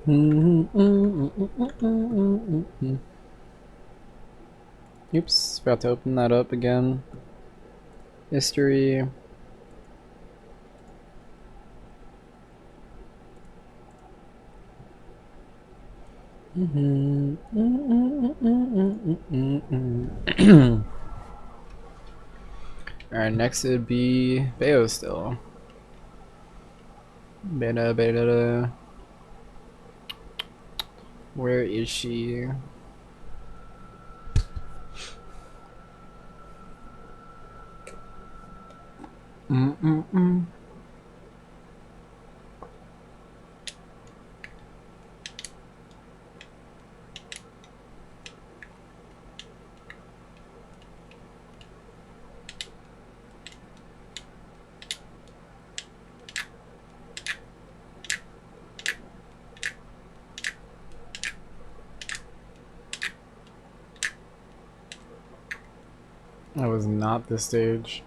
Oops, forgot to open that up again. History. Alright, next it would be Bayo still. Beta. Where is she? That was not the stage.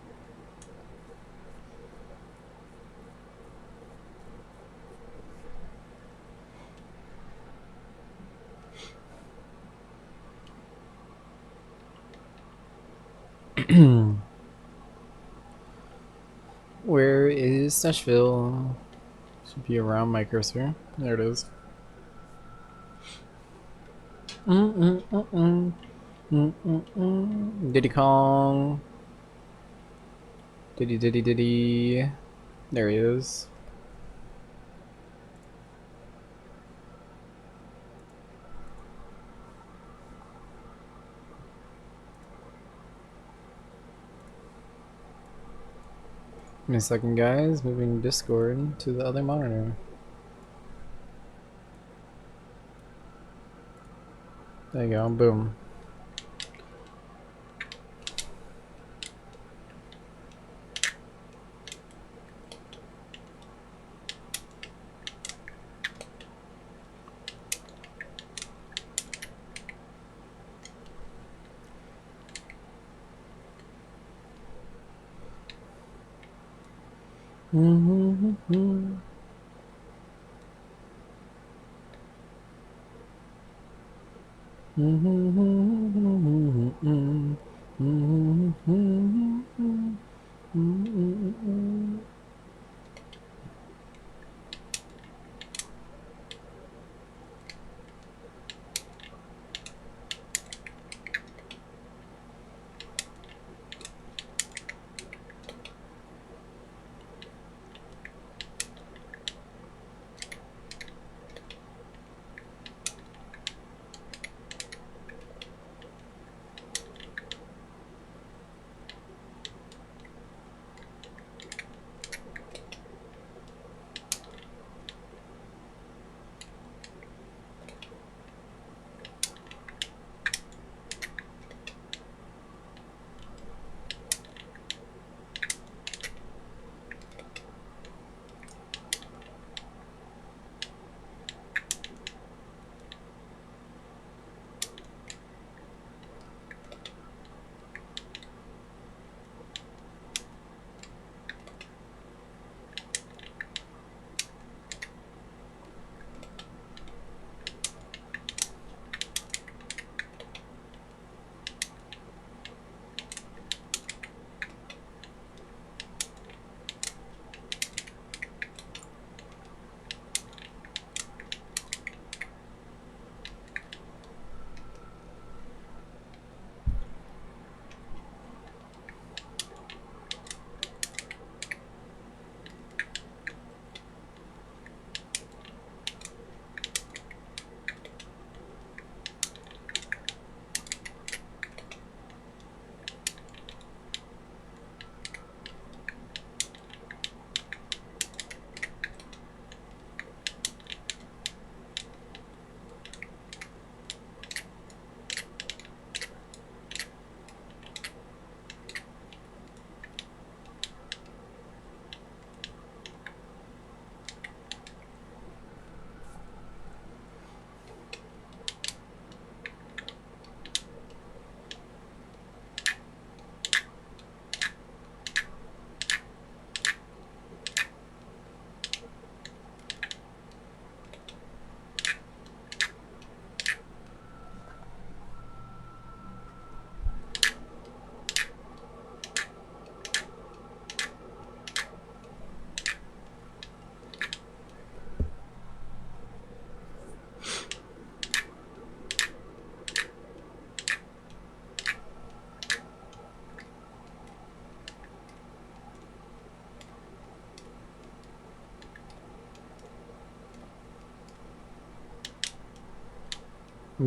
Where is Nashville? Should be around my cursor. There it is. Diddy Kong. Diddy. There he is. Give me a second, guys. Moving Discord to the other monitor. There you go. Boom.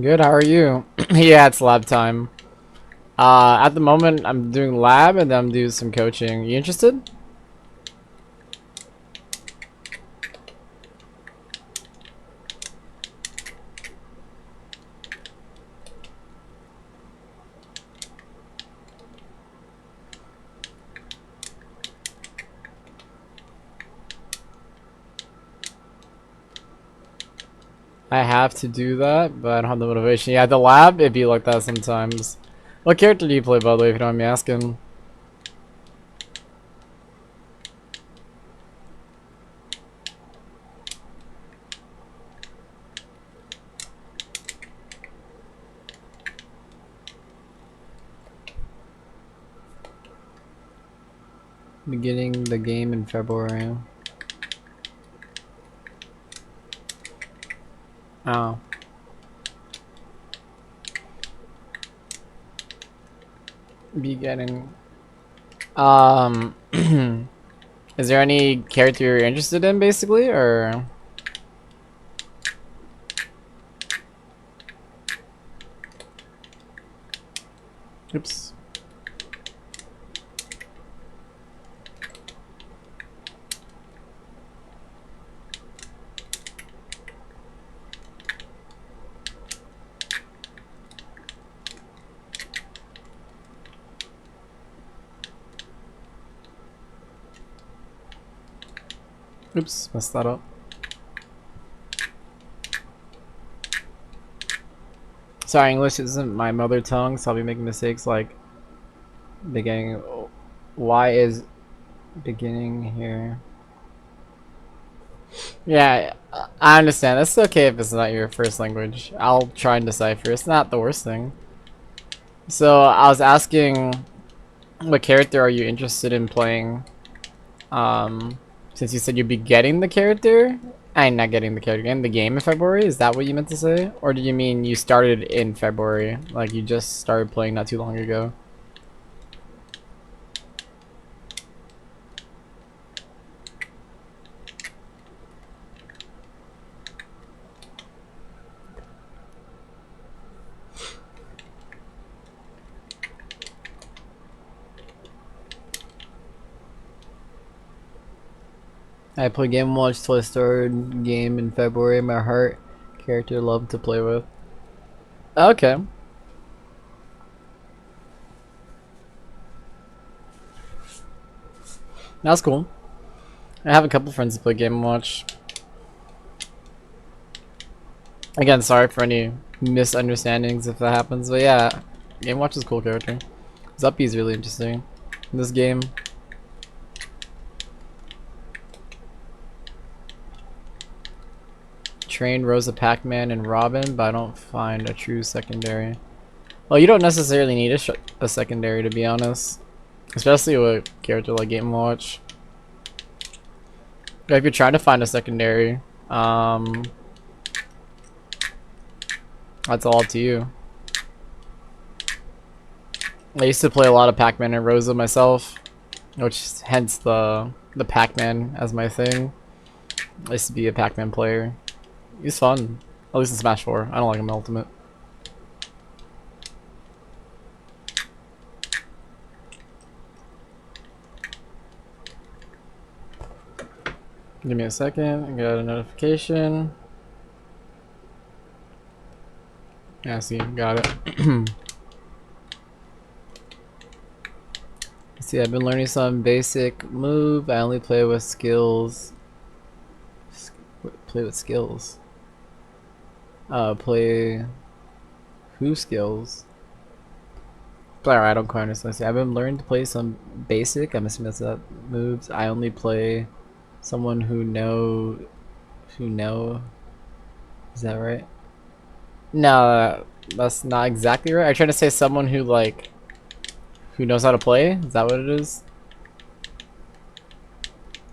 Good, how are you? Yeah, it's lab time. At the moment, I'm doing lab and then I'm doing some coaching. You interested? I have to do that, but I don't have the motivation. Yeah, the lab, it'd be like that sometimes. What character do you play, by the way, if you don't mind me asking? Beginning the game in February. Oh. Beginning. Is there any character you're interested in, basically, or? Oops. Oops, messed that up. Sorry, English isn't my mother tongue, so I'll be making mistakes like beginning. Why is beginning here? Yeah, I understand. That's okay if it's not your first language. I'll try and decipher. It's not the worst thing. So I was asking, what character are you interested in playing? Since you said you'd be getting the character, I'm not getting the character, getting the game in February. Is that what you meant to say, or did you mean you started in February, like you just started playing not too long ago? I play Game & Watch till I started game in February. My heart character loved to play with. Okay. That's cool. I have a couple friends that play Game & Watch. Again, sorry for any misunderstandings if that happens, but yeah, Game & Watch is a cool character. Zuppy's really interesting in this game. Train Rosa, Pac-Man, and Robin, but I don't find a true secondary. Well, you don't necessarily need a secondary, to be honest. Especially with a character like Game & Watch. But if you're trying to find a secondary, that's all up to you. I used to play a lot of Pac-Man and Rosa myself, which hence the Pac-Man as my thing. I used to be a Pac-Man player. He's fun, at least in Smash 4. I don't like him in Ultimate. Give me a second. I got a notification. Yeah, see, got it. See, I've been learning some basic move. I only play with skills. Play with skills. Play who skills? Alright, I don't quite understand. See, I've been learning to play some basic. I'm assuming that's that moves. I only play someone who know. Is that right? No, that's not exactly right. I'm trying to say someone who like who knows how to play. Is that what it is?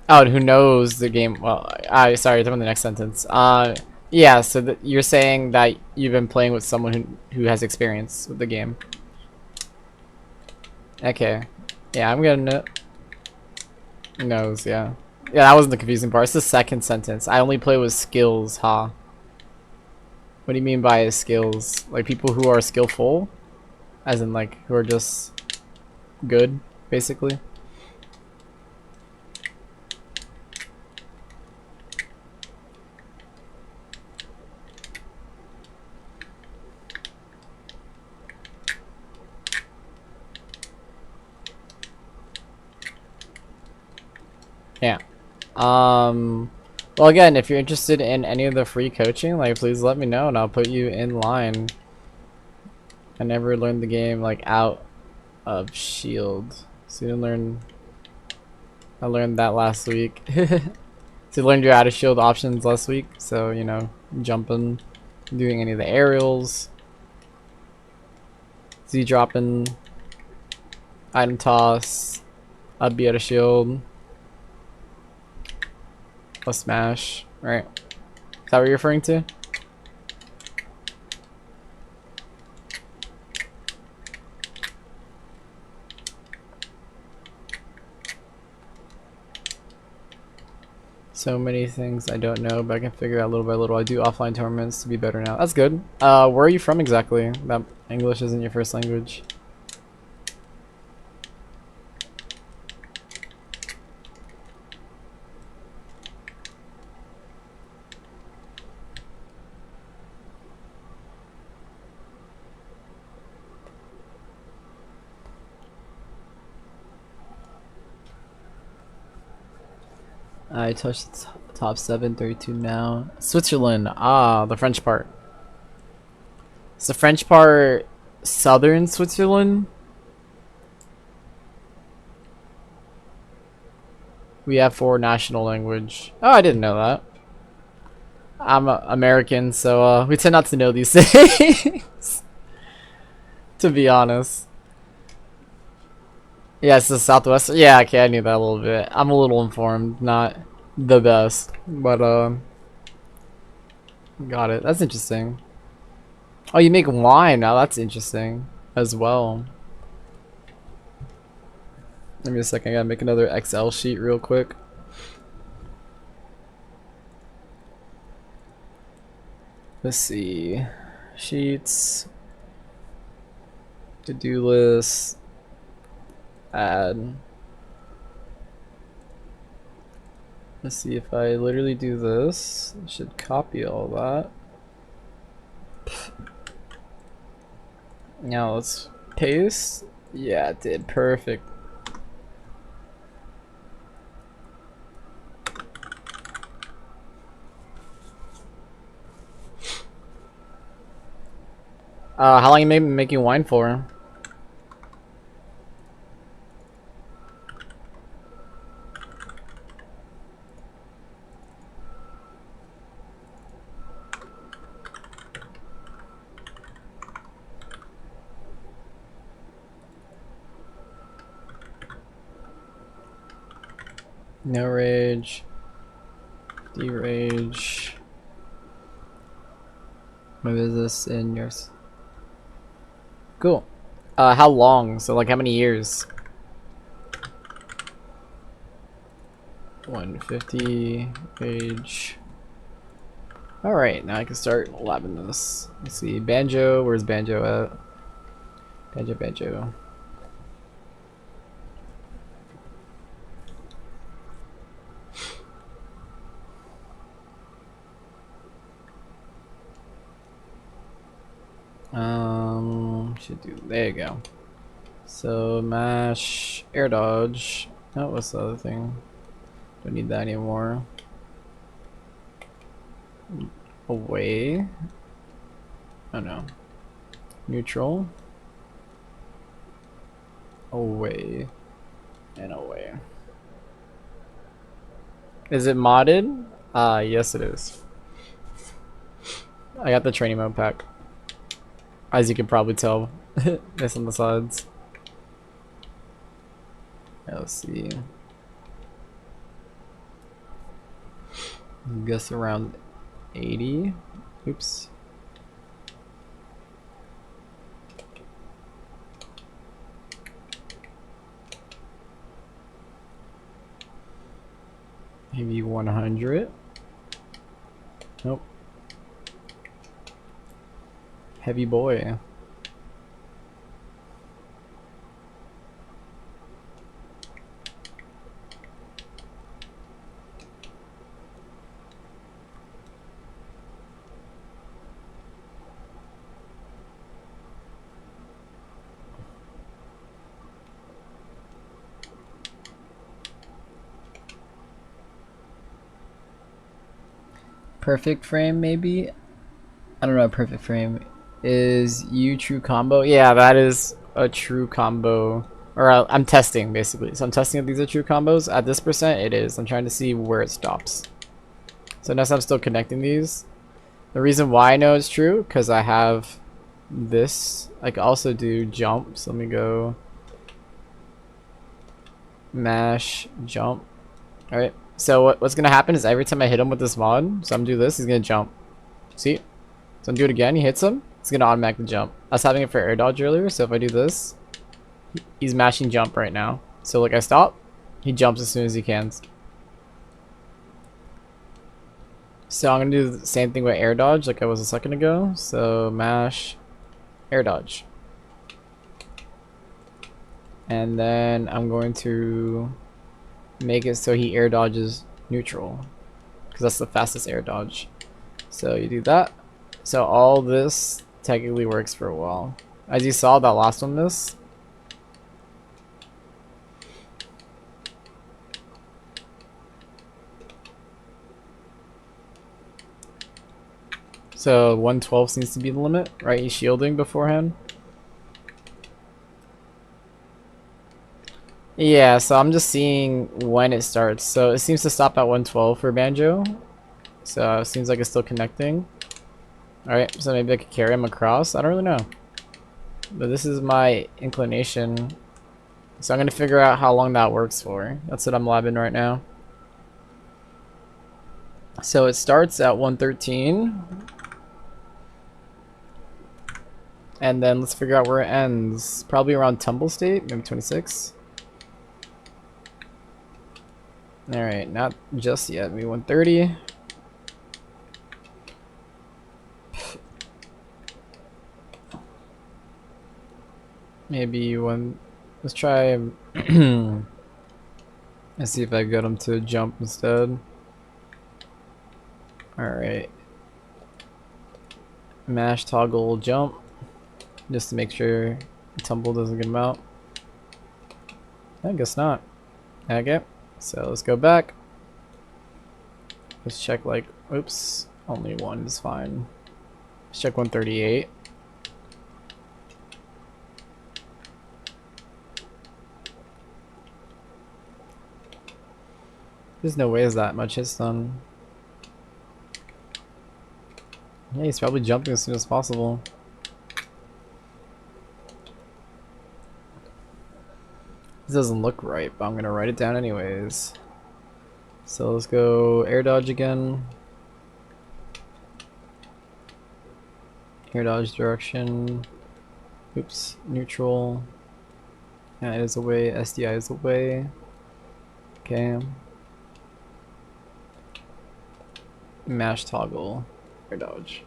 Oh, who knows the game? Well, I sorry, I'm on the next sentence. Yeah. So you're saying that you've been playing with someone who has experience with the game. Okay. Yeah, I'm gonna knows. Yeah. Yeah, that wasn't the confusing part. It's the second sentence. I only play with skills, huh? What do you mean by skills? Like people who are skillful? As in like who are just good, basically? Yeah. Well, again, if you're interested in any of the free coaching, like, please let me know and I'll put you in line. I never learned the game, like, out of shield. So you learn. I learned that last week. So you learned your out of shield options last week. So, you know, jumping, doing any of the aerials, Z dropping, item toss, I'd be out of shield, a smash, right? Is that what you're referring to? So many things I don't know, but I can figure out little by little. I do offline tournaments to be better now. That's good. Where are you from exactly? That English isn't your first language. I touched the top 7, 32 now. Switzerland. Ah, the French part. Is the French part southern Switzerland? We have 4 national language. Oh, I didn't know that. I'm American, so we tend not to know these things. To be honest. Yeah, it's the Southwest. Yeah, okay, I knew that a little bit. I'm a little informed, not the best, but got it. That's interesting. Oh, you make wine now. That's interesting as well. Give me a second. I gotta make another Excel sheet real quick. Let's see. Sheets. To-do list. Add. Let's see if I literally do this. I should copy all that. Now let's paste. Yeah, it did. Perfect. How long you been making wine for? No rage. De-rage. My business in yours. Cool. How long? So like how many years? 150 page. Alright, now I can start labbing this. Let's see. Banjo, where's Banjo at? Banjo. Should do, there you go. So mash, air dodge. Oh, what's the other thing? Don't need that anymore. Away. Oh no. Neutral. Away. And away. Is it modded? Yes it is. I got the training mode pack. As you can probably tell. It's on the sides. Let's see. I guess around 80. Oops. Maybe 100. Nope. Heavy boy. Perfect frame, maybe? I don't know, perfect frame. Is you true combo? Yeah, that is a true combo. Or I'm testing, basically. So I'm testing if these are true combos. At this percent, it is. I'm trying to see where it stops. So notice I'm still connecting these. The reason why I know it's true, because I have this. I can also do jump. So let me go mash, jump. Alright. So what's going to happen is every time I hit him with this mod, so I'm going to do this, he's going to jump. See? So I'm do it again, he hits him, it's gonna automatically jump. I was having it for air dodge earlier, so if I do this, he's mashing jump right now. So like I stop, he jumps as soon as he can. So I'm gonna do the same thing with air dodge like I was a second ago. So mash, air dodge. And then I'm going to make it so he air dodges neutral, because that's the fastest air dodge. So you do that. So all this technically works for a while. As you saw, that last one missed. So 112 seems to be the limit, right? He's shielding beforehand. Yeah, so I'm just seeing when it starts. So it seems to stop at 112 for Banjo. So it seems like it's still connecting. Alright, so maybe I could carry him across. I don't really know. But this is my inclination. So I'm going to figure out how long that works for. That's what I'm labbing right now. So it starts at 113. And then let's figure out where it ends. Probably around tumble state, maybe 26. Alright, not just yet, maybe 130. Maybe one. Let's try. Let's see if I get him to jump instead. Alright. Mash toggle jump. Just to make sure tumble doesn't get him out. I guess not. Okay. So let's go back. Let's check like. Oops. Only one is fine. Let's check 138. There's no way is that much hit stun. Yeah, he's probably jumping as soon as possible. This doesn't look right, but I'm gonna write it down anyways. So let's go air dodge again. Air dodge direction. Oops, neutral. Yeah, it is away. SDI is away. Okay. Mash toggle. Air dodge.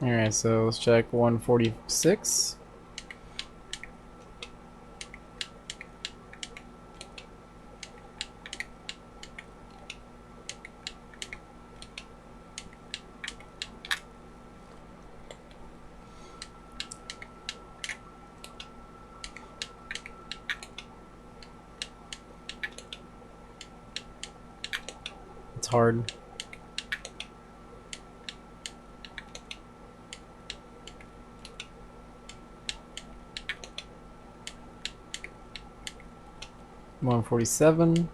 Alright, so let's check 146. It's hard. One 47.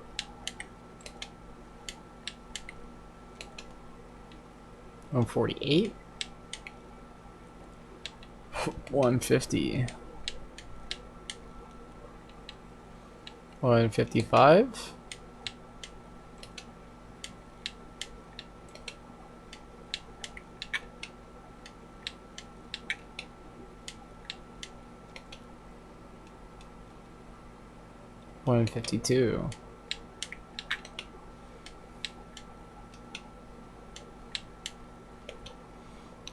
148. 150. 155. 152.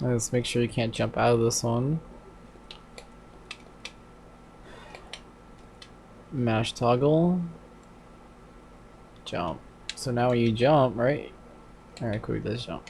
Let's make sure you can't jump out of this one. Mash toggle. Jump. So now when you jump, right? Alright, cool, let's jump.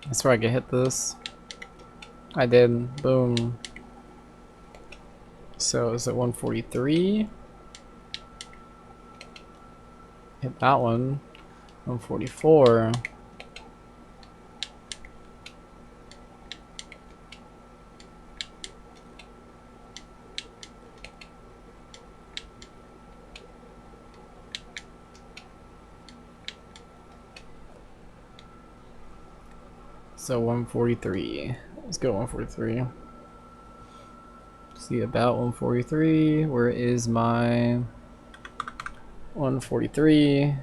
That's where I can hit this. I did. Boom. So is it 143? Hit that one. 144. So 143. Let's go 143. See about 143. Where is my 143?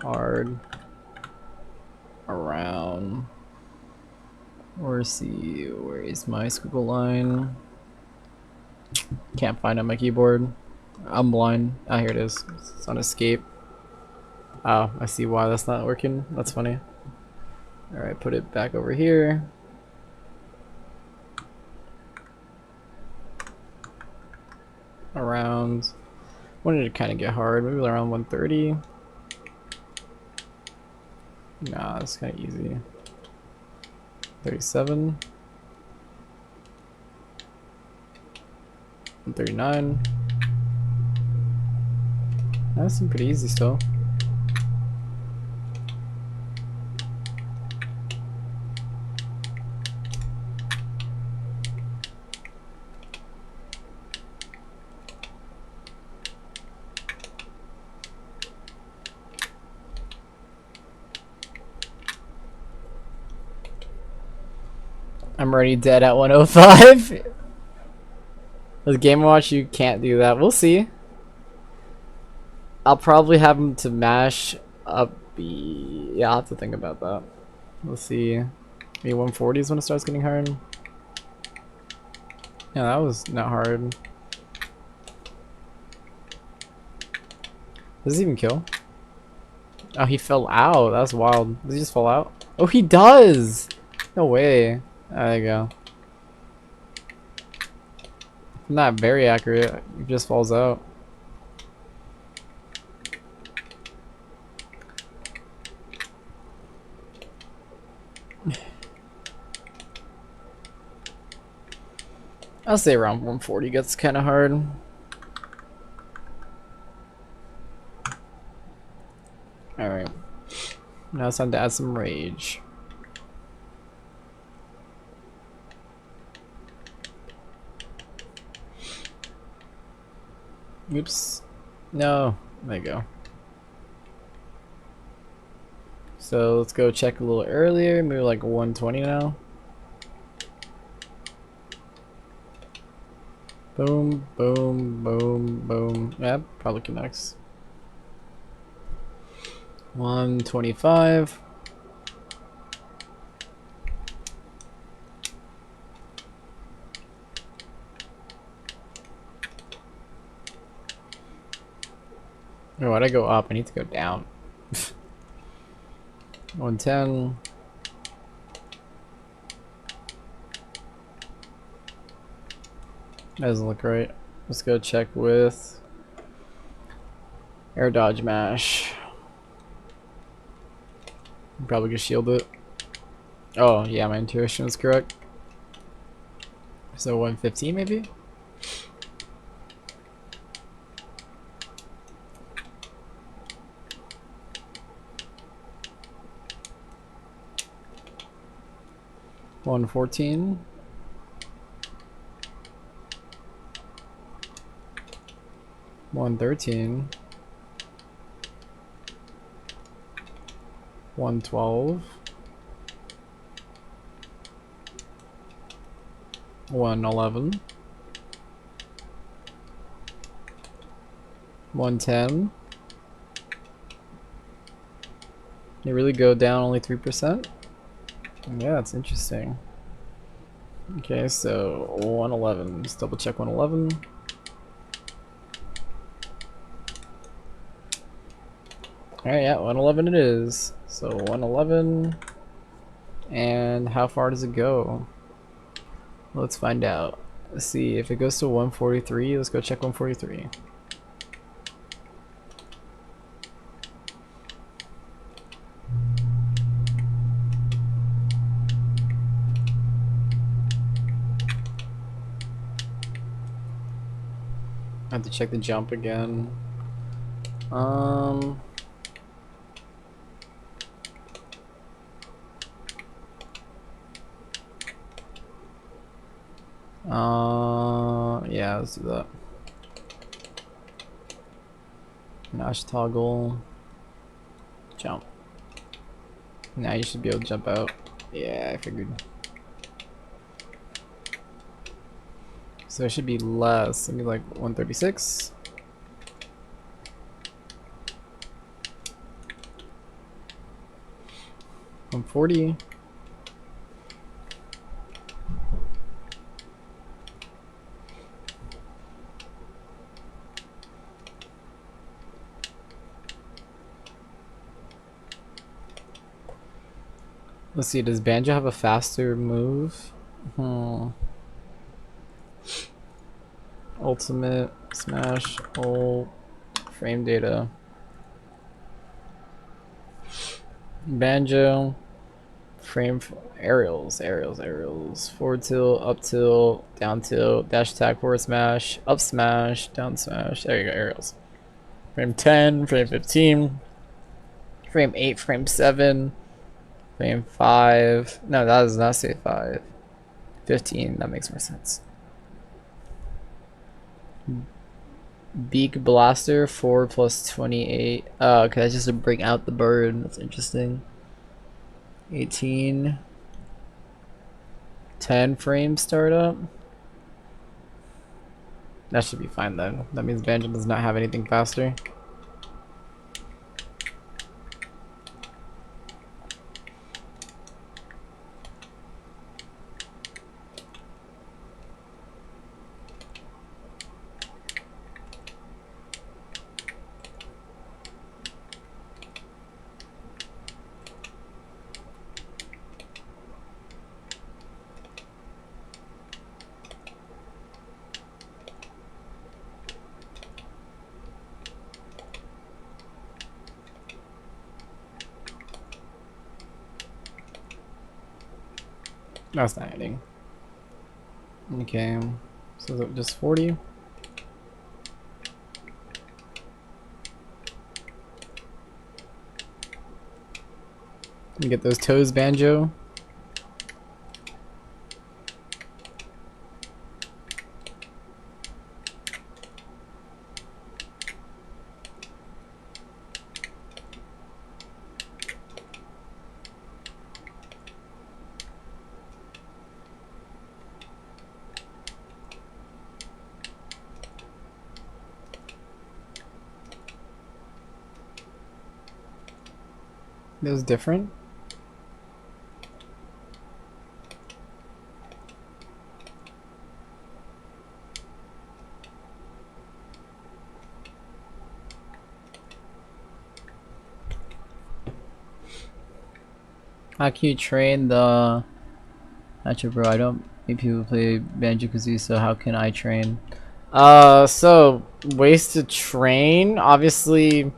Hard around. Where is my squiggle line? Can't find it on my keyboard. I'm blind. Ah, here it is. It's on escape. Oh, I see why that's not working. That's funny. Alright, put it back over here. Around. Wanted to kind of get hard. Maybe around 130. Nah, it's kind of easy. 37. 139. That seemed pretty easy still. I'm already dead at 105. With Game Watch, you can't do that. We'll see. I'll probably have him to mash up the... Yeah, I'll have to think about that. We'll see. Maybe 140 is when it starts getting hard. Yeah, that was not hard. Does he even kill? Oh, he fell out. That's wild. Does he just fall out? Oh, he does! No way. There you go. Not very accurate. He just falls out. I'll say around 140 gets kind of hard. Alright. Now it's time to add some rage. Oops. No. There you go. So let's go check a little earlier. Maybe like 120 now. Boom, boom, boom, boom. Yep, probably connects. 125. Oh, why'd I go up? I need to go down. 110. Doesn't look right. Let's go check with air dodge mash. Probably gonna shield it. Oh yeah, my intuition was correct. So 115 maybe? $114. 113. 112. 111. 110. They really go down only 3%? Yeah, that's interesting. Okay, so 111. Just double check 111. Alright, yeah, 111 it is. So 111. And how far does it go? Let's find out. Let's see, if it goes to 143, let's go check 143. I have to check the jump again. Yeah, let's do that. Mash toggle. Jump. Now you should be able to jump out. Yeah, I figured. So it should be less. Maybe like 136. 140. Let's see, does Banjo have a faster move? Ultimate, smash, ult, frame data. Banjo, frame, aerials. Forward tilt, up tilt, down tilt, dash attack, forward smash, up smash, down smash. There you go, aerials. Frame 10, frame 15, frame 8, frame 7, frame 5. No, that does not say 5. 15, that makes more sense. Beak blaster 4 plus 28. Oh, okay, that's just to bring out the bird. That's interesting. 18. 10 frame startup. That should be fine then. That means Banjo does not have anything faster. That's not hitting. Okay, so is it just 40? Get those toes, Banjo. It was different. How can you train the matchup, bro? I don't make people play Banjo-Kazooie, so how can I train? So ways to train, obviously.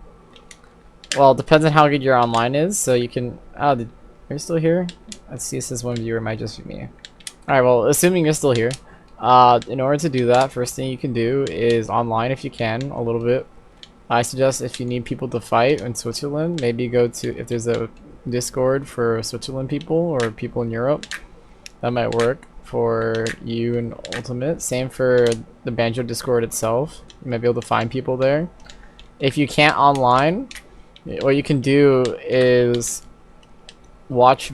Well, it depends on how good your online is. So you can. Oh, are you still here? Let's see. It says one viewer, might just be me. All right. Well, assuming you're still here, in order to do that, first thing you can do is online if you can a little bit. I suggest if you need people to fight in Switzerland, maybe go to if there's a Discord for Switzerland people or people in Europe. That might work for you in Ultimate. Same for the Banjo Discord itself. You might be able to find people there. If you can't online, what you can do is watch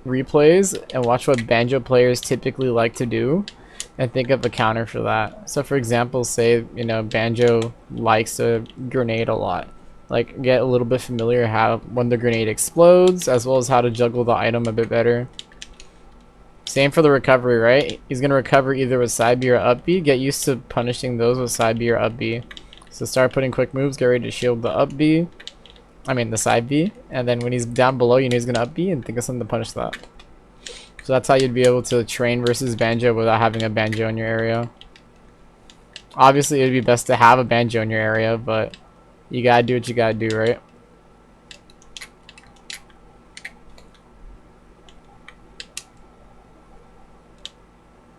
replays and watch what Banjo players typically like to do and think of a counter for that. So for example, say, you know, Banjo likes to grenade a lot. Like, get a little bit familiar how when the grenade explodes, as well as how to juggle the item a bit better. Same for the recovery, right? He's going to recover either with side B or up B. Get used to punishing those with side B or up B. So start putting quick moves, get ready to shield the up B. I mean the side B. And then when he's down below, you know he's going to up B and think of something to punish that. So that's how you'd be able to train versus Banjo without having a Banjo in your area. Obviously, it'd be best to have a Banjo in your area, but you gotta do what you gotta do, right?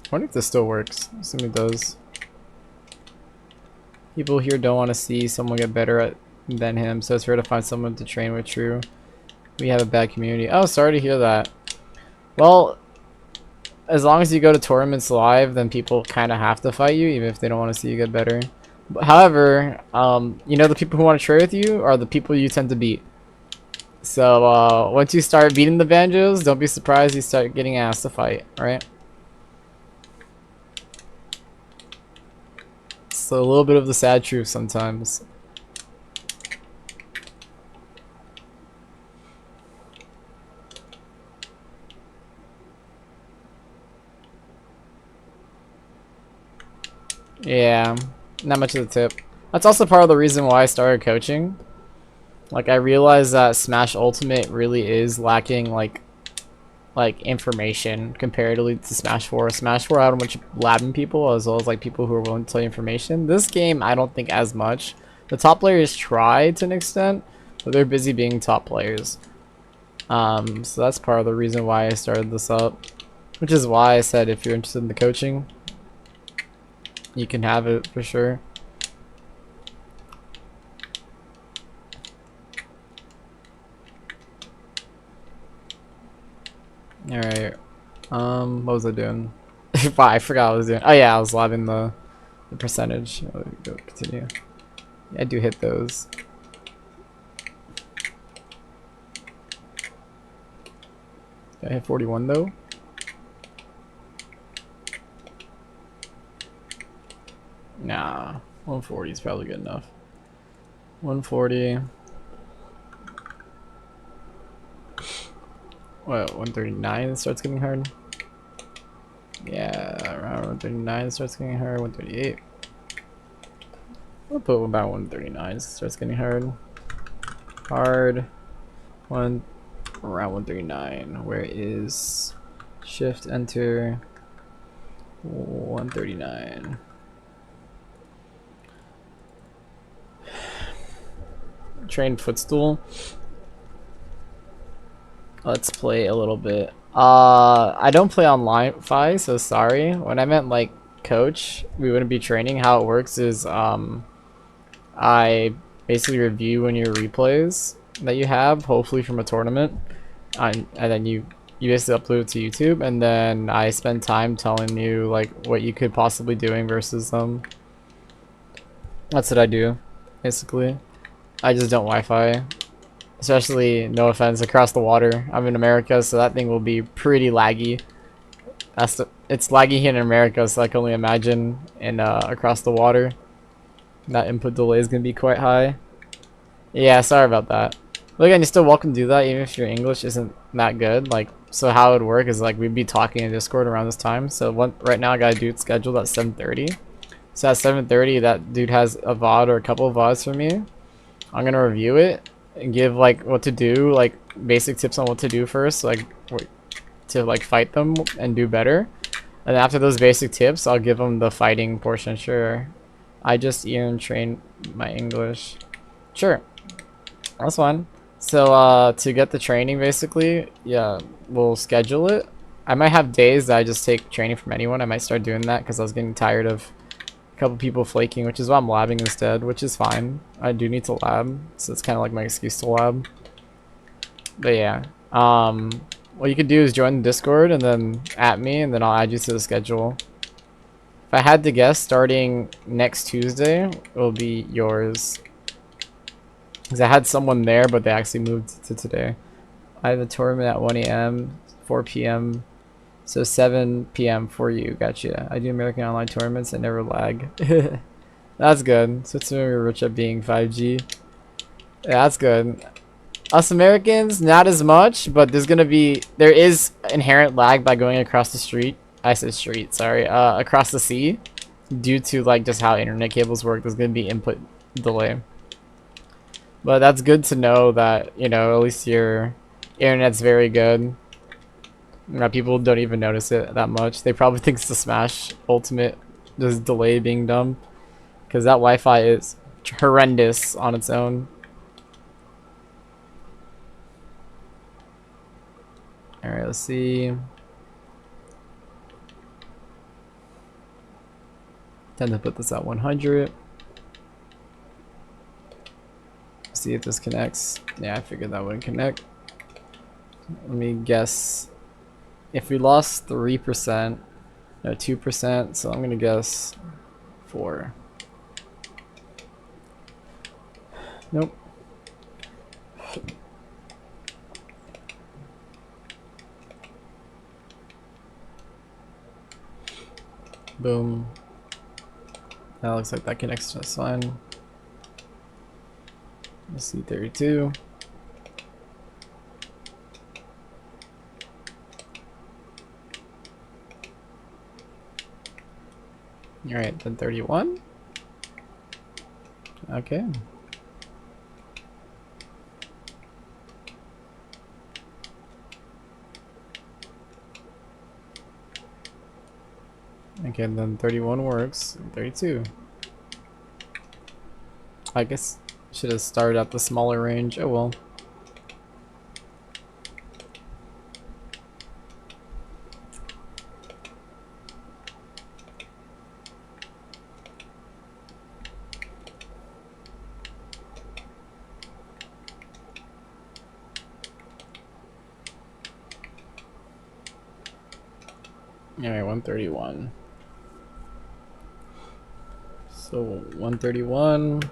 I wonder if this still works. I assume it does. People here don't want to see someone get better than him, so it's rare to find someone to train with. True. We have a bad community. Oh, sorry to hear that. Well, as long as you go to tournaments live, then people kind of have to fight you, even if they don't want to see you get better. But, however, you know, the people who want to trade with you are the people you tend to beat. So once you start beating the Banjos, don't be surprised you start getting asked to fight, right? So a little bit of the sad truth sometimes. Yeah, not much of the tip. That's also part of the reason why I started coaching. Like, I realized that Smash Ultimate really is lacking like information comparatively to Smash 4. Smash 4 had a bunch of labbing people as well as like people who are willing to tell you information. This game, I don't think as much. The top players try to an extent, but they're busy being top players. So that's part of the reason why I started this up, which is why I said if you're interested in the coaching, you can have it for sure. Alright. What was I doing? Wow, I forgot what I was doing. Oh yeah, I was lobbing the percentage. Go continue. Yeah, I do hit those. Did I hit 41 though? Nah, 140 is probably good enough. 140. What, 139 it starts getting hard? Yeah, around 139 it starts getting hard. 138. We'll put about 139 it starts getting hard. Hard. Around 139. Where is shift enter? 139. Train footstool. Let's play a little bit. I don't play online Fi, so sorry. When I meant like coach, we wouldn't be training. How it works is I basically review one of your replays that you have, hopefully from a tournament, and then you basically upload it to YouTube, and then I spend time telling you like what you could possibly doing versus them. That's what I do, basically. I just don't Wi-Fi. Especially, no offense, across the water. I'm in America, so that thing will be pretty laggy. It's laggy here in America, so I can only imagine in across the water. That input delay is gonna be quite high. Yeah, sorry about that. But again, you're still welcome to do that even if your English isn't that good. Like, so how it would work is like we'd be talking in Discord around this time. So right now I got a dude scheduled at 7:30. So at 7:30, that dude has a VOD or a couple of VODs for me. I'm gonna review it and give like what to do, like basic tips on what to do first, like to like fight them and do better. And after those basic tips, I'll give them the fighting portion. Sure. I just even train my English. Sure. That's fine. So to get the training basically, yeah, we'll schedule it. I might have days that I just take training from anyone. I might start doing that because I was getting tired of a couple people flaking, which is why I'm labbing instead, which is fine. I do need to lab, so it's kind of like my excuse to lab. But yeah, what you could do is join the Discord and then at me, and then I'll add you to the schedule. If I had to guess, starting next Tuesday, it will be yours. Because I had someone there, but they actually moved to today. I have a tournament at 1 a.m., 4 p.m., so 7 p.m. for you. Gotcha. I do American Online tournaments. I never lag. That's good. So it's we're rich at being 5G. Yeah, that's good. Us Americans, not as much, but there is inherent lag by going across the street. I said street, sorry. Across the sea, due to like just how internet cables work. There's gonna be input delay. But that's good to know that, you know, at least your internet's very good. You know, people don't even notice it that much. They probably think it's the Smash Ultimate just delay being dumb. Because that Wi-Fi is horrendous on its own. Alright, let's see. Tend to put this at 100. See if this connects. Yeah, I figured that wouldn't connect. Let me guess. If we lost 3%, no, 2%, so I'm gonna guess 4. Nope. Boom. That looks like that connects just fine. Let's see, 32. Alright, then 31. Okay. Okay, then 31 works. 32. I guess should have started at the smaller range. Oh well. Alright, 131. So 131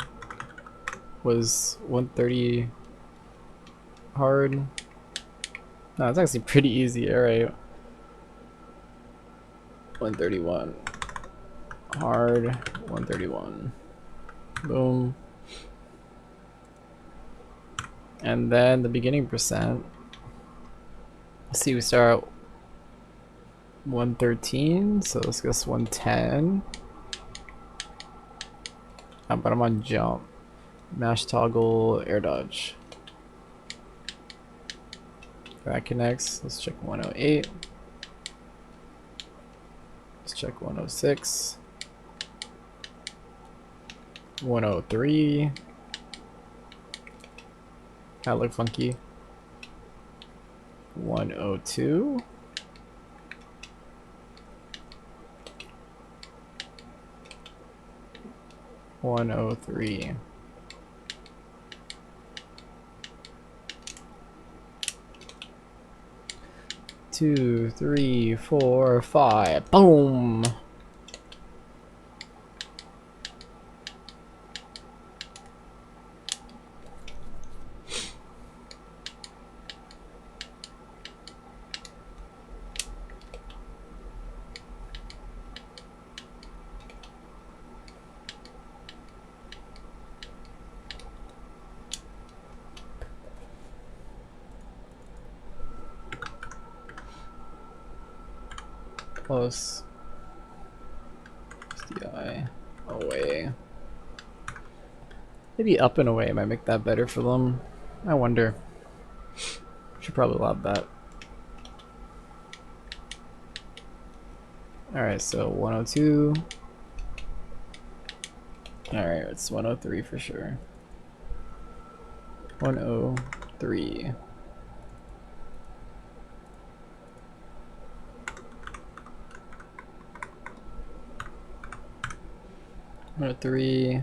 was 130 hard. No, it's actually pretty easy. Alright. 131 hard, 131. Boom. And then the beginning percent. Let's see, we start at 113, so let's guess 110. But I'm on jump. Mash toggle, air dodge. That connects. Let's check 108. Let's check 106. 103. That look funky. 102. 103. Two, three, four, five. Boom. Close. SDI. Away. Maybe up and away might make that better for them. I wonder. Should probably lob that. Alright, so 102. Alright, it's 103 for sure. 103. Three.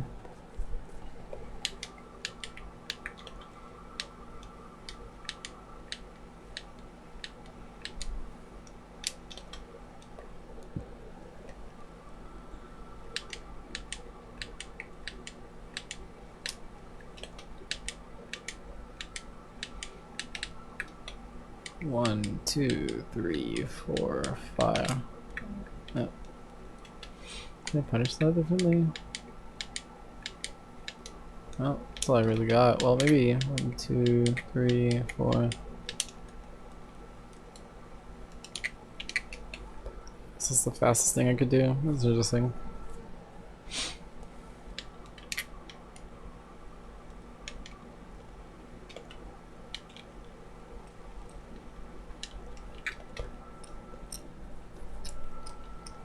One, two, three, four, five. Oh. Can I punish that differently? Well, that's all I really got. Well, maybe 1, 2, 3, 4. This is the fastest thing I could do. This is interesting.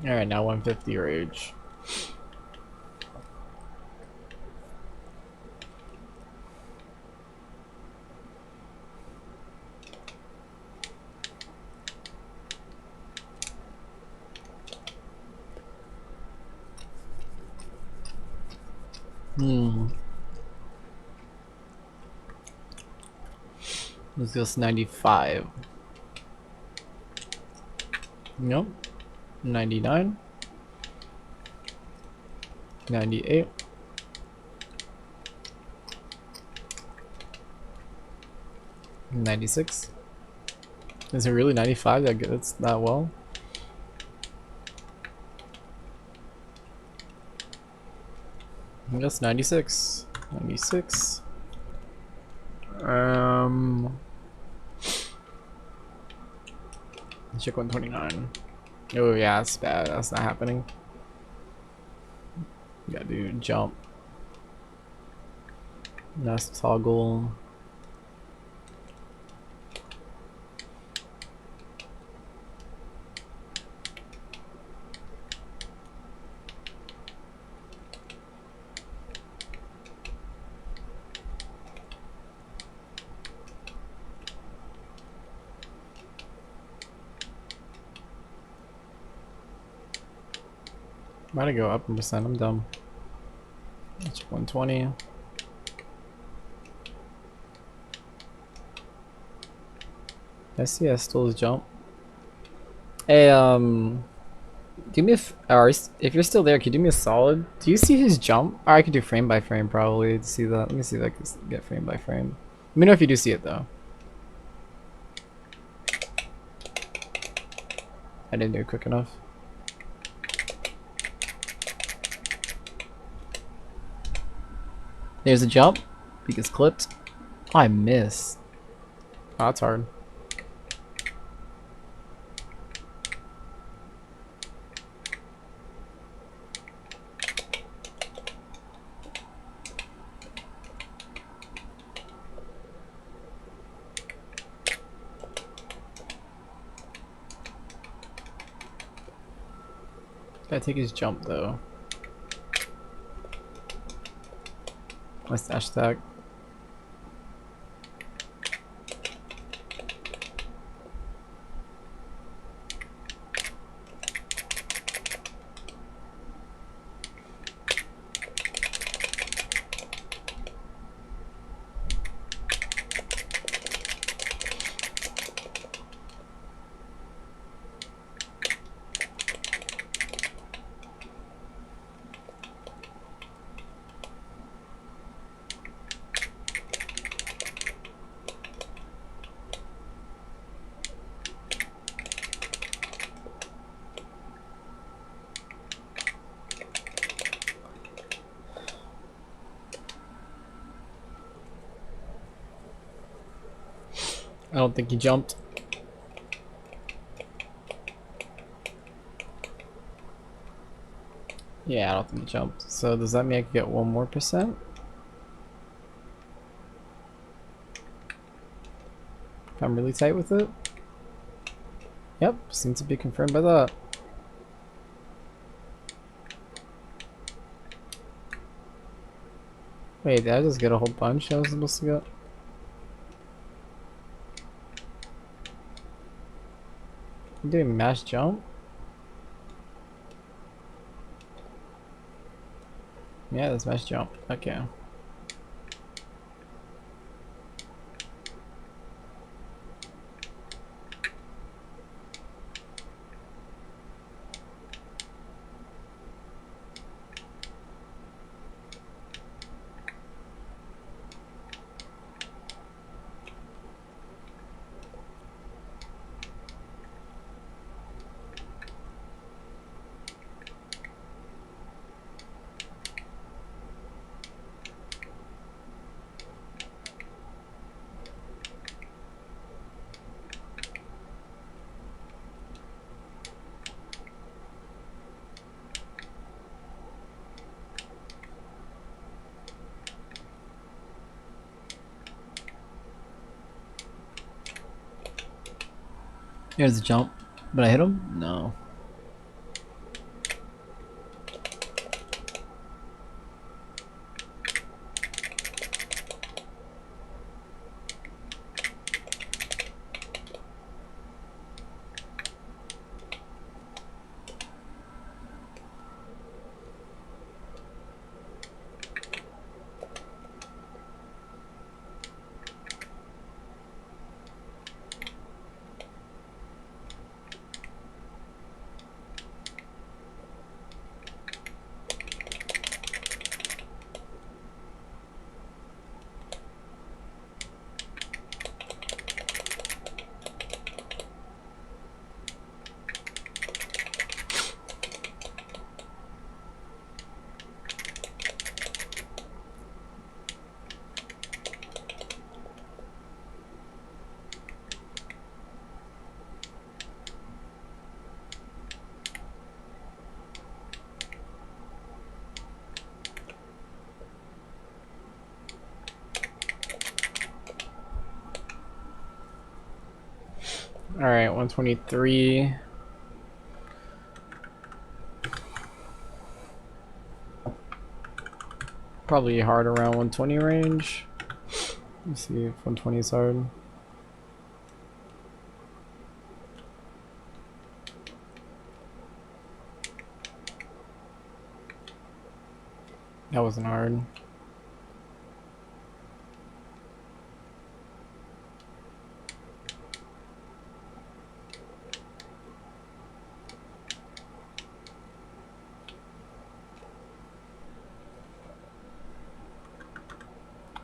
Alright, now 150 rage. Let's go 95. Nope. 99. 98. 96. Is it really 95 that gets that well? I guess 96. 96. Check 129. Oh yeah, that's bad. That's not happening. You gotta do jump. Nice toggle. I'm about to go up in percent. I'm dumb. That's 120. I see I stole his jump. Hey, do me if you're still there, can you do me a solid? Do you see his jump? Or I could do frame by frame probably to see that. Let me see if I can get frame by frame. Let me know if you do see it though. I didn't do it quick enough. There's a jump. He gets clipped. Oh, I missed. Oh, that's hard. Gotta take his jump though. My stash stack. I don't think he jumped. Yeah, I don't think it jumped. So does that mean I could get 1 more %? If I'm really tight with it? Yep, seems to be confirmed by that. Wait, did I just get a whole bunch I was supposed to get? I'm doing mass jump? Yeah, that's mass jump. Okay. Here's the jump. But I hit him? No. Alright, 123. Probably hard around 120 range. Let's see if 120 is hard. That wasn't hard.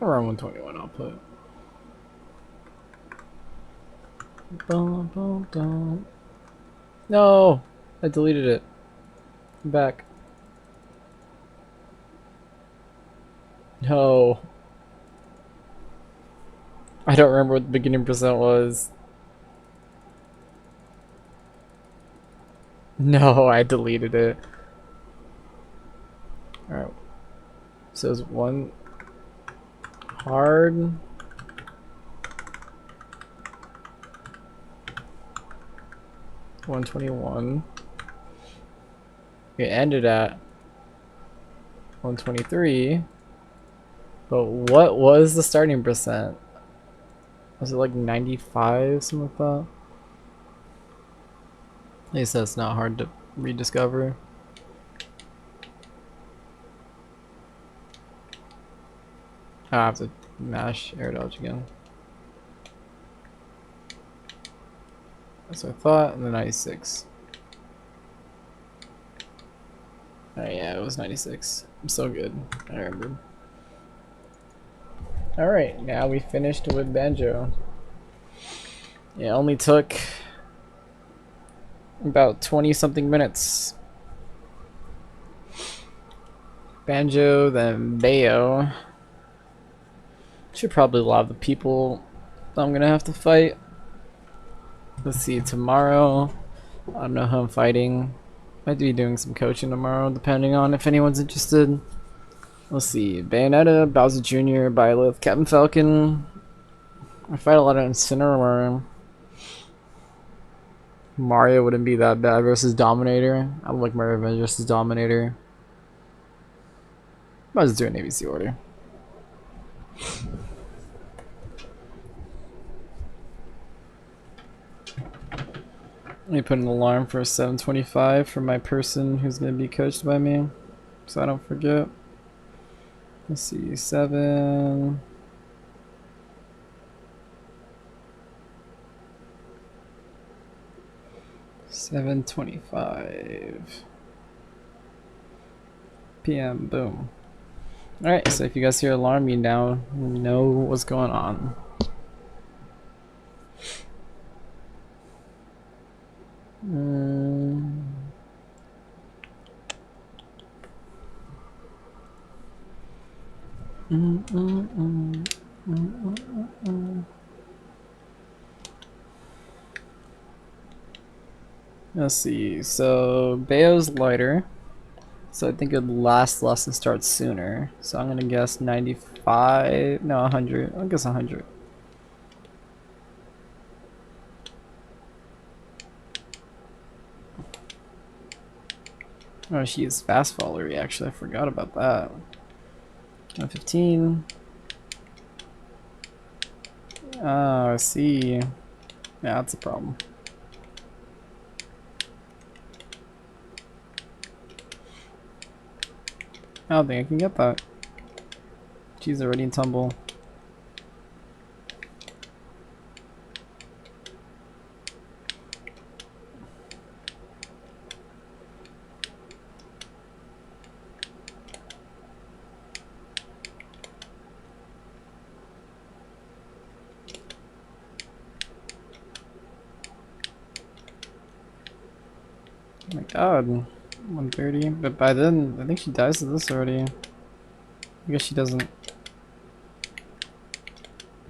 Around 121 I'll put. Boom, boom, boom. No! I deleted it. I'm back. No. I don't remember what the beginning percent was. No, I deleted it. Alright. So it's one hard. $121. It ended at 123. But what was the starting percent? Was it like 95, something like that? At least that's not hard to rediscover. I have to mash air dodge again. That's what I thought, and then 96. Oh yeah, it was 96. I'm so good. I remembered. Alright, now we finished with Banjo. It only took about 20 something minutes. Banjo, then Bayo. Should probably love the people I'm gonna have to fight. Let's see, tomorrow, I don't know who I'm fighting. Might be doing some coaching tomorrow, depending on if anyone's interested. Let's see. Bayonetta, Bowser Jr., Byleth, Captain Falcon. I fight a lot of Incineroar. Mario wouldn't be that bad versus Dominator. I don't like Mario versus Dominator. I'll just do an ABC order. Let me put an alarm for 7:25 for my person who's going to be coached by me, so I don't forget. Let's see, 7. $7:25 p.m. Boom. Alright, so if you guys hear alarm, you now know what's going on. Let's see, so Bayo's lighter, so I think the last lesson starts sooner, so I'm gonna guess 95, no 100, I'll guess 100. Oh, she is fast follower, actually, I forgot about that. 15. Oh, I see. Yeah, that's a problem. I don't think I can get that. She's already in tumble. Oh my god, 130. But by then, I think she dies to this already. I guess she doesn't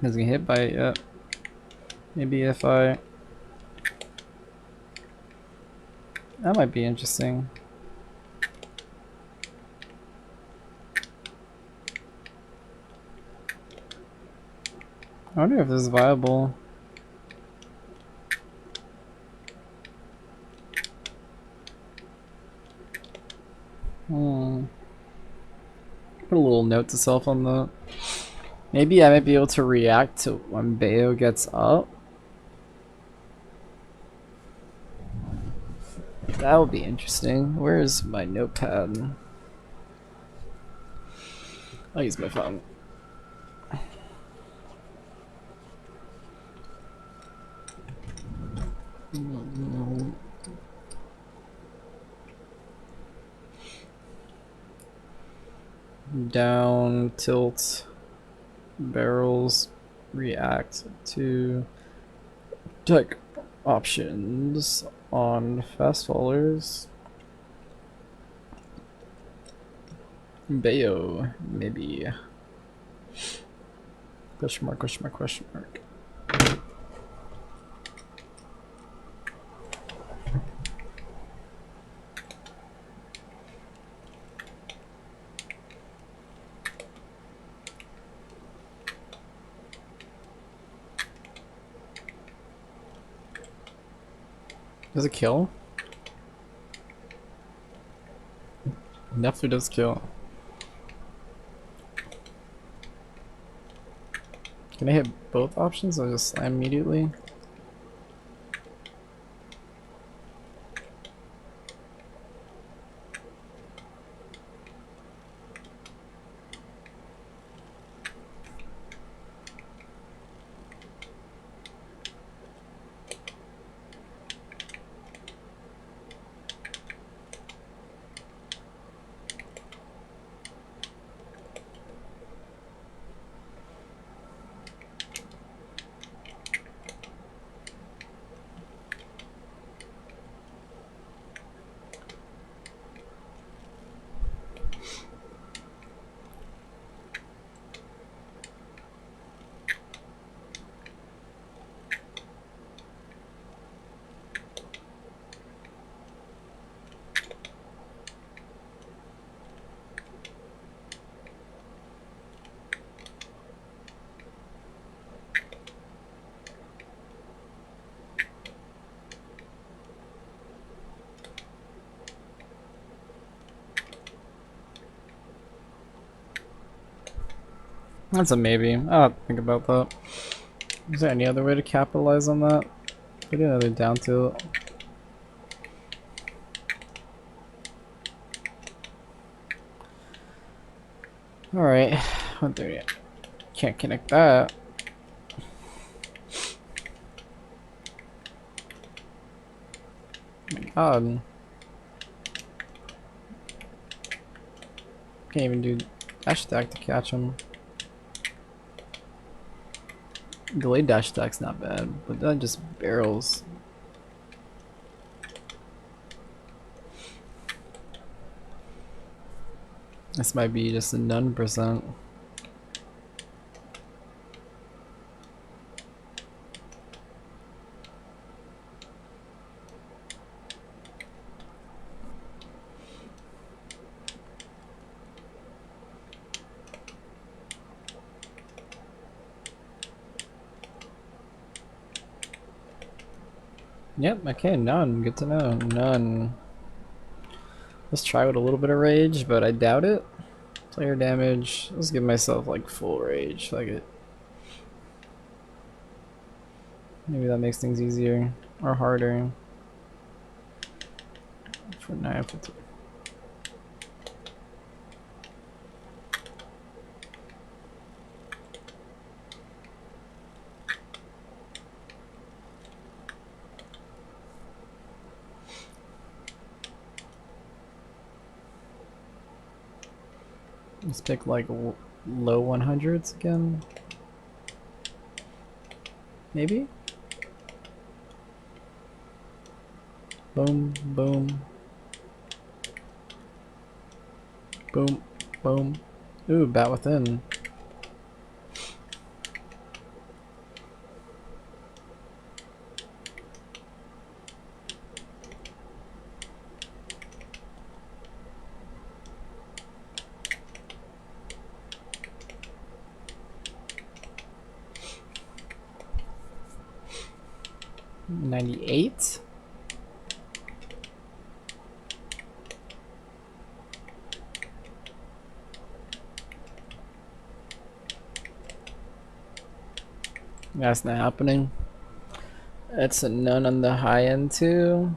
get hit by it yet. Maybe if I... That might be interesting. I wonder if this is viable. Put a little note to self on that. Maybe I might be able to react to when Bayo gets up. That would be interesting. Where is my notepad? I'll use my phone. Down, tilt, barrels, react to tech options on fast fallers. Bayo, maybe. Question mark, question mark, question mark. Does it kill? Definitely does kill. Can I hit both options or just slam immediately? That's a maybe. I'll have to think about that. Is there any other way to capitalize on that? Put another down tilt. Alright, 130. Can't connect that. Oh my god. Can't even do dash attack to catch him. Delayed dash attack's not bad, but that just barrels. This might be just a none percent. Yep, okay, none. Good to know. None. Let's try with a little bit of rage, but I doubt it. Player damage. Let's give myself like full rage. Like it. Maybe that makes things easier or harder. For 950. Let's pick like low 100s again. Maybe? Boom, boom. Boom, boom. Ooh, bat within. $98? That's not happening. That's a none on the high end too.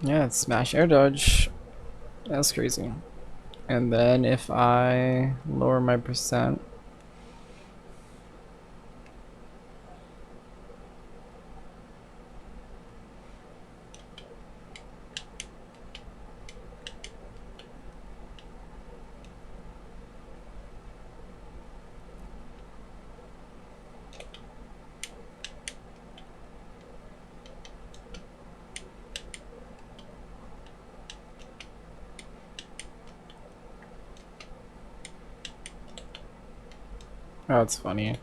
Yeah, it's smash air dodge. That's crazy. And then if I lower my percent, oh, it's funny.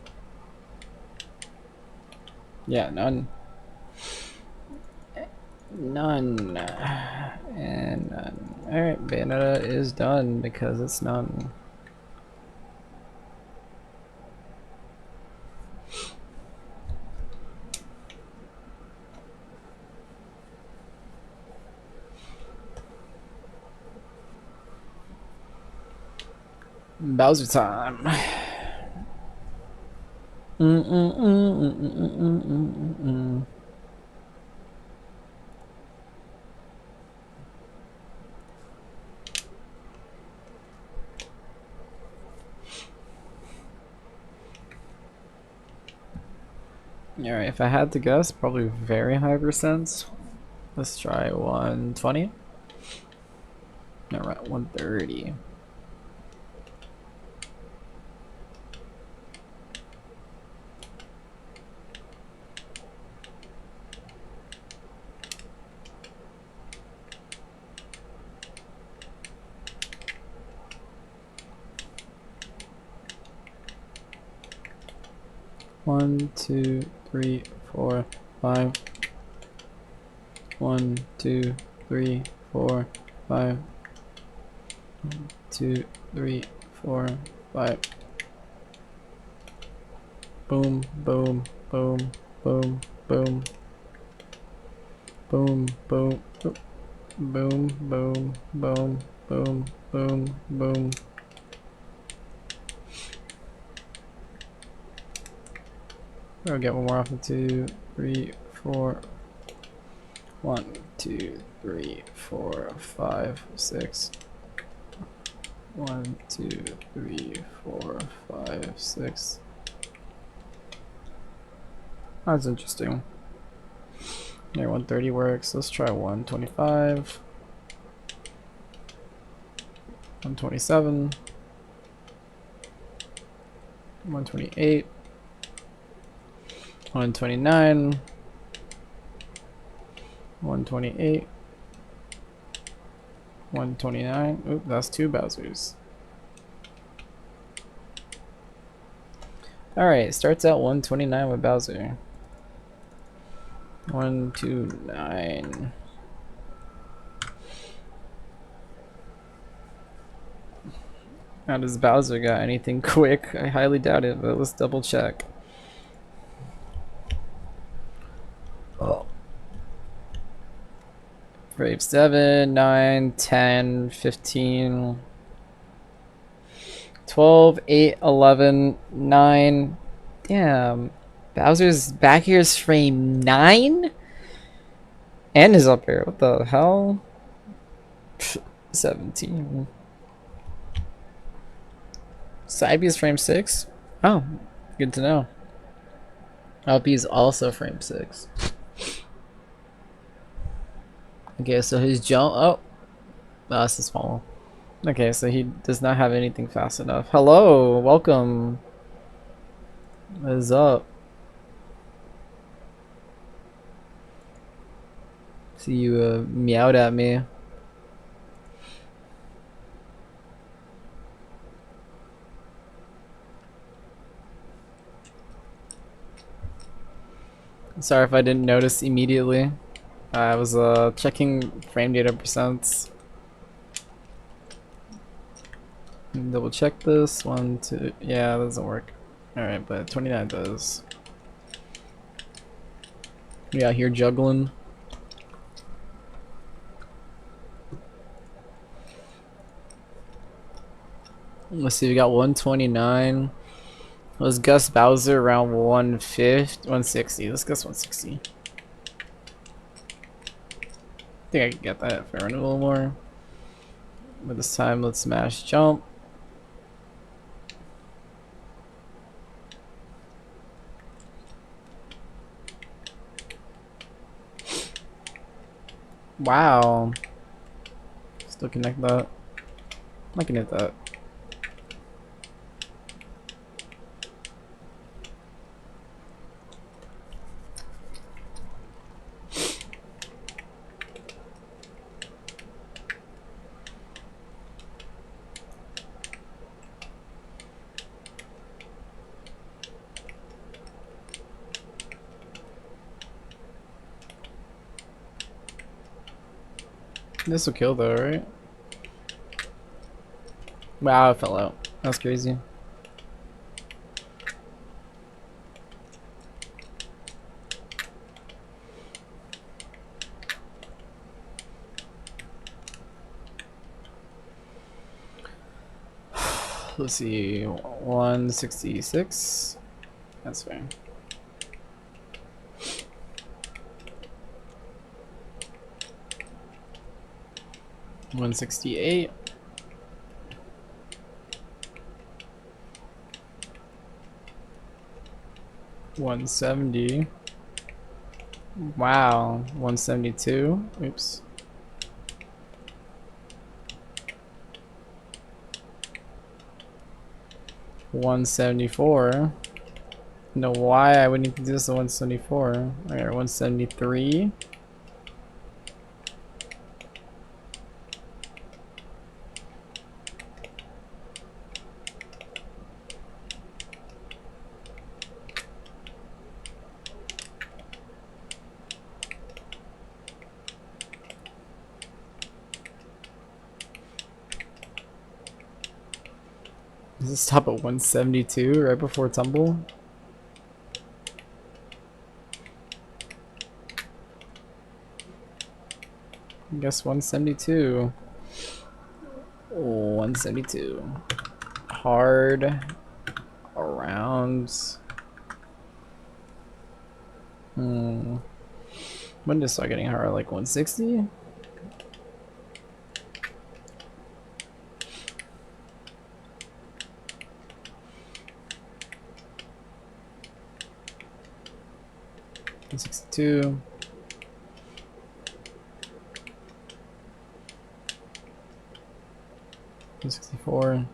Yeah, none. None. And none. Alright, Bayonetta is done because it's none. Bowser time. Alright, if I had to guess, probably very high percents. Let's try 120. No, right, 130. One, two, three, four, five. 1, 2, 3, 4, 5. 1, 2, 3, 4, 5. Boom, boom, boom, boom, boom. Boom, boom. Oh. Boom, boom, boom, boom, boom, boom. I'll get one more off of 2, 3, 4. 1, 2, 3, 4, 5, 6. 1, 2, 3, 4, 5, 6. That's interesting. There, 130 works. Let's try 125. 127. 128. 129. 128. 129. Oop, that's 2 Bowsers. Alright, starts at 129 with Bowser. 129. Now, does Bowser got anything quick? I highly doubt it, but let's double check. Oh. Brave 7, 9, 10, 15, 12, 8, 11, 9. Damn. Bowser's back here is frame 9? And is up here. What the hell? 17. Side B is frame 6? Oh, good to know. LP is also frame 6. Okay, so his jump. Oh, that's a small one. Okay, so he does not have anything fast enough. Hello, welcome. What is up? See you meowed at me. Sorry if I didn't notice immediately. I was checking frame data percents. Double check this. 1, 2. Yeah, that doesn't work. Alright, but 29 does. We out here juggling. Let's see, we got 129. Let's guess Bowser around 150, 160. Let's guess 160. I think I can get that if I run a little more. But this time, let's smash jump. Wow. Still connect that. I can hit that. This will kill though, right? Wow, it fell out. That's crazy. Let's see, 166. That's fair. $168. $170. Wow, 172. Oops. $174. No, why I would need to do this at 174. Alright, 173. Does this stop at 172 right before tumble? guess 172. 172. Hard around. When did it start getting hard? Like 160? $162. 164.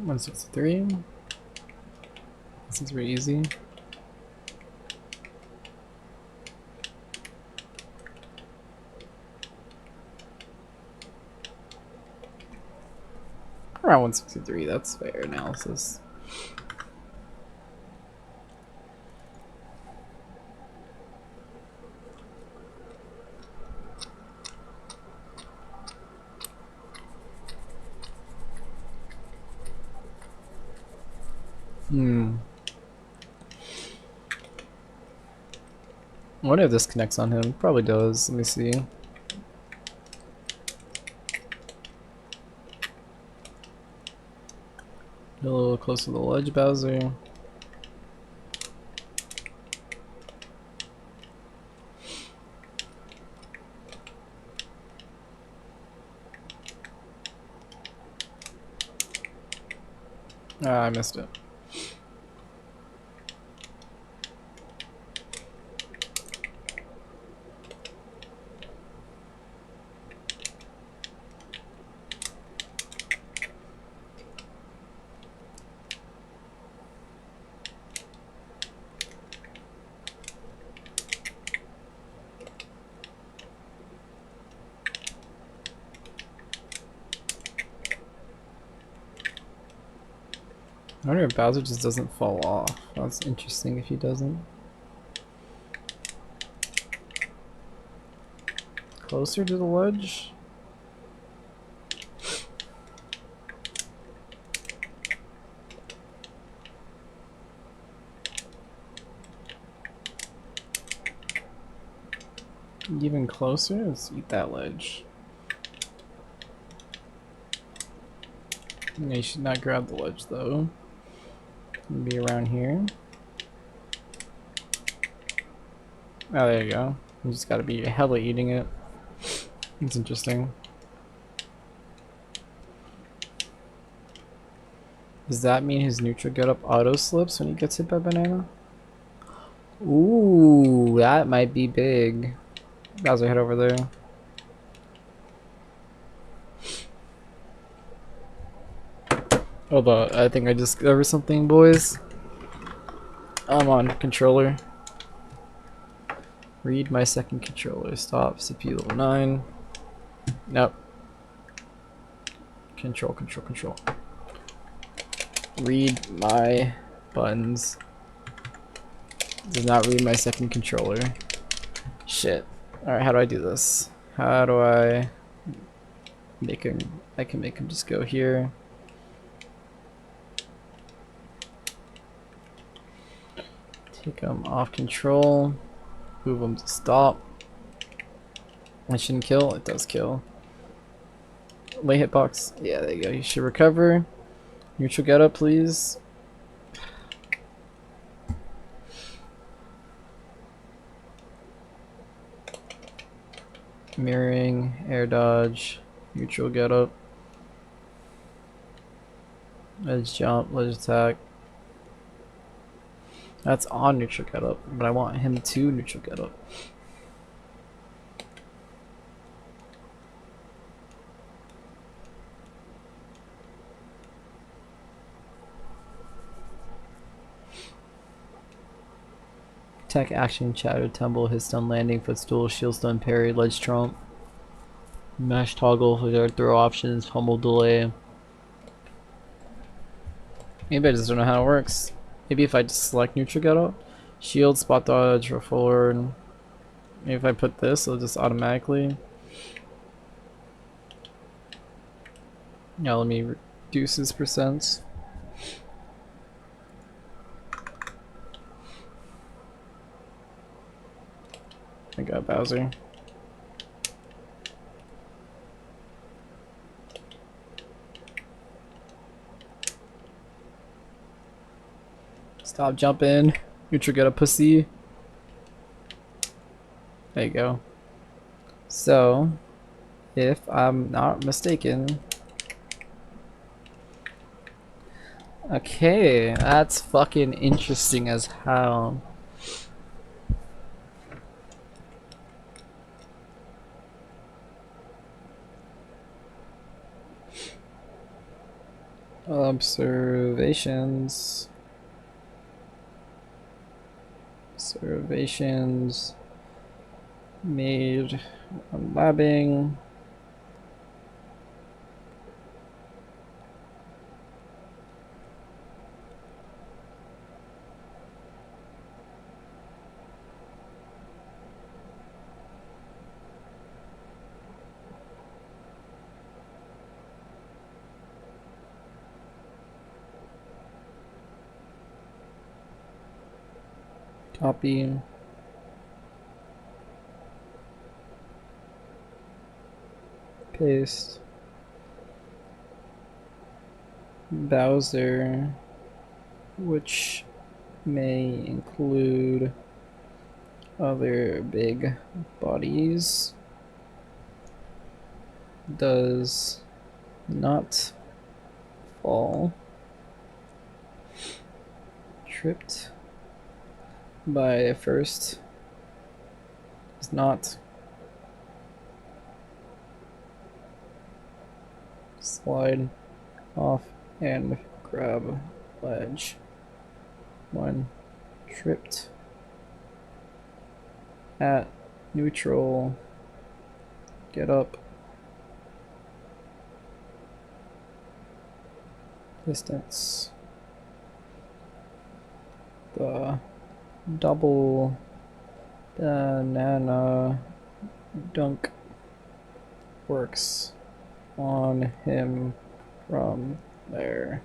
$163. This is very easy. Around 163, that's fair analysis. I wonder if this connects on him. Probably does. Let me see. A little close to the ledge, Bowser. Ah, I missed it. I wonder if Bowser just doesn't fall off. That's interesting if he doesn't. Closer to the ledge? Even closer? Let's eat that ledge. Yeah, you should not grab the ledge though. Be around here. Oh, there you go. You just gotta be hella eating it. It's interesting. Does that mean his neutral getup auto slips when he gets hit by banana? Ooh, that might be big. Bowser, head over there. Hold on, I think I discovered something, boys. I'm on controller. Read my second controller. Stop. CPU level 9. Nope. Control. Read my buttons. Does not read my second controller. Shit. Alright, how do I do this? How do I make him? I can make him just go here. Take him off control. Move him to stop. It shouldn't kill. It does kill. Lay hitbox. Yeah, there you go. You should recover. Neutral getup, please. Mirroring, air dodge, neutral getup. Ledge jump, ledge attack. That's on neutral getup, but I want him to neutral getup. Attack action, chatter, tumble, hit stun landing, footstool, shield stun, parry, ledge trump. Mash toggle for their throw options, pummel delay. Maybe I just don't know how it works. Maybe if I just select neutral getup, shield, spot dodge, or forward. Maybe if I put this, it'll just automatically. Yeah, let me reduce his percent. I got Bowser. Stop jumping. Neutral get a pussy. There you go. So, if I'm not mistaken. Okay, that's fucking interesting as hell. Observations. Observations made on labbing. Copy. Paste. Bowser, which may include other big bodies, does not fall. Tripped by first is not slide off and grab ledge when tripped at neutral get up distance. The double banana dunk works on him from there.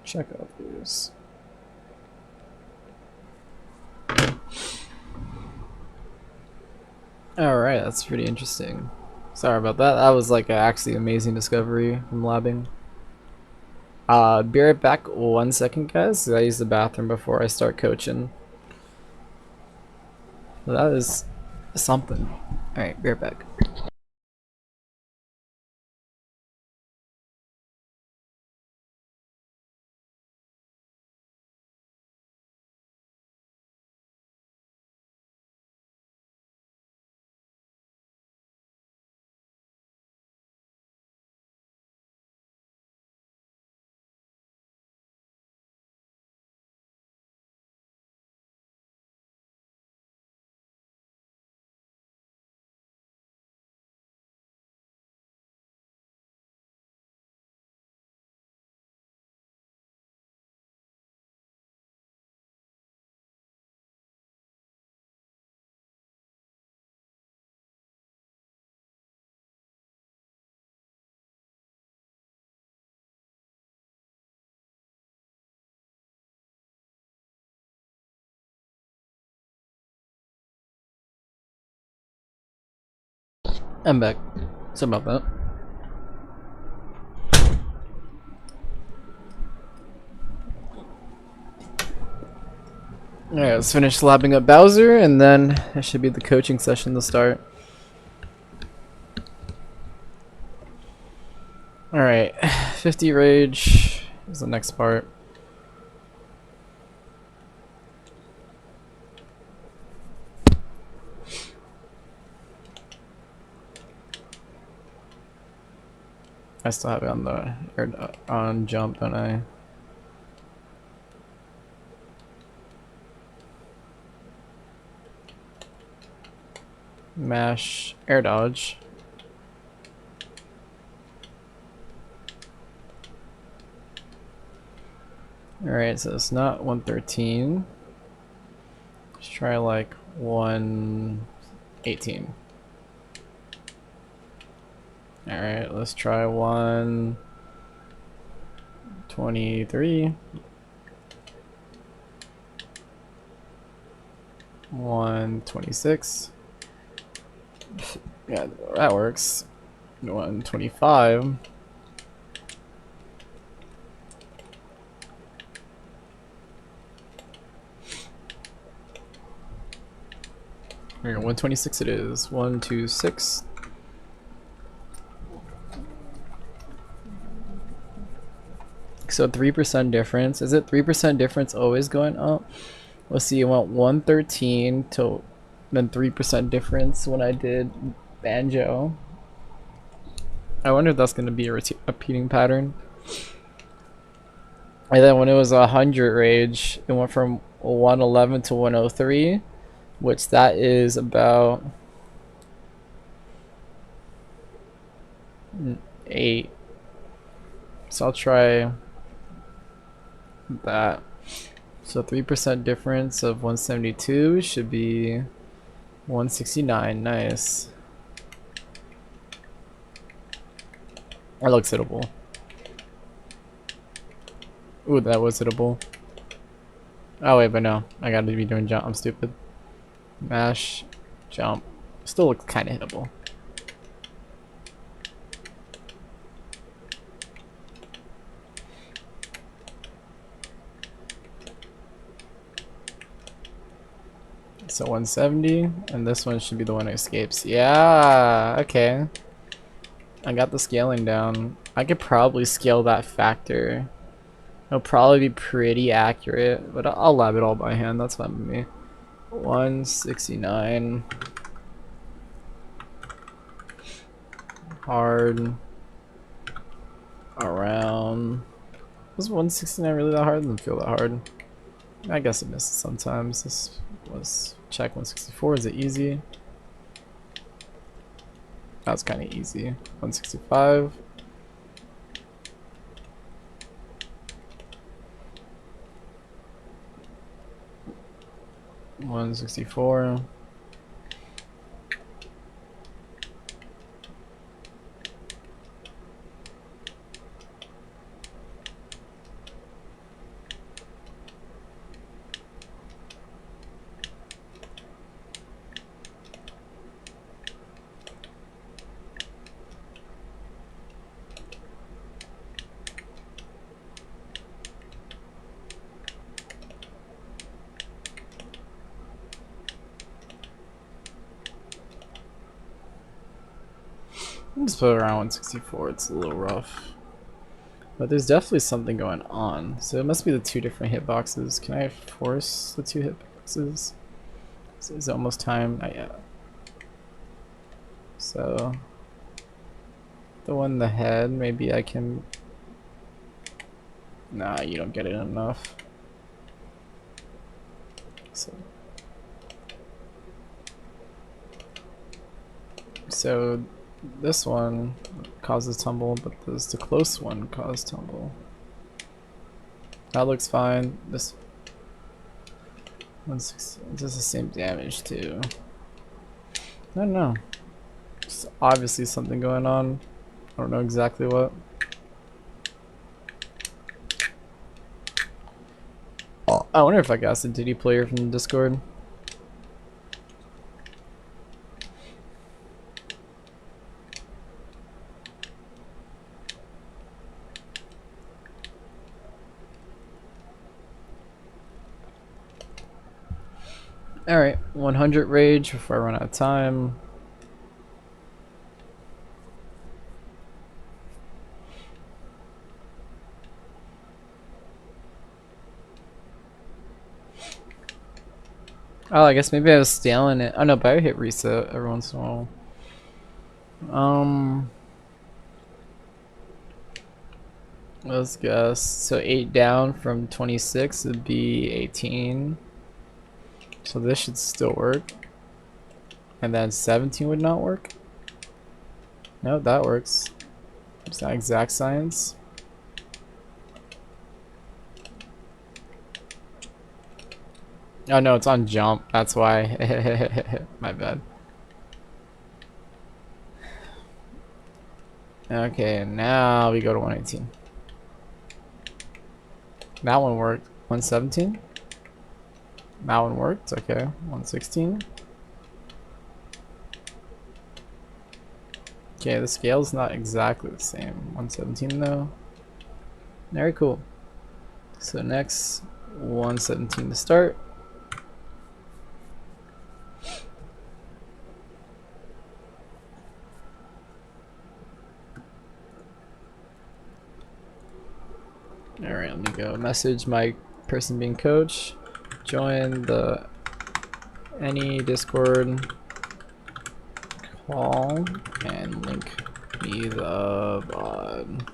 Check out these. Alright, that's pretty interesting. Sorry about that. That was like an actually amazing discovery from labbing. Be right back 1 second, guys. I use the bathroom before I start coaching. That is something. Alright, be right back. I'm back. Sorry about that. Alright, let's finish labbing up Bowser, and then it should be the coaching session to start. Alright, 50 rage is the next part. I still have it on the on jump, don't I? Mash air dodge. Alright, so it's not 113. Let's try like 118. Alright, let's try 123. 126. Yeah, that works. 125. Here, 126 it is. 126. So 3% difference. Is it 3% difference always going up? Let's see, you want 113 to then 3% difference when I did banjo. I wonder if that's going to be a repeating pattern. And then when it was 100 rage, it went from 111 to 103, which that is about 8. So I'll try that. So 3% difference of 172 should be 169. Nice. That looks hittable. Ooh, that was hittable. Oh wait, but no. I gotta be doing jump. I'm stupid. Mash, jump. Still looks kinda hittable. So 170, and this one should be the one that escapes. Yeah, okay. I got the scaling down. I could probably scale that factor. It'll probably be pretty accurate, but I'll lab it all by hand. That's fine with me. 169. Hard. Around. Was 169 really that hard? Doesn't feel that hard. I guess it misses sometimes. This was check 164. Is it easy? That was kind of easy. 165. $164. I'll just put it around 164. It's a little rough. But there's definitely something going on. So it must be the two different hitboxes. Can I force the two hitboxes? It's almost time. Not yet. So the one in the head, maybe I can. Nah, you don't get it enough. So this one causes tumble, but the close one caused tumble. That looks fine. This one's does the same damage too. I don't know. There's obviously something going on. I don't know exactly what. I wonder if I got a Diddy player from the Discord. Alright, 100 rage before I run out of time. Oh, I guess maybe I was stealing it. Oh no, but I hit reset every once in a while. Let's guess. So 8 down from 26 would be 18. So this should still work. And then 17 would not work. No, that works. It's not exact science. Oh no, it's on jump. That's why. My bad. Okay, now we go to 118. That one worked. 117. That one worked. Okay, 116. Okay, the scale's not exactly the same. 117 though. Very cool. So next, 117 to start. Alright, let me go message my person being coach. Join the any Discord call and link me the VOD.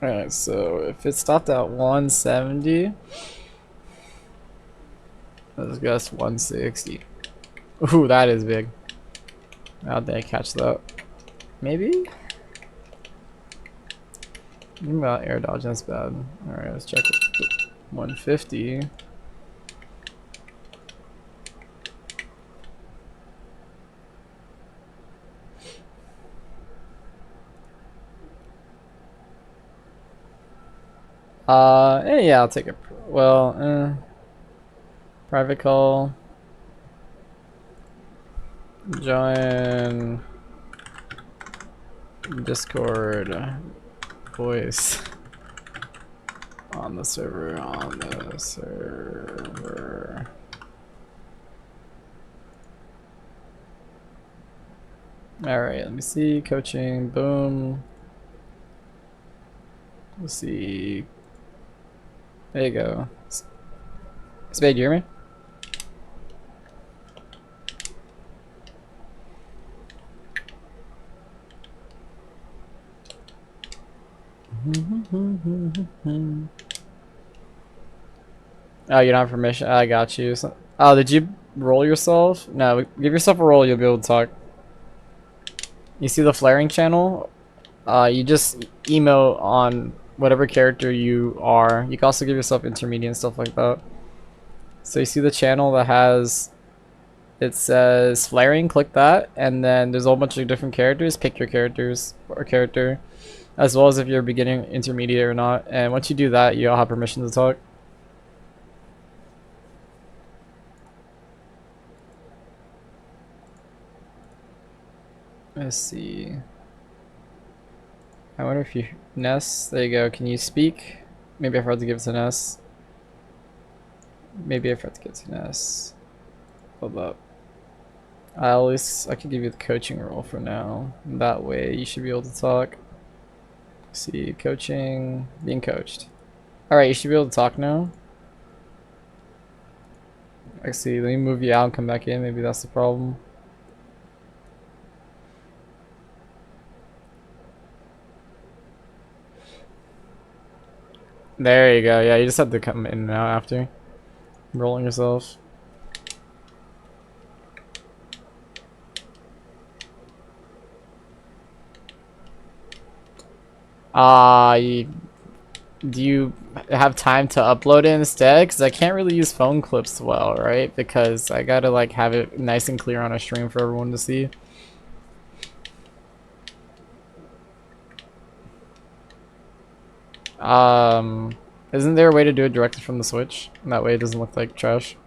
Alright, so if it stopped at 170, let's guess 160. Ooh, that is big. How did I catch that? Maybe? About air dodge, that's bad. Alright, let's check 150. Yeah, I'll take it. Well, private call. Join Discord voice on the server. Alright, let me see. Coaching, boom. Let's see. There you go. Spade, you hear me? Oh, you don't have permission? I got you. So, oh, did you roll yourself? No, give yourself a roll, you'll be able to talk. You see the flaring channel? You just emote on whatever character you are. You can also give yourself intermediate and stuff like that. So you see the channel that has, it says flaring, click that, and then there's a whole bunch of different characters. Pick your characters or character, as well as if you're beginning, intermediate, or not. And once you do that, you'll have permission to talk. Let's see. I wonder if you Ness. There you go. Can you speak? Maybe I forgot to give it to Ness. Maybe I forgot to give it to Ness. Hold up. At least I can give you the coaching role for now. That way you should be able to talk. See, coaching, being coached. Alright, you should be able to talk now. Actually, let me move you out and come back in. Maybe that's the problem. There you go. Yeah, you just have to come in and out after rolling yourself. Do you have time to upload it instead? Because I can't really use phone clips well, right? Because I gotta like have it nice and clear on a stream for everyone to see. Isn't there a way to do it directly from the Switch? And that way it doesn't look like trash.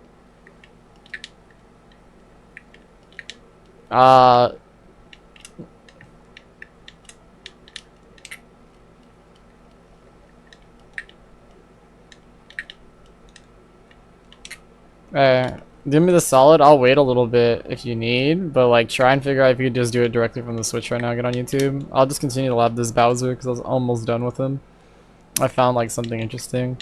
Do me the solid. I'll wait a little bit if you need, but like try and figure out if you could just do it directly from the Switch right now. Get on YouTube. I'll just continue to lab this Bowser because I was almost done with him. I found like something interesting.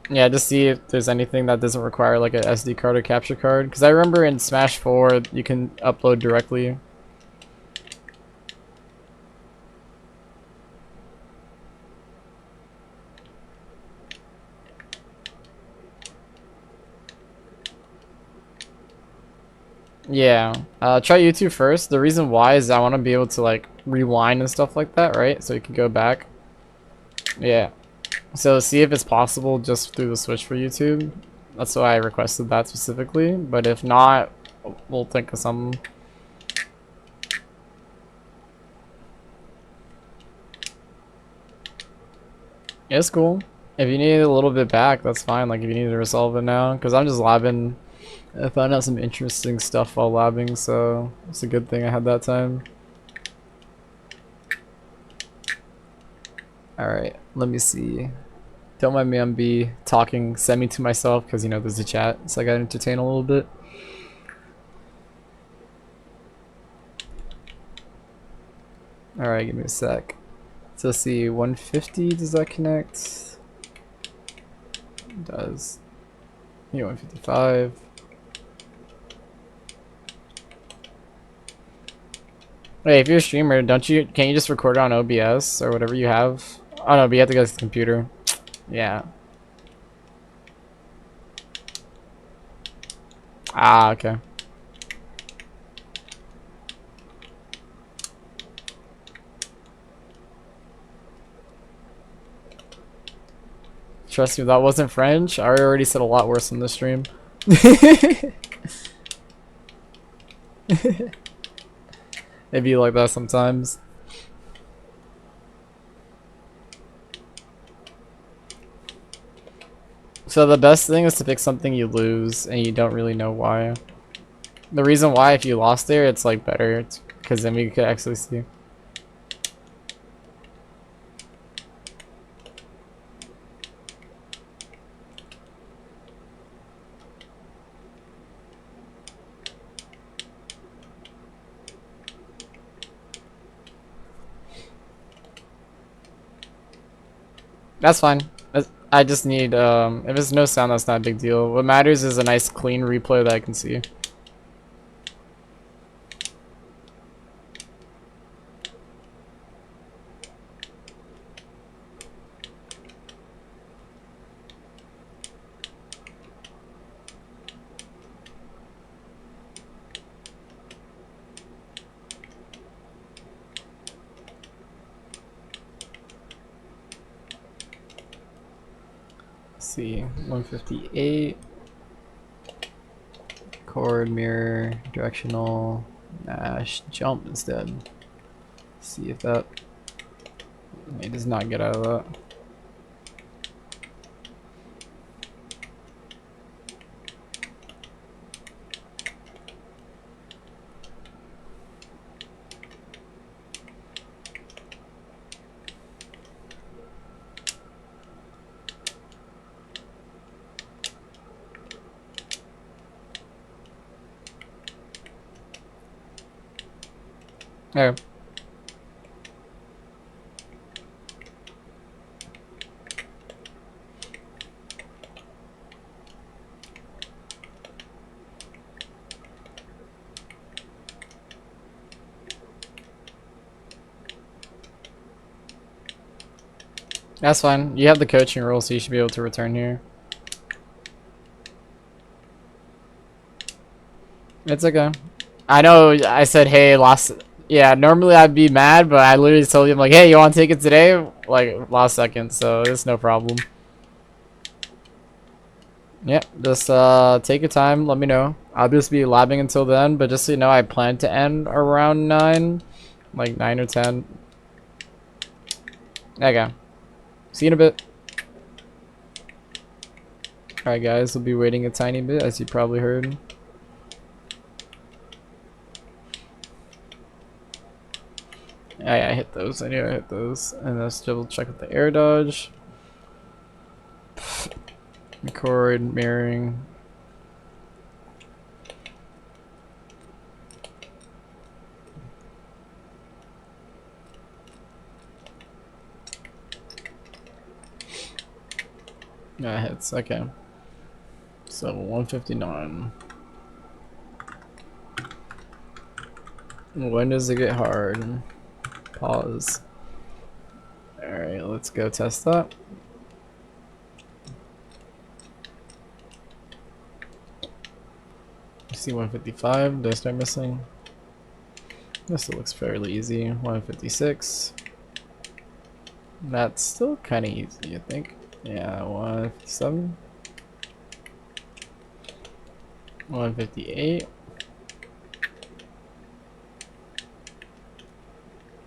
Yeah, just see if there's anything that doesn't require like a SD card or capture card. Because I remember in Smash 4 you can upload directly. Yeah. Try YouTube first. The reason why is I want to be able to like rewind and stuff like that, right? So you can go back. Yeah. So see if it's possible just through the switch for YouTube. That's why I requested that specifically. But if not, we'll think of something. Yeah, it's cool. If you need a little bit back, that's fine. Like if you need to resolve it now, because I'm just labbing. I found out some interesting stuff while labbing, so it's a good thing I had that time. Alright, let me see. Don't mind me, I'm be talking semi to myself because you know there's a chat, so I gotta entertain a little bit. Alright, give me a sec. So let's see, 150, does that connect? It does. Yeah, 155. Wait, if you're a streamer, can't you just record it on OBS or whatever you have? Oh no, but you have to go to the computer. Yeah. Ah, okay. Trust me, that wasn't French. I already said a lot worse in this stream. It'd be like that sometimes. So the best thing is to pick something you lose and you don't really know why. The reason why, if you lost there, it's like better because then we could actually see. That's fine. I just need, if it's no sound, that's not a big deal. What matters is a nice clean replay that I can see. Let's see, 158. Chord, mirror, directional, mash, jump instead. See if that. It does not get out of that. There. That's fine. You have the coaching role, so you should be able to return here. It's okay. I know I said, hey, lost. Yeah, normally I'd be mad, but I literally told him, like, hey, you want to take it today? Like, last second, so it's no problem. Yep, just take your time, let me know. I'll just be labbing until then, but just so you know, I plan to end around 9. Like 9 or 10. There you go. See you in a bit. Alright guys, we'll be waiting a tiny bit, as you probably heard. Yeah, I hit those. I knew I hit those. And let's double check with the air dodge. Record, mirroring. Yeah, it hits. Okay. So 159. When does it get hard? Pause. Alright, let's go test that. see 155. Did I start missing? This still looks fairly easy. 156. That's still kind of easy, I think. Yeah, 157. 158.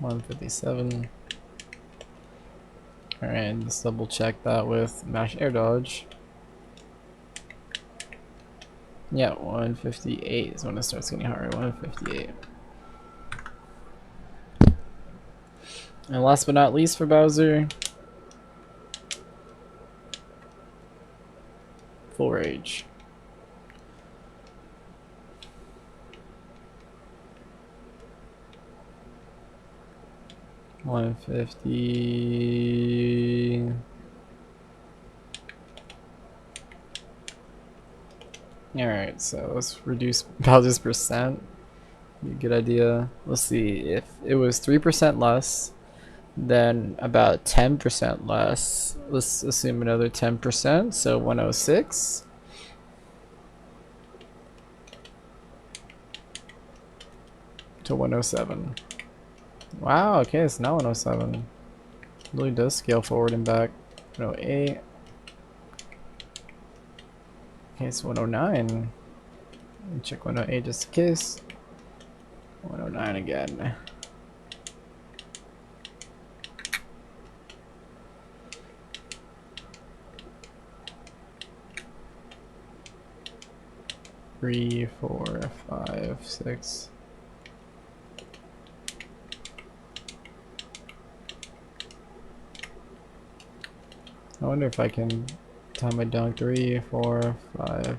157. Alright, let's double check that with mash air dodge. Yeah, 158 is when it starts getting harder. 158. And last but not least for Bowser, full rage. $150. Alright, so let's reduce Bowser's percent. Be a good idea. Let's see, if it was 3% less, then about 10% less. Let's assume another 10%, so 106. To 107. Wow, okay, it's now 107. It really does scale forward and back. 108. Okay, it's 109. Let me check 108 just in case. 109 again. Three, 4, 5, 6. I wonder if I can time it down. 3, 4, 5.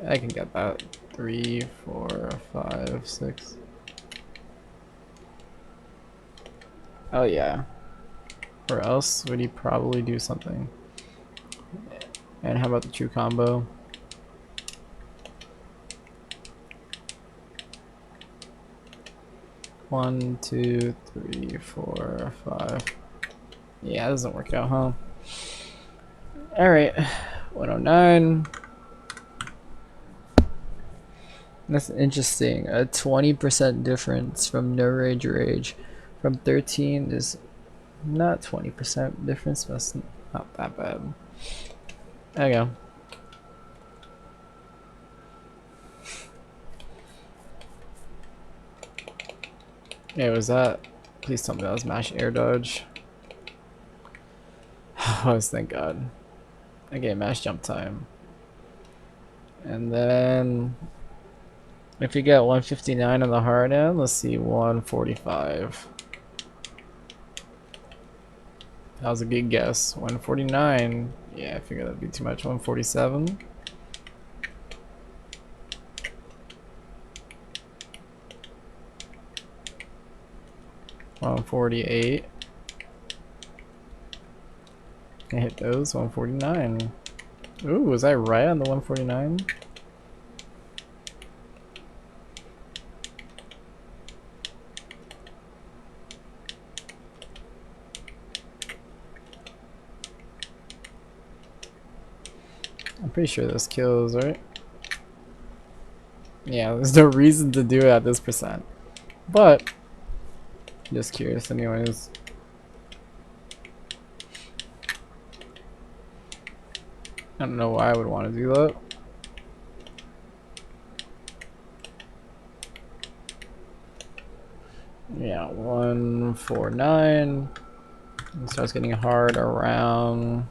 I can get that. 3, 4, 5, 6. Oh yeah. Or else would he probably do something? And how about the true combo? One, 2, 3, 4, 5. Yeah, that doesn't work out, huh? Alright. 109. That's interesting. A 20% difference from no rage rage. From 13 is not 20% difference, but it's not that bad. There you go. Yeah, was that? Please tell me that was mash air dodge. Oh, thank God. Okay, mash jump time. And then if you get 159 on the hard end, let's see, 145. That was a good guess. 149. Yeah, I figured that'd be too much. 147. $148. I hit those. 149. Ooh, was I right on the 149? I'm pretty sure this kills, right? Yeah, there's no reason to do it at this percent. But, just curious anyways. I don't know why I would want to do that. Yeah, 149. It starts getting hard around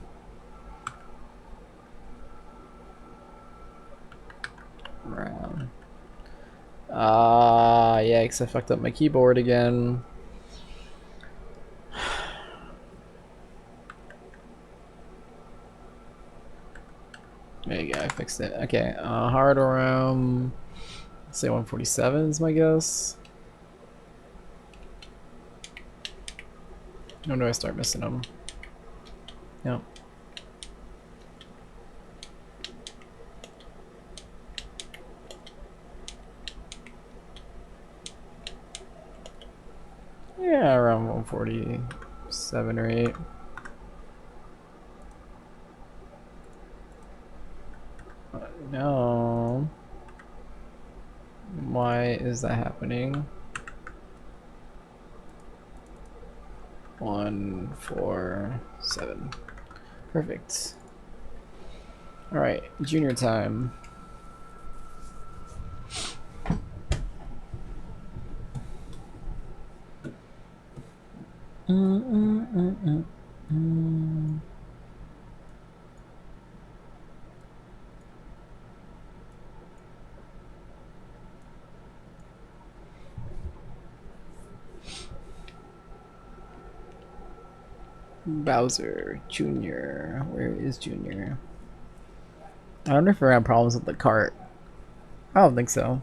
yeah, because I fucked up my keyboard again. There you go, I fixed it. Okay, hard around, let's say 147 is my guess. When do I start missing them? Yep. Yeah, around 147 or 8. No. Why is that happening? 1, 4, 7. Perfect. Alright, junior time. Bowser Jr. Where is Junior? I wonder if we're having problems with the cart. I don't think so.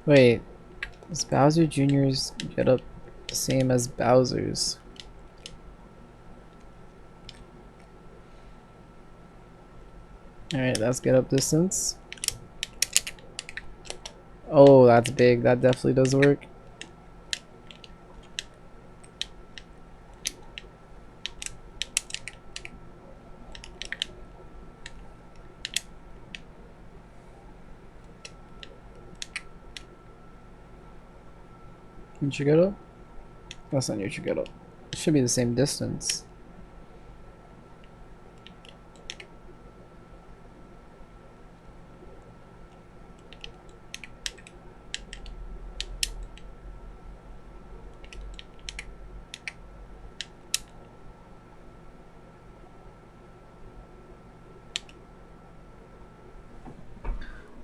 Wait, is Bowser Jr.'s get up the same as Bowser's? Alright, that's get up distance. Oh, that's big. That definitely does work. Neutral get up? That's not neutral get up. It should be the same distance.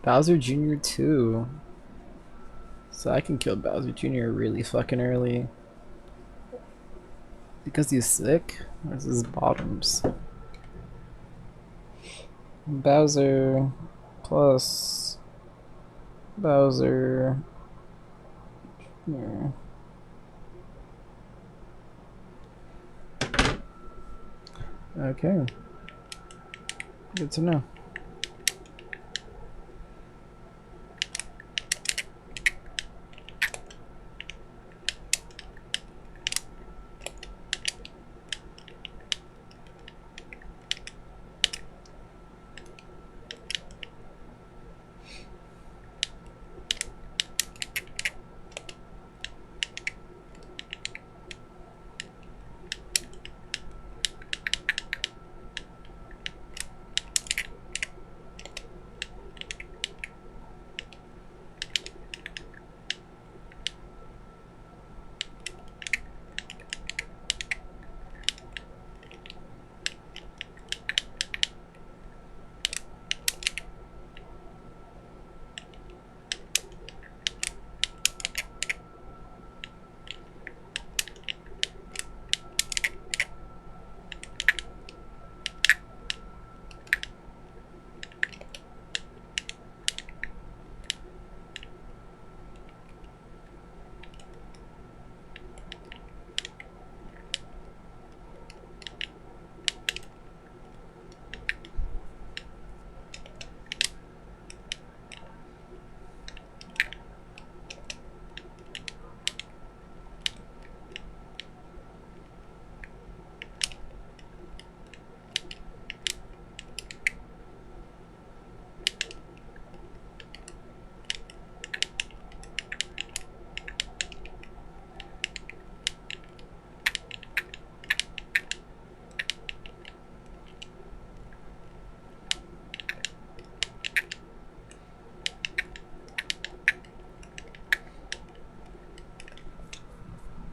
Bowser Jr. too. So I can kill Bowser Jr. really fucking early. Because he's sick? Or is his bottoms? Bowser plus Bowser Jr. Okay. Good to know.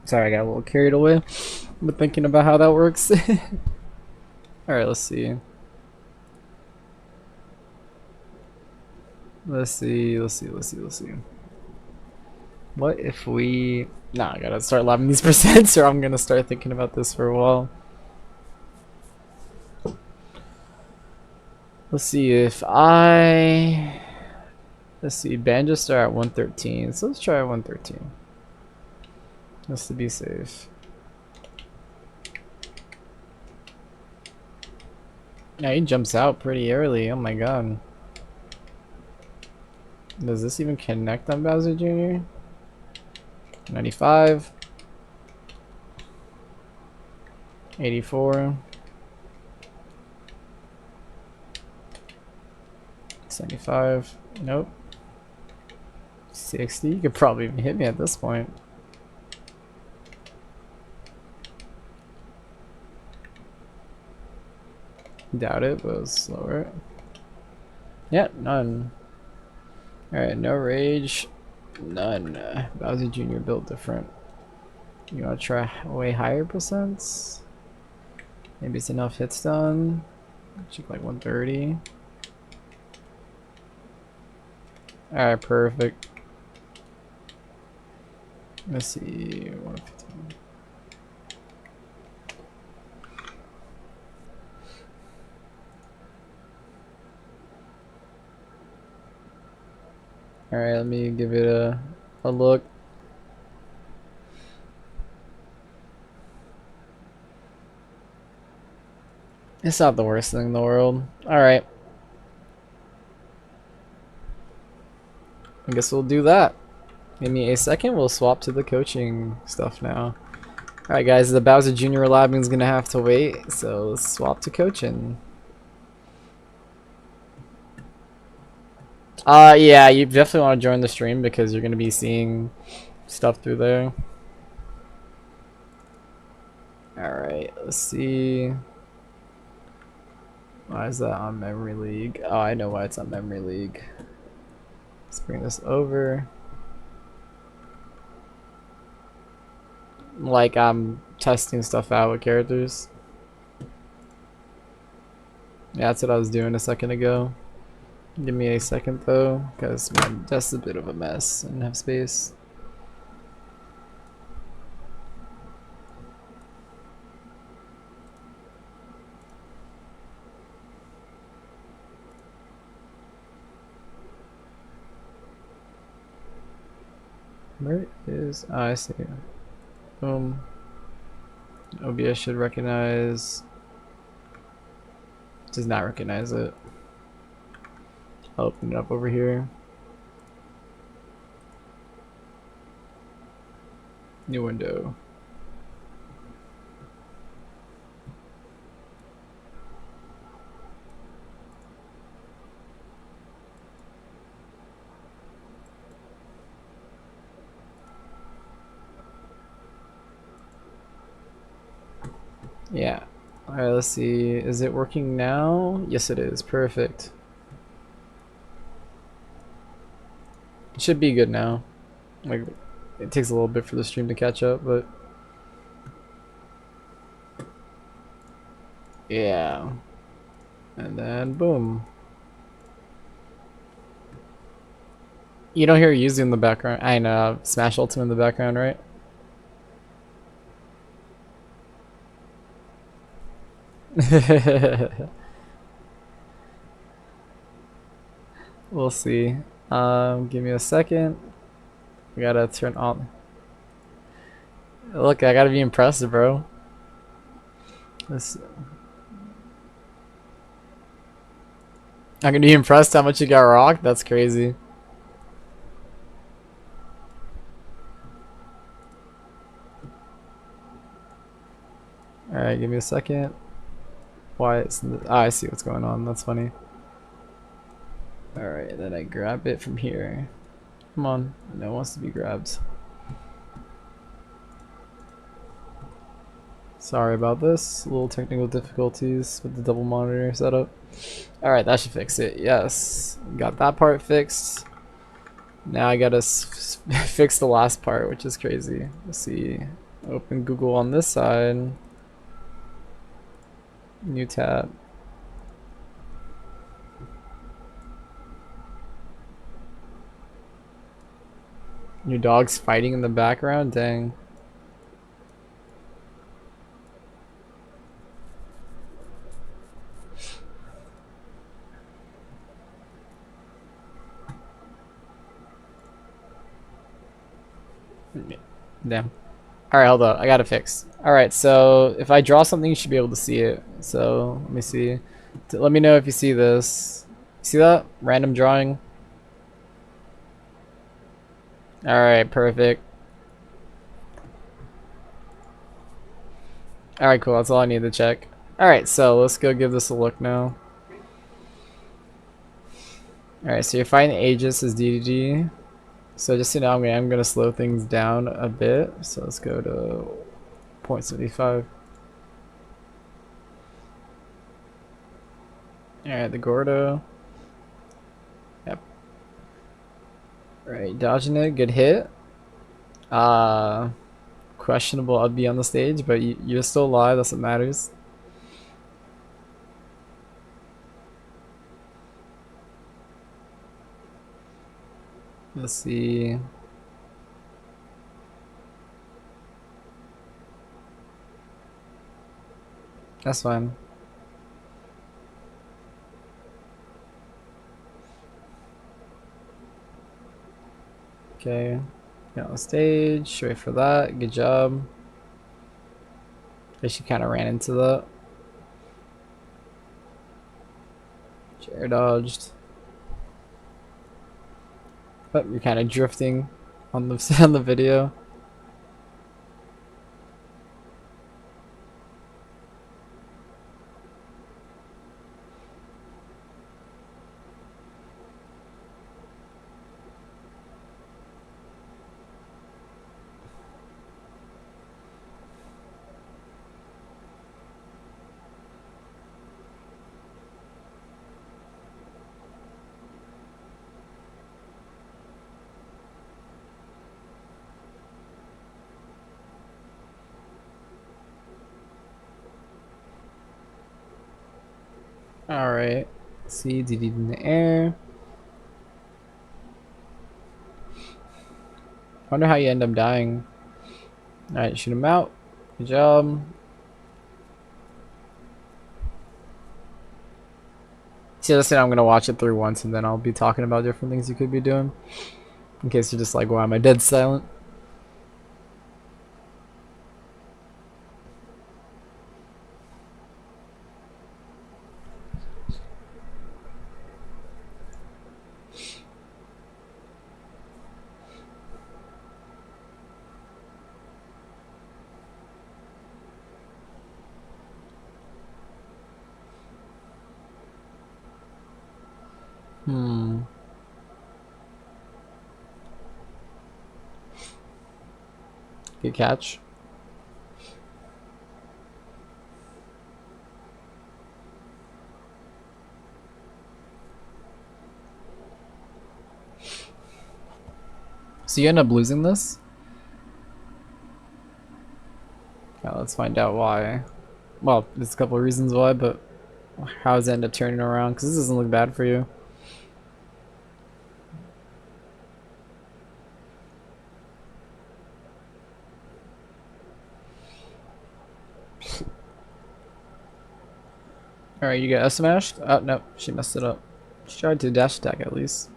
Sorry, I got a little carried away. But thinking about how that works. Alright, let's see. Let's see. What if we... Nah, I gotta start lobbing these percents or I'm gonna start thinking about this for a while. Let's see if I... Let's see, Banjo star at 113. So let's try 113. Just to be safe. Yeah, he jumps out pretty early. Oh my god. Does this even connect on Bowser Jr.? 95. 84. 75. Nope. 60. You could probably even hit me at this point. Doubt it, but it was slower. Yeah, none. Alright, no rage. None. Bowser Jr. built different. You wanna try way higher percents? Maybe it's enough hits done. Check like 130. Alright, perfect. Let's see. 115. Alright, let me give it a look. It's not the worst thing in the world. Alright. I guess we'll do that. Give me a second, we'll swap to the coaching stuff now. Alright guys, the Bowser Jr. Labbing is gonna have to wait, so let's swap to coaching. Yeah, you definitely want to join the stream because you're gonna be seeing stuff through there. Alright, let's see. Why is that on Memory League? Oh, I know why it's on Memory League. Let's bring this over. Like I'm testing stuff out with characters. Yeah, that's what I was doing a second ago. Give me a second though, because my desk's a bit of a mess and have space. Where is I see. Boom. OBS should recognize. Does not recognize it. I'll open it up over here. New window. Yeah. Alright, let's see. Is it working now? Yes, it is. Perfect. It should be good now. Like, it takes a little bit for the stream to catch up, but yeah. And then boom. You don't hear Yuzu in the background. I know, Smash Ultimate in the background, right? We'll see. Give me a second. We gotta turn on. Look, I gotta be impressive, bro. This. I'm gonna be impressed how much you got rocked. That's crazy. All right, give me a second. Why? I see what's going on. That's funny. All right, then I grab it from here. Come on, no one wants to be grabbed. Sorry about this. A little technical difficulties with the double monitor setup. All right, that should fix it. Yes, got that part fixed. Now I gotta fix the last part, which is crazy. Let's see. Open Google on this side. New tab. Your dog's fighting in the background? Dang. Damn. Alright, hold up. I got it fixed. Alright, so if I draw something, you should be able to see it. So, let me see. Let me know if you see this. See that? Random drawing. Alright, perfect. Alright, cool. That's all I need to check. Alright, so let's go give this a look now. Alright, so you're fighting Aegis as DDD. So just so you know, I'm gonna slow things down a bit. So let's go to 0.75. Alright, the Gordo. Yep. Alright, dodging it, good hit. Questionable I'd be on the stage, but you're still alive, that's what matters. Let's see. That's fine. Okay. Get on the stage. Wait for that. Good job. I she kind of ran into that. Chair dodged. But you're kind of drifting on the on the video. Alright. See, DD in the air. I wonder how you end up dying. Alright, shoot him out. Good job. See, listen, I'm gonna watch it through once and then I'll be talking about different things you could be doing. In case you're just like, why am I dead silent? Good catch. So you end up losing this? Yeah, let's find out why. Well, there's a couple of reasons why, but how does it end up turning around? Because this doesn't look bad for you. Alright, you got S smashed? Oh, no, she messed it up. She tried to dash attack at least.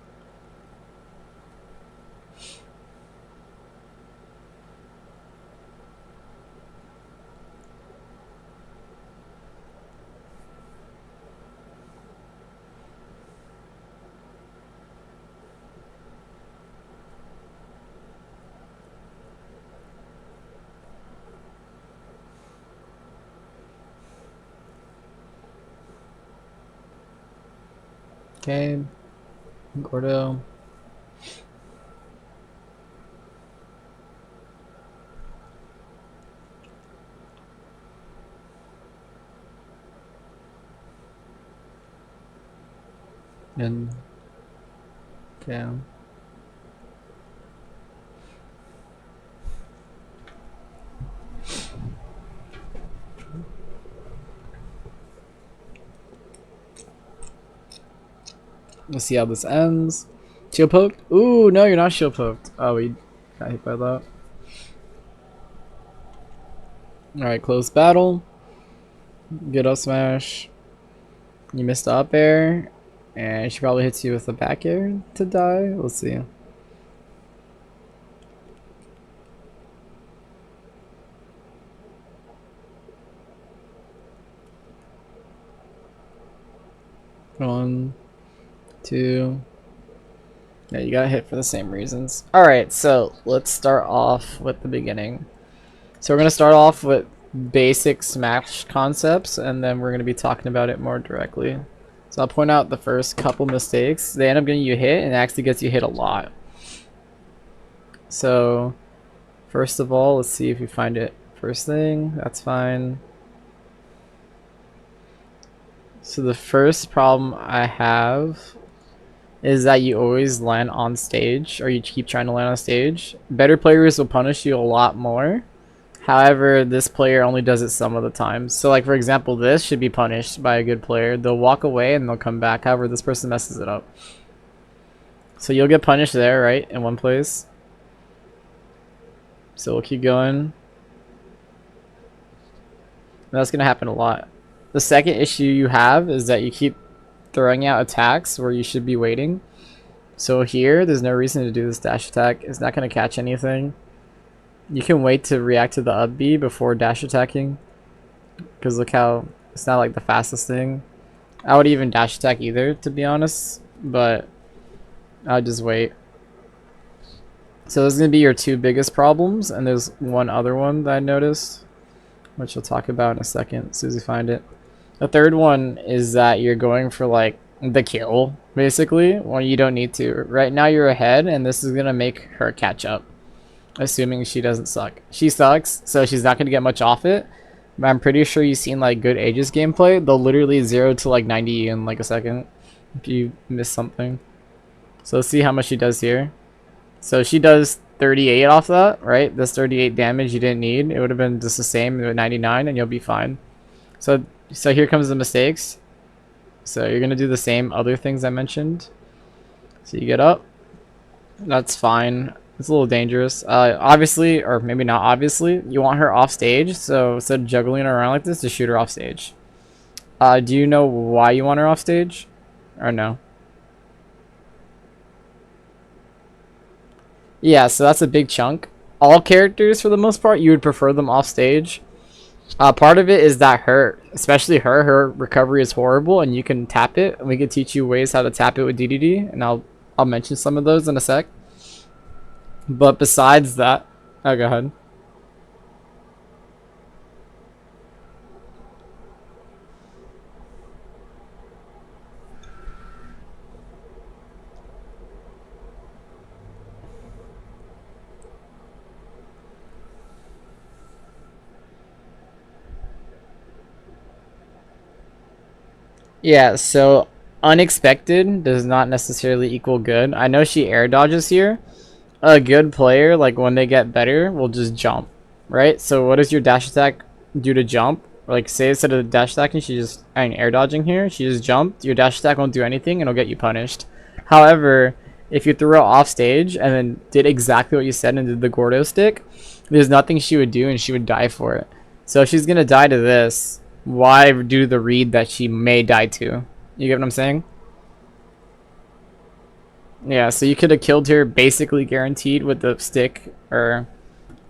Okay, Gordo. And okay. Let's see how this ends. Shield poked? Ooh, no, you're not shield poked. Oh, we got hit by that. Alright, close battle. Good up smash. You missed the up air. And she probably hits you with the back air to die. Let's see. One, two. Yeah, you got hit for the same reasons. Alright, so let's start off with the beginning. So we're going to start off with basic Smash concepts, and then we're going to be talking about it more directly. So I'll point out the first couple mistakes. They end up getting you hit, and it actually gets you hit a lot. So, first of all, let's see if we find it first thing. That's fine. So the first problem I have is that you always land on stage, or you keep trying to land on stage. Better players will punish you a lot more. However, this player only does it some of the time. So like for example, this should be punished by a good player. They'll walk away and they'll come back. However, this person messes it up. So you'll get punished there, right? In one place. So we'll keep going. That's going to happen a lot. The second issue you have is that you keep throwing out attacks where you should be waiting. So here, there's no reason to do this dash attack. It's not going to catch anything. You can wait to react to the up B before dash attacking. Because look how it's not like the fastest thing. I would even dash attack either, to be honest. But I'll just wait. So those are going to be your two biggest problems. And there's one other one that I noticed, which we'll talk about in a second as soon as we find it. The third one is that you're going for like the kill, basically, when you don't need to. Right now you're ahead, and this is going to make her catch up. Assuming she doesn't suck. She sucks, so she's not going to get much off it. But I'm pretty sure you've seen like good Aegis gameplay. They'll literally 0 to like 90 in like a second if you miss something. So let's see how much she does here. So she does 38 off that, right? That's 38 damage you didn't need. It would have been just the same at 99 and you'll be fine. So here comes the mistakes. So you're going to do the same other things I mentioned. So you get up. That's fine. It's a little dangerous. Obviously, or maybe not obviously, you want her off stage. So instead of juggling her around like this, just shoot her off stage. Do you know why you want her off stage? Or no? Yeah, so that's a big chunk. All characters, for the most part, you would prefer them off stage. Part of it is that especially her recovery is horrible, and you can tap it. And we can teach you ways how to tap it with DDD, and I'll mention some of those in a sec. But besides that, oh, go ahead. Yeah, so unexpected does not necessarily equal good. I know she air dodges here. A good player, like when they get better, will just jump, right? So what does your dash attack do to jump? Like say instead of dash attacking, air dodging here, she just jumped. Your dash attack won't do anything and it'll get you punished. However, if you threw her off stage and then did exactly what you said and did the Gordo stick, there's nothing she would do and she would die for it. So if she's gonna die to this, why do the read that she may die to? You get what I'm saying? Yeah, so you could have killed her basically guaranteed with the stick, or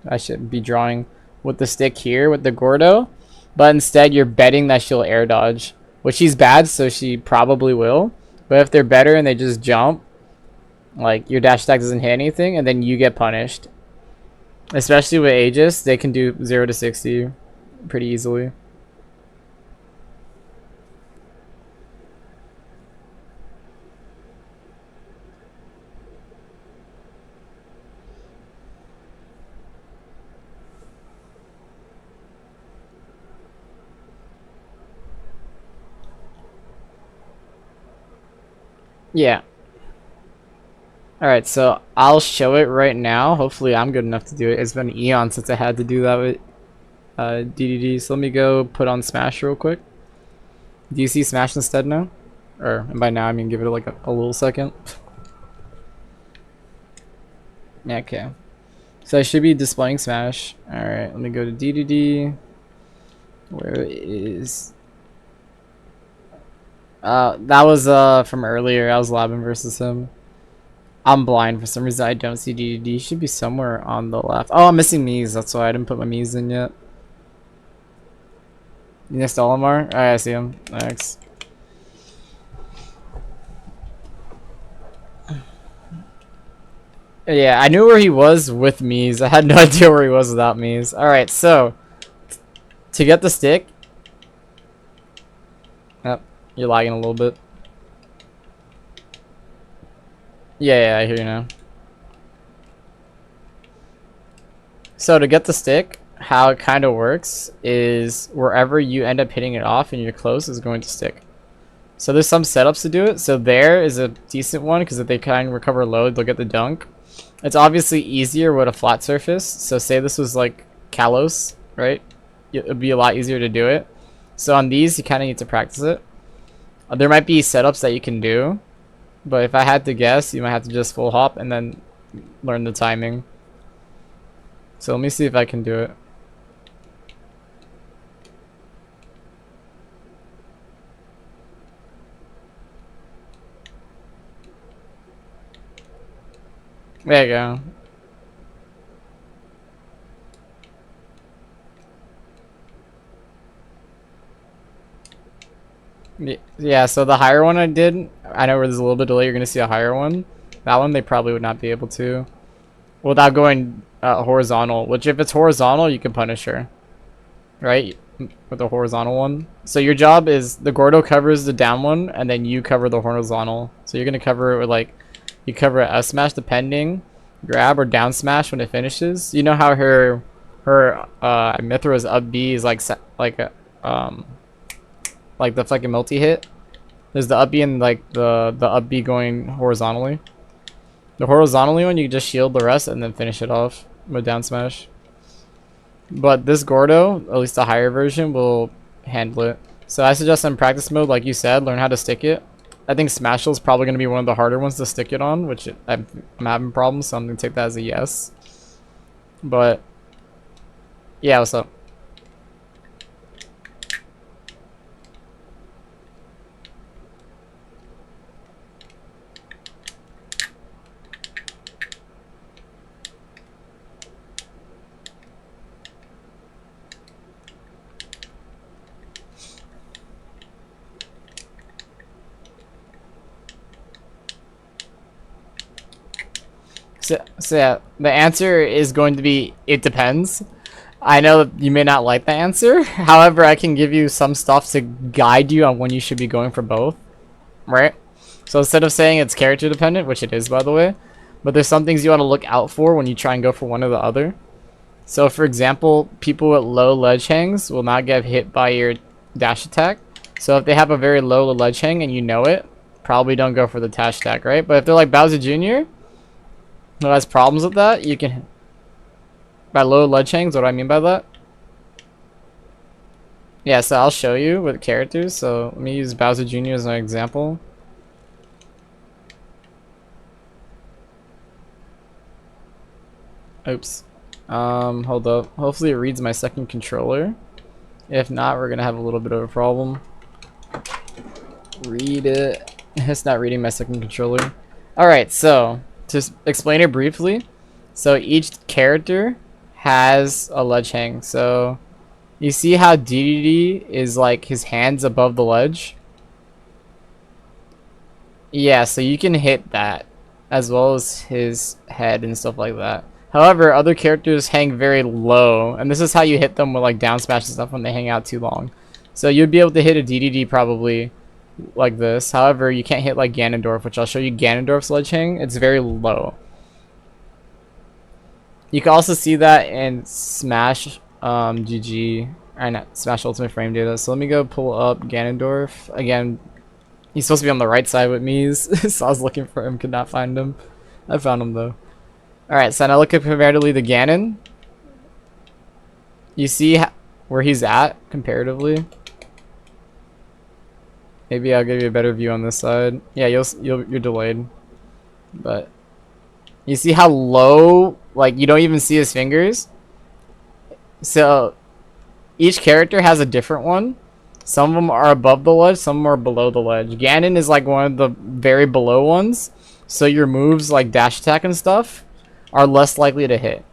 I should be drawing with the stick here with the Gordo, but instead you're betting that she'll air dodge, which she's bad, so she probably will. But if they're better and they just jump, like your dash attack doesn't hit anything, and then you get punished. Especially with Aegis, they can do 0 to 60 pretty easily. Yeah. Alright, so I'll show it right now. Hopefully I'm good enough to do it. It's been an eon since I had to do that with DDD. So let me go put on Smash real quick. Do you see Smash instead now? Or and by now I mean give it like a little second. Okay. So I should be displaying Smash. Alright, let me go to DDD. Where is... that was from earlier. I was labbing versus him. I'm blind for some reason. I don't see DDD. Should be somewhere on the left. Oh, I'm missing Mies. That's why I didn't put my Mies in yet. Next Olimar? Alright, I see him. Thanks. Yeah, I knew where he was with Mies. I had no idea where he was without Mies. Alright, so to get the stick. Oh, you're lagging a little bit. Yeah, I hear you now. So to get the stick, how it kind of works is wherever you end up hitting it off and you're close is going to stick. So there's some setups to do it. So there is a decent one because if they kind of recover load, they'll get the dunk. It's obviously easier with a flat surface. So say this was like Kalos, right? It would be a lot easier to do it. So on these, you kind of need to practice it. There might be setups that you can do, but if I had to guess, you might have to just full hop and then learn the timing. So let me see if I can do it. There you go. Yeah, so the higher one I did, I know where there's a little bit delay, you're going to see a higher one. That one they probably would not be able to. Without going horizontal, which if it's horizontal, you can punish her. Right? With the horizontal one. So your job is, the Gordo covers the down one, and then you cover the horizontal. So you're going to cover it with like, you cover a S smash depending, grab or down smash when it finishes. You know how her Mithra's up B is like like the fucking multi hit. There's the up B and like the up B going horizontally. The horizontally one you can just shield the rest and then finish it off with down smash. But this Gordo, at least the higher version, will handle it. So I suggest in practice mode, like you said, learn how to stick it. I think Smashville is probably going to be one of the harder ones to stick it on, which I'm having problems, so I'm going to take that as a yes. But yeah, what's up? So yeah, the answer is going to be it depends. I know that you may not like the answer. However, I can give you some stuff to guide you on when you should be going for both. Right? So instead of saying it's character dependent, which it is by the way, but there's some things you want to look out for when you try and go for one or the other. So for example, people with low ledge hangs will not get hit by your dash attack. So if they have a very low ledge hang and you know it, probably don't go for the dash attack, right? But if they're like Bowser Jr., who has problems with that, you can... By low ledge hangs, what do I mean by that? Yeah, so I'll show you with characters. So let me use Bowser Jr. as an example. Oops. Hold up. Hopefully it reads my second controller. If not, we're gonna have a little bit of a problem. Read it. It's not reading my second controller. Alright, so to explain it briefly, so each character has a ledge hang. So you see how DDD is like his hands above the ledge? Yeah, so you can hit that as well as his head and stuff like that. However, other characters hang very low, and this is how you hit them with like down smash and stuff when they hang out too long. So you'd be able to hit a DDD probably like this. However, you can't hit like Ganondorf, which I'll show you Ganondorf's ledge hang. It's very low. You can also see that in Smash GG, or not, Smash Ultimate Frame Data. So let me go pull up Ganondorf. Again, he's supposed to be on the right side with me, so I was looking for him, could not find him. I found him though. Alright, so now look at comparatively the Ganon. You see where he's at comparatively? Maybe I'll give you a better view on this side. Yeah, you're delayed. But you see how low, like you don't even see his fingers? So each character has a different one. Some of them are above the ledge, some of them are below the ledge. Ganon is like one of the very below ones. So your moves like dash attack and stuff are less likely to hit.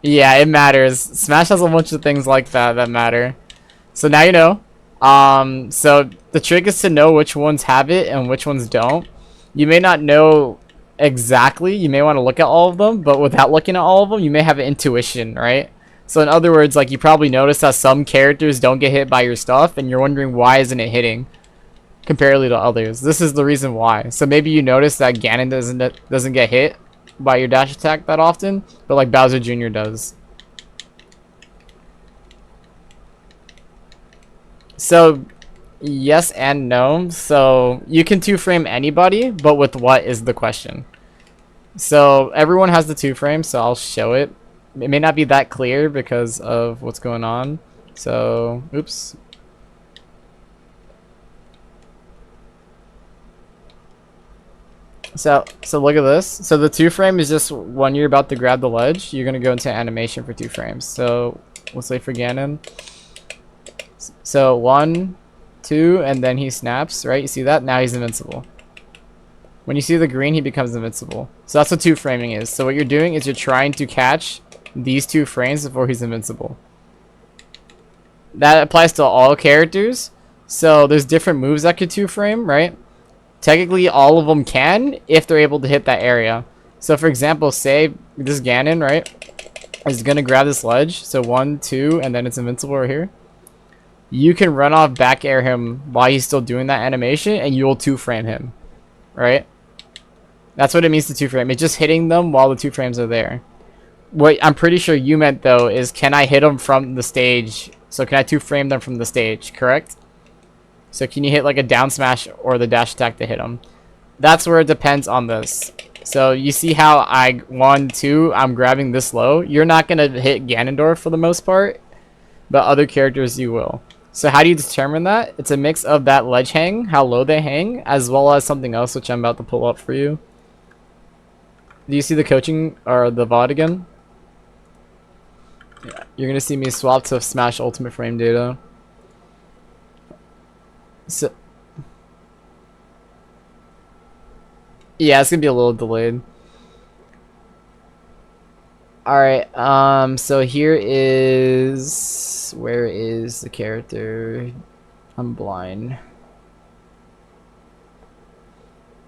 Yeah, it matters. Smash has a bunch of things like that that matter. So now you know. So the trick is to know which ones have it and which ones don't. You may not know exactly. You may want to look at all of them, but without looking at all of them, you may have an intuition, right? So in other words, like you probably notice that some characters don't get hit by your stuff, and you're wondering why isn't it hitting comparatively to others. This is the reason why. So maybe you notice that Ganon doesn't get hit by your dash attack that often, but like Bowser Jr. does. So yes and no. So you can two-frame anybody, but with what is the question. So everyone has the two-frame, so I'll show it. It may not be that clear because of what's going on. So, oops. So look at this. So the two-frame is just when you're about to grab the ledge, you're gonna go into animation for 2 frames. So let's wait for Ganon. So 1, 2, and then he snaps, right? You see that? Now he's invincible. When you see the green, he becomes invincible. So that's what two-framing is. So what you're doing is you're trying to catch these 2 frames before he's invincible. That applies to all characters. So there's different moves that could two-frame, right? Technically, all of them can if they're able to hit that area. So for example, say this Ganon, right, is going to grab this ledge. So 1, 2, and then it's invincible right here. You can run off, back air him while he's still doing that animation, and you'll two-frame him, right? That's what it means to two-frame. It's just hitting them while the 2 frames are there. What I'm pretty sure you meant, though, is can I hit them from the stage? So can I two-frame them from the stage, correct? So can you hit like a down smash or the dash attack to hit them? That's where it depends on this. So you see how 1, 2, I'm grabbing this low. You're not going to hit Ganondorf for the most part, but other characters you will. So how do you determine that? It's a mix of that ledge hang, how low they hang, as well as something else which I'm about to pull up for you. Do you see the coaching or the VOD again? Yeah. You're going to see me swap to Smash Ultimate Frame data. So yeah, it's going to be a little delayed. Alright, so here is... Where is the character? I'm blind.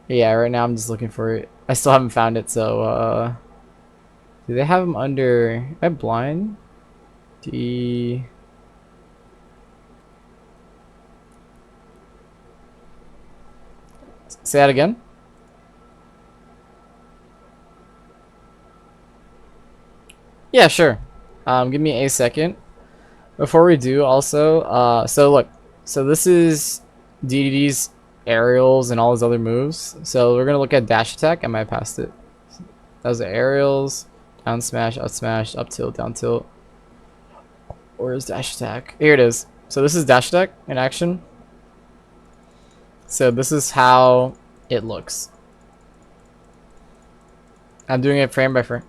Yeah, right now I'm just looking for it. I still haven't found it, so, do they have him under... Am I blind? D... Say that again? Yeah, sure. Give me a second. Before we do, also, so look. So this is DDD's aerials and all his other moves. So we're going to look at dash attack. I might have passed it. That was the aerials. Down smash, up tilt, down tilt. Or is dash attack? Here it is. So this is dash attack in action. So this is how it looks. I'm doing it frame by frame.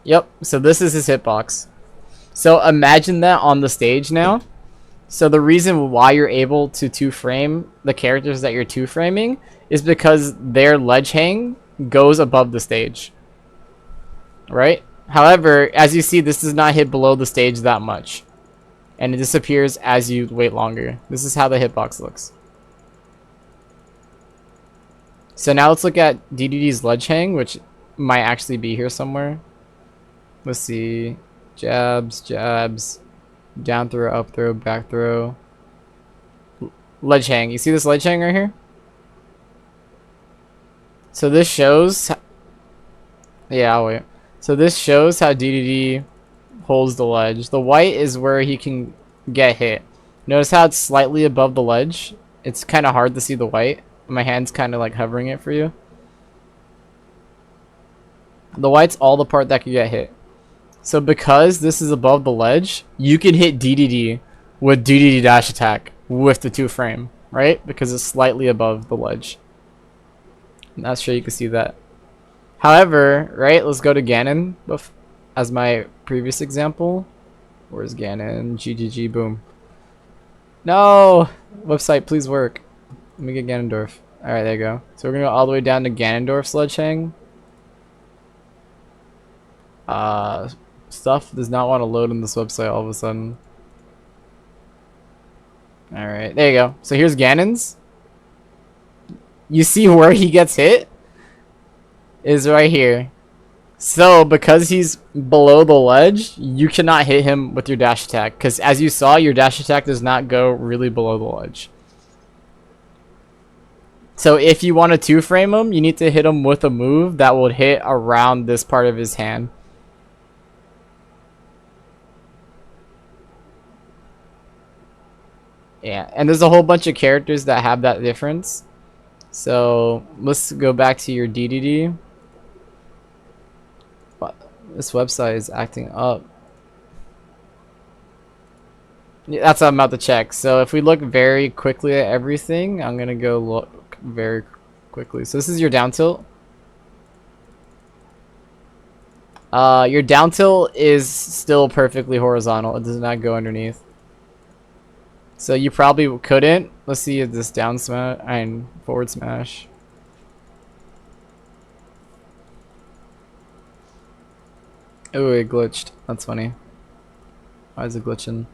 Yep, so this is his hitbox. So imagine that on the stage now. So the reason why you're able to two-frame the characters that you're two-framing is because their ledge hang goes above the stage. Right? However, as you see, this does not hit below the stage that much. And it disappears as you wait longer. This is how the hitbox looks. So now let's look at DDD's ledge hang, which might actually be here somewhere. Let's see. Jabs, jabs, down throw, up throw, back throw. Ledge hang. You see this ledge hang right here? So this shows... Yeah, I'll wait. So this shows how DDD holds the ledge. The white is where he can get hit. Notice how it's slightly above the ledge? It's kind of hard to see the white. My hand's kind of like hovering it for you. The white's all the part that can get hit. So because this is above the ledge, you can hit DDD with DDD dash attack with the two frame, right? Because it's slightly above the ledge. I'm not sure you can see that. However, right, let's go to Ganon as my previous example. Where's Ganon? GGG, boom. No! Website, please work. Let me get Ganondorf. Alright, there you go. So we're going to go all the way down to Ganondorf's ledge hang. Stuff does not want to load on this website all of a sudden. Alright, there you go. So here's Ganon's. You see where he gets hit? Is right here. So, because he's below the ledge, you cannot hit him with your dash attack. Because as you saw, your dash attack does not go really below the ledge. So if you want to two-frame him, you need to hit him with a move that will hit around this part of his hand. Yeah, and there's a whole bunch of characters that have that difference. So let's go back to your DDD. This website is acting up. Yeah, that's what I'm about to check. So if we look very quickly at everything, I'm gonna go look very quickly. So this is your down tilt. Your down tilt is still perfectly horizontal. It does not go underneath. So you probably couldn't. Let's see if this down smash and forward smash. Oh, it glitched. That's funny. Why is it glitching?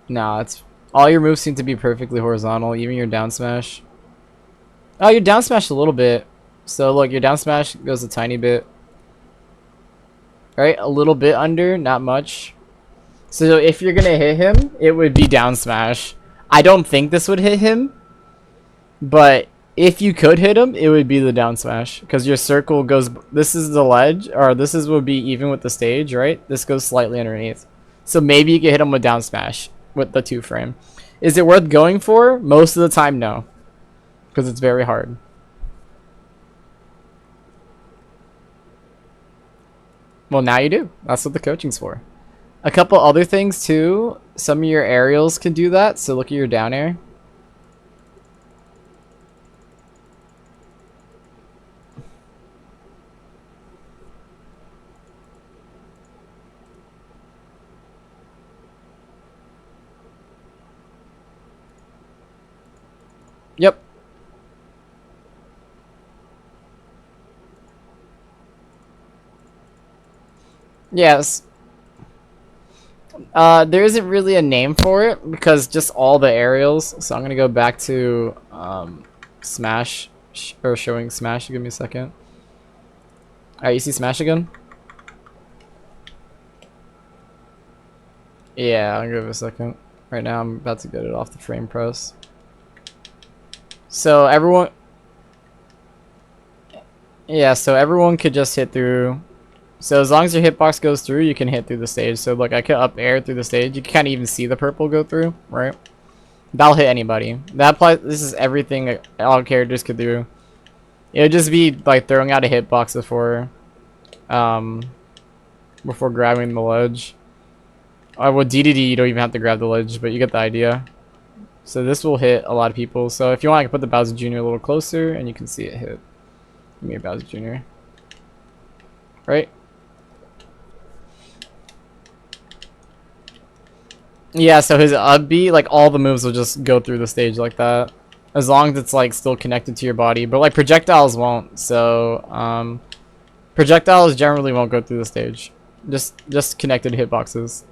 Nah, it's all your moves seem to be perfectly horizontal, even your down smash. Oh, your down smash a little bit. So look, your down smash goes a tiny bit. Right, a little bit under, not much. So if you're gonna hit him, it would be down smash. I don't think this would hit him, but if you could hit him, it would be the down smash because your circle goes. This is the ledge, or this is would be even with the stage, right? This goes slightly underneath, so maybe you can hit him with down smash with the two frame. Is it worth going for? Most of the time, no, because it's very hard. Well, now you do. That's what the coaching's for. A couple other things too. Some of your aerials can do that. So look at your down air. Yep. Yes. There isn't really a name for it because just all the aerials. So I'm gonna go back to Smash or showing Smash. Give me a second. Alright, you see Smash again? Yeah, I'll give it a second. Right now I'm about to get it off the frame press. So everyone, yeah, so everyone could just hit through. So as long as your hitbox goes through, you can hit through the stage. So look, I could up air through the stage. You can kind of even see the purple go through, right? That'll hit anybody. That applies. This is everything all characters could do. It would just be like throwing out a hitbox before grabbing the ledge. With DDD, you don't even have to grab the ledge, but you get the idea. So this will hit a lot of people. So if you want, I can put the Bowser Jr. a little closer, and you can see it hit. Give me a Bowser Jr. Right? Yeah, so his up B, like all the moves will just go through the stage like that. As long as it's like still connected to your body. But like projectiles won't. So projectiles generally won't go through the stage. Just connected hitboxes.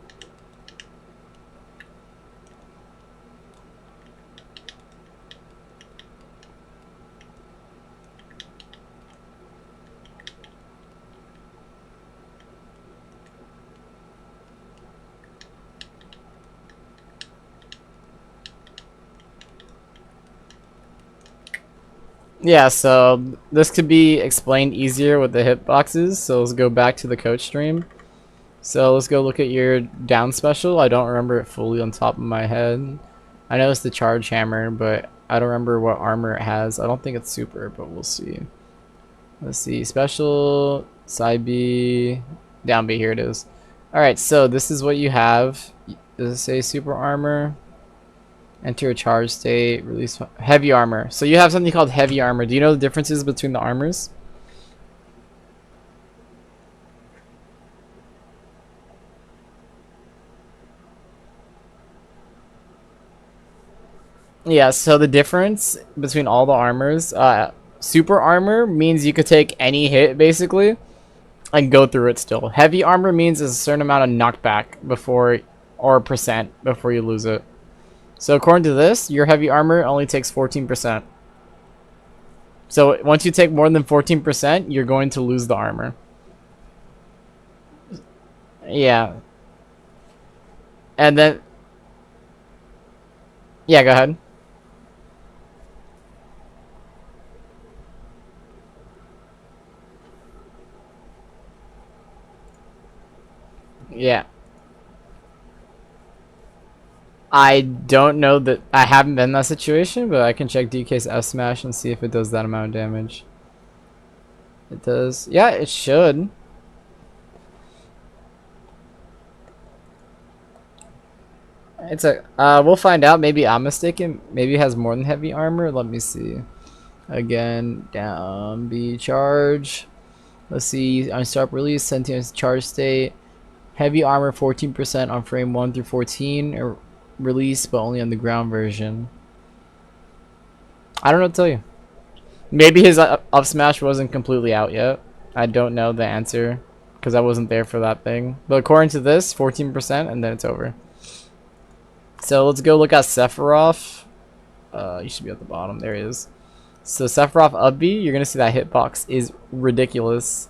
Yeah, so this could be explained easier with the hitboxes. So let's go back to the coach stream. So let's go look at your down special. I don't remember it fully on top of my head. I know it's the charge hammer, but I don't remember what armor it has. I don't think it's super, but we'll see. Let's see. Special, side B, down B, here it is. Alright, so this is what you have. Does it say super armor? Enter a charge state, release heavy armor. So you have something called heavy armor. Do you know the differences between the armors? Yeah, so the difference between all the armors, super armor means you could take any hit basically and go through it still. Heavy armor means there's a certain amount of knockback before or percent before you lose it. So according to this, your heavy armor only takes 14%. So once you take more than 14%, you're going to lose the armor. Yeah. And then... Yeah, go ahead. Yeah. I don't know that... I haven't been in that situation, but I can check DK's F smash and see if it does that amount of damage. It does. Yeah, it should. It's a... we'll find out. Maybe I'm mistaken. Maybe it has more than heavy armor. Let me see. Again, down B charge. Let's see. On stop release, sentient charge state. Heavy armor 14% on frame 1 through 14. Release, but only on the ground version. I don't know what to tell you. Maybe his up smash wasn't completely out yet. I don't know the answer because I wasn't there for that thing. But according to this, 14%, and then it's over. So let's go look at Sephiroth. You should be at the bottom. There he is. So Sephiroth up B, you're gonna see that hitbox is ridiculous.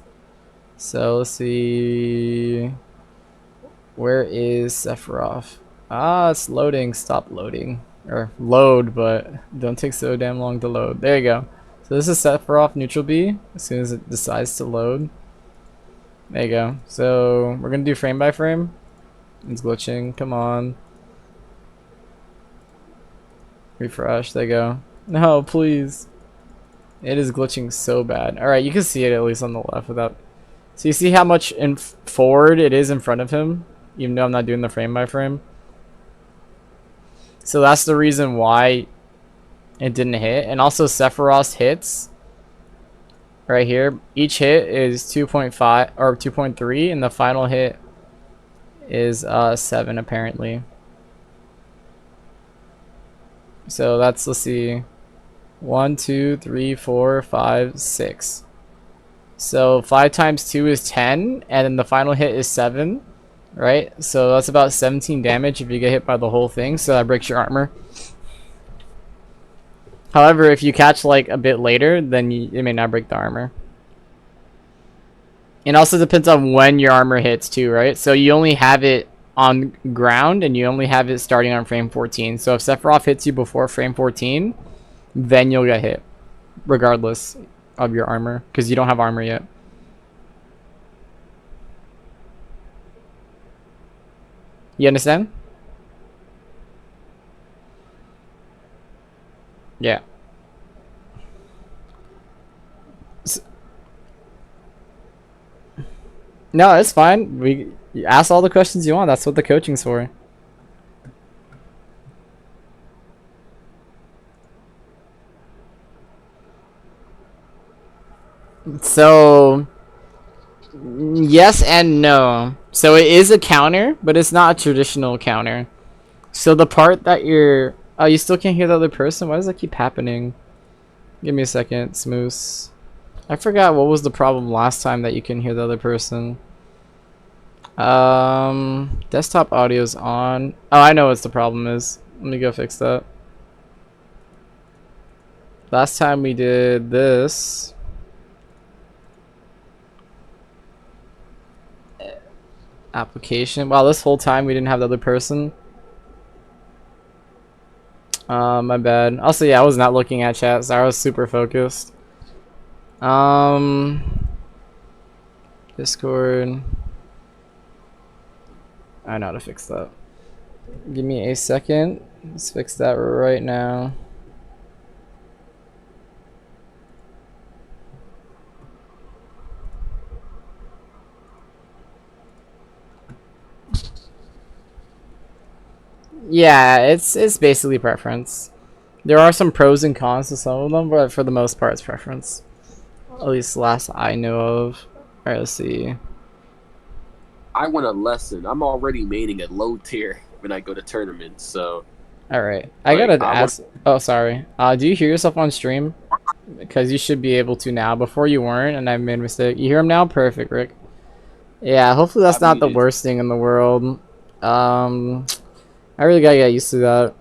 So let's see. Where is Sephiroth? Ah, it's loading. Stop loading. Or load, but don't take so damn long to load. There you go. So this is Sephiroth neutral B as soon as it decides to load. There you go. So we're gonna do frame by frame. It's glitching. Come on. Refresh. There you go. No, please. It is glitching so bad. Alright, you can see it at least on the left without... So you see how much in forward it is in front of him? Even though I'm not doing the frame by frame. So that's the reason why it didn't hit. And also Sephiroth's hits right here, each hit is 2.5 or 2.3 and the final hit is 7 apparently. So that's, let's see, 1 2 3 4 5 6. So 5 times 2 is 10 and then the final hit is 7. Right, so that's about 17 damage if you get hit by the whole thing, so that breaks your armor. However, if you catch like a bit later, then it may not break the armor. It also depends on when your armor hits too, right? So you only have it on ground and you only have it starting on frame 14. So if Sephiroth hits you before frame 14, then you'll get hit, regardless of your armor, because you don't have armor yet. You understand? Yeah. No, it's fine. You ask all the questions you want. That's what the coaching's for. So, yes and no. So it is a counter, but it's not a traditional counter. So the part that you're... Oh, you still can't hear the other person? Why does that keep happening? Give me a second, Smoose. I forgot what was the problem last time that you can hear the other person. Desktop audio's on. Oh, I know what the problem is. Let me go fix that. Last time we did this. Application. Wow, this whole time we didn't have the other person. My bad. Also, yeah, I was not looking at chat, so I was super focused. Discord. I know how to fix that. Give me a second. Let's fix that right now. Yeah, it's basically preference. There are some pros and cons to some of them, but for the most part, it's preference. At least last I know of. Alright, let's see. I want a lesson. I'm already maining at low tier when I go to tournaments, so... Alright, I gotta ask... Oh, sorry. Do you hear yourself on stream? Because you should be able to now. Before you weren't, and I made a mistake. You hear him now? Perfect, Rick. Yeah, hopefully that's not the worst thing in the world. I really gotta get used to that.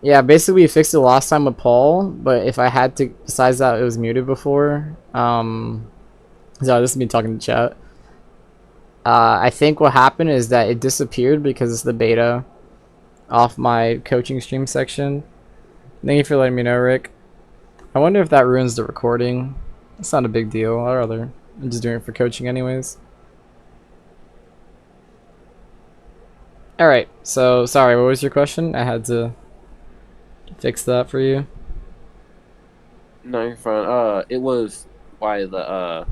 Yeah, basically we fixed it last time with Paul, but if I had to, besides that, it was muted before. So this is me talking to chat. I think what happened is that it disappeared because it's the beta off my coaching stream section. Thank you for letting me know, Rick. I wonder if that ruins the recording. It's not a big deal. I'd rather I'm just doing it for coaching anyways. Alright, so sorry, what was your question? I had to fix that for you. No, you're fine. It was why the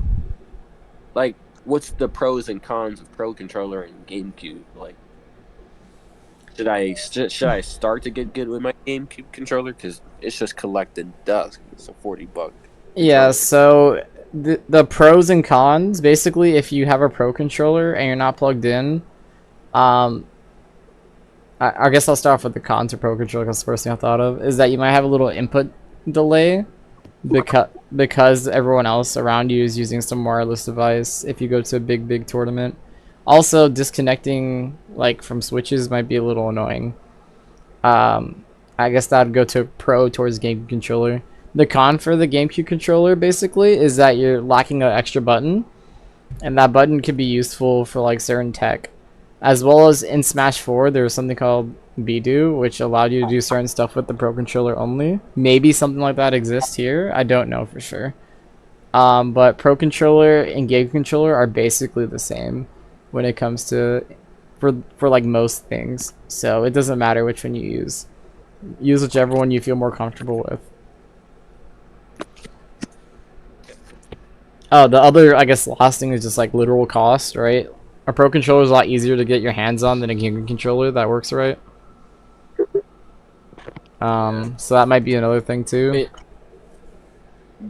like, what's the pros and cons of Pro Controller and GameCube? Like, should I start to get good with my GameCube controller? Because it's just collecting dust. It's a $40 Yeah, controller. so the pros and cons, basically if you have a Pro Controller and you're not plugged in, um, I guess I'll start off with the cons of Pro Controller because the first thing I thought of is that you might have a little input delay because everyone else around you is using some wireless device if you go to a big tournament. Also, disconnecting like from switches might be a little annoying. Um, I guess that'd go to pro towards GameCube controller. The con for the GameCube controller basically is that you're lacking an extra button, and that button could be useful for like certain tech. As well as in Smash 4, there was something called Bidu, which allowed you to do certain stuff with the Pro Controller only. Maybe something like that exists here. I don't know for sure. But Pro Controller and Game Controller are basically the same when it comes to for like most things. So it doesn't matter which one you use. Use whichever one you feel more comfortable with. Oh, the other, I guess, last thing is just like literal cost, right? A Pro Controller is a lot easier to get your hands on than a Game Controller that works right. Yeah. So that might be another thing too. Wait,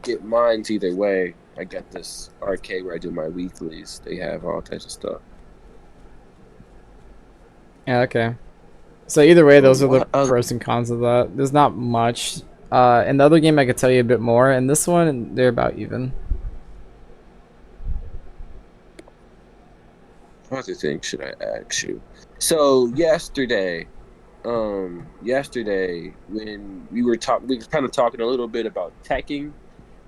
get mines either way. I got this arcade where I do my weeklies. They have all types of stuff. Yeah, okay. So either way, those are the What other? pros and cons of that. There's not much. In the other game, I could tell you a bit more. In this one, they're about even. What other thing should I ask you? So yesterday when we were kind of talking a little bit about teching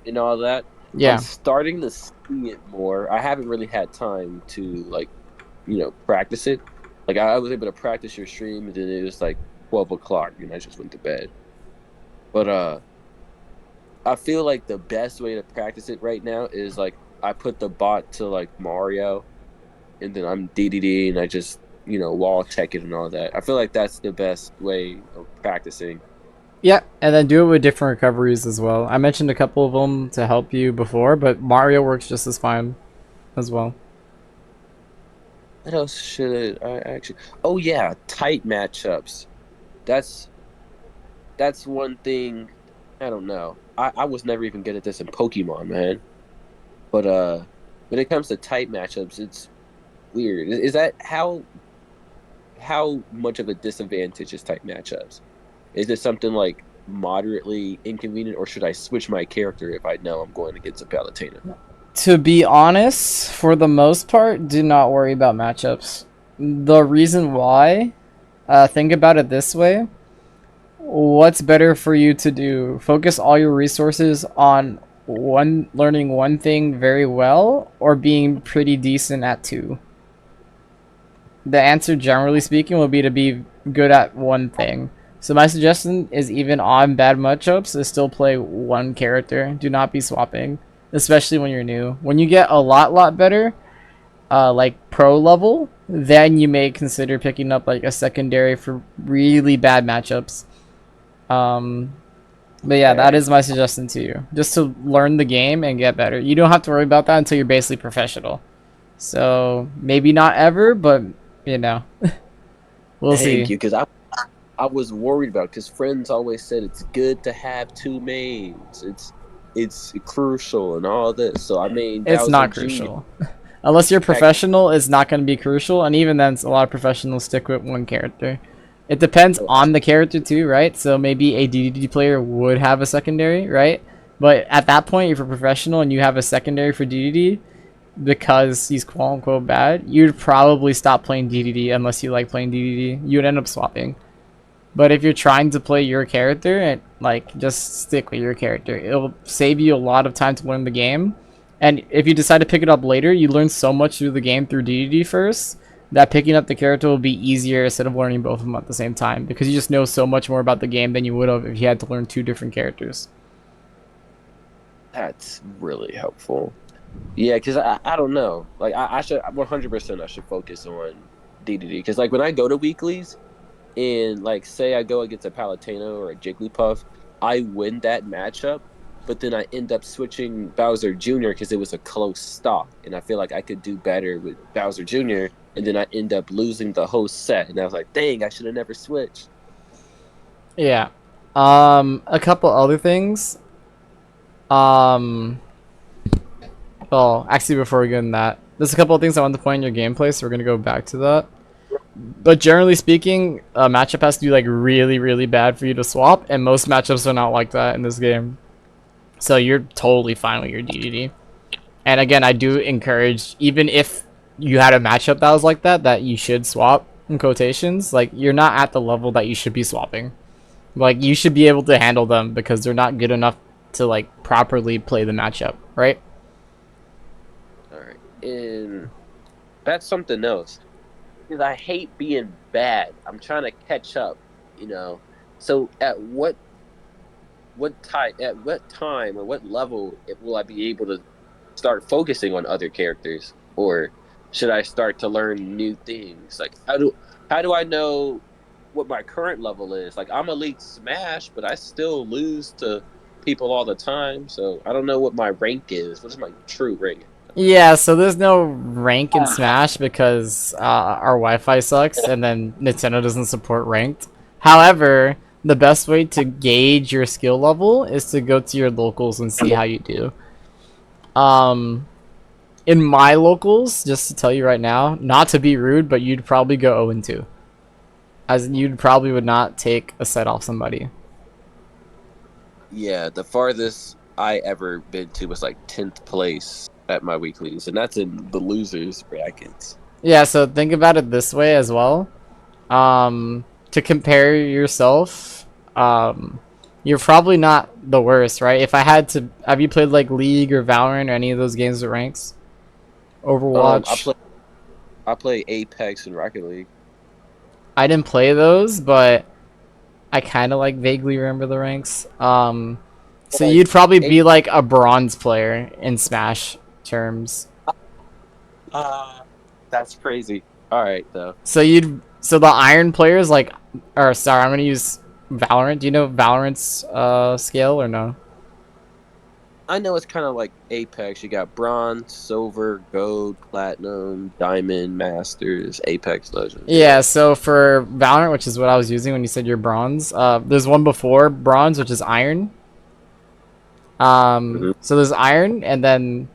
and all that. I'm Yeah. starting to see it more. I haven't really had time to like, practice it. Like I was able to practice your stream, and then it was like 12 o'clock, and I just went to bed. But I feel like the best way to practice it right now is like I put the bot to like Mario, and then I'm DDD, and I just wall check it and all that. I feel like that's the best way of practicing. Yeah, and then do it with different recoveries as well. I mentioned a couple of them to help you before, but Mario works just as fine as well. What else should I actually? Oh yeah, tight matchups. That's that's one thing. I don't know. I was never even good at this in Pokemon, man. But when it comes to tight matchups, it's weird. Is that how much of a disadvantage is tight matchups? Is it something like moderately inconvenient, or should I switch my character if I know I'm going against a Palutena? To be honest, for the most part, do not worry about matchups. The reason why, think about it this way. What's better for you to do? Focus all your resources on learning one thing very well, or being pretty decent at two? The answer, generally speaking, will be to be good at one thing. So my suggestion is, even on bad matchups, is still play one character. Do not be swapping, especially when you're new. When you get a lot better, like pro level, then you may consider picking up like a secondary for really bad matchups. Um, but yeah, that Okay. is my suggestion to you. Just to learn the game and get better. You don't have to worry about that until you're basically professional. So maybe not ever, but you know, we'll Thank see. you, because I was worried about, because friends always said it's good to have two mains. It's crucial and all this. So I mean, that It's was not in junior. crucial. Unless you're Heck, professional, it's not going to be crucial. And even then, a lot of professionals stick with one character. It depends on the character too, right? So maybe a DDD player would have a secondary, right? But at that point, if you're professional and you have a secondary for DDD, because he's quote unquote bad, you'd probably stop playing DDD unless you like playing DDD. You would end up swapping. But if you're trying to play your character and like just stick with your character, it'll save you a lot of time to learn the game. And if you decide to pick it up later, you learn so much through the game through DDD first that picking up the character will be easier instead of learning both of them at the same time because you just know so much more about the game than you would have if you had to learn two different characters. That's really helpful. Yeah, because I don't know. Like I should 100% I should focus on DDD because like when I go to weeklies and like say I go against a Palatino or a Jigglypuff, I win that matchup, but then I end up switching Bowser Jr. because it was a close stock, and I feel like I could do better with Bowser Jr. And then I end up losing the whole set, and I was like, dang, I should have never switched. Yeah. A couple other things. Um, well, actually, before we get in that, there's a couple of things I want to point in your gameplay, so we're gonna go back to that. But generally speaking, a matchup has to be like really, really bad for you to swap, and most matchups are not like that in this game. So you're totally fine with your DDD. And again, I do encourage, even if you had a matchup that was like that, that you should swap in quotations. Like you're not at the level that you should be swapping. Like you should be able to handle them because they're not good enough to like properly play the matchup, right? All right, and that's something else because I hate being bad. I'm trying to catch up, you know. So at what time or what level will I be able to start focusing on other characters, or should I start to learn new things? Like how do I know what my current level is? Like I'm elite Smash, but I still lose to people all the time, so I don't know what my rank is. What is my true rank? Yeah, so there's no rank in Smash because our Wi-Fi sucks, and then Nintendo doesn't support ranked. However, the best way to gauge your skill level is to go to your locals and see how you do. Um, in my locals, just to tell you right now, not to be rude, but you'd probably go 0 and 2, as in you'd probably would not take a set off somebody. Yeah, the farthest I ever been to was like 10th place at my weeklies, and that's in the losers brackets. Yeah, so think about it this way as well. To compare yourself, you're probably not the worst, right? If I had to, have you played like League or Valorant or any of those games with ranks? Um, I Overwatch. play I play Apex and Rocket League. I didn't play those, but I kind of like vaguely remember the ranks. So Like you'd probably Ape, be like a bronze player in Smash terms. uh, that's crazy. All right, though. So the iron players like, or sorry, I'm gonna use Valorant. Do you know Valorant's scale or no? I know it's kind of like Apex. You got bronze, silver, gold, platinum, diamond, masters, Apex Legends. Yeah. Yeah, so for Valorant, which is what I was using when you said you're bronze, there's one before bronze, which is iron. Hmm. So there's iron, and then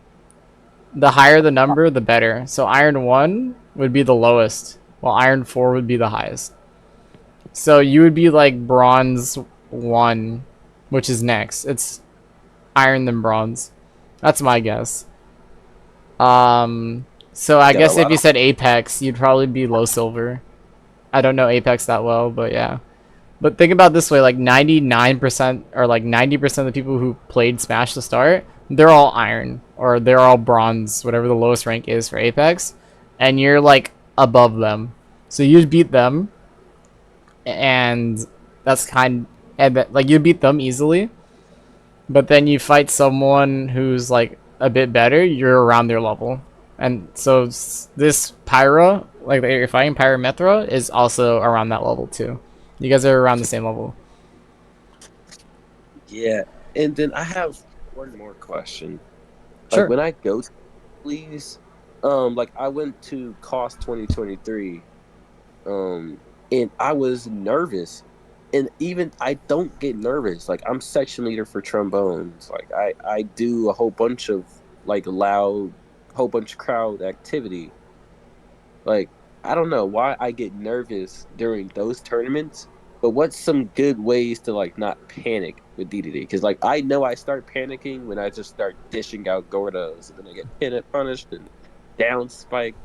the higher the number, the better. So iron 1 would be the lowest, while iron 4 would be the highest. So you would be like bronze 1, which is next. It's iron then bronze. That's my guess. So I Got a guess if lot you of. said Apex, you'd probably be low silver. I don't know Apex that well, but yeah. But think about it this way, like 99% or like 90% of the people who played Smash to start, they're all iron or they're all bronze, whatever the lowest rank is for Apex, and you're like above them. So you'd beat them, and that's kind and like you beat them easily, but then you fight someone who's like a bit better, you're around their level. And so this Pyra, like you're fighting Pyra is also around that level too. You guys are around the same level. Yeah, and then I have one more question. Like Sure. when I go to please, like I went to Cost 2023, and I was nervous. And even I don't get nervous. Like I'm section leader for trombones. Like I do a whole bunch of like loud, whole bunch of crowd activity. Like I don't know why I get nervous during those tournaments, But what's some good ways to like not panic with DDD? Because like I know I start panicking when I just start dishing out Gordos, and then I get punished and down spike.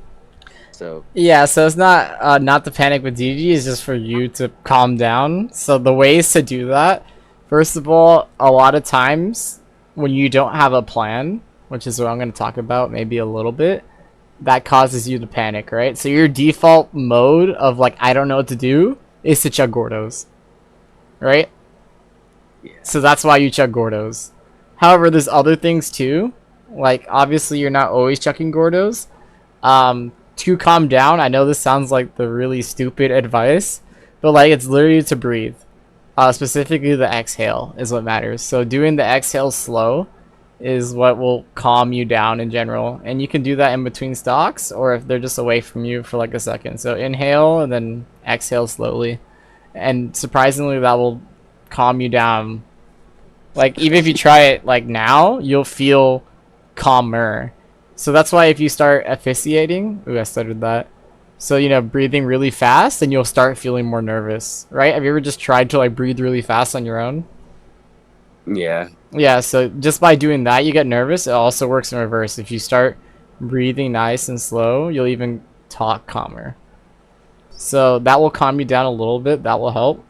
So Yeah, so it's not to panic with DG, it's just for you to calm down. So the ways to do that, first of all, a lot of times when you don't have a plan, which is what I'm going to talk about maybe a little bit, that causes you to panic, right? So your default mode of like I don't know what to do is to chug Gordos, right? yeah, So that's why you chug Gordos. However, there's other things too. Like obviously you're not always chucking Gordos. To calm down, I know this sounds like the really stupid advice, but like it's literally to breathe. Specifically the exhale is what matters. So doing the exhale slow is what will calm you down in general. And you can do that in between stocks or if they're just away from you for like a second. So inhale and then exhale slowly. And surprisingly that will calm you down. Like even if you try it like now, you'll feel calmer. So that's why if you start asphyxiating, ooh, I stuttered that. So you know, breathing really fast, and you'll start feeling more nervous, right? Have you ever just tried to like breathe really fast on your own? yeah, Yeah. So just by doing that, you get nervous. It also works in reverse. If you start breathing nice and slow, you'll even talk calmer. So that will calm you down a little bit. That will help.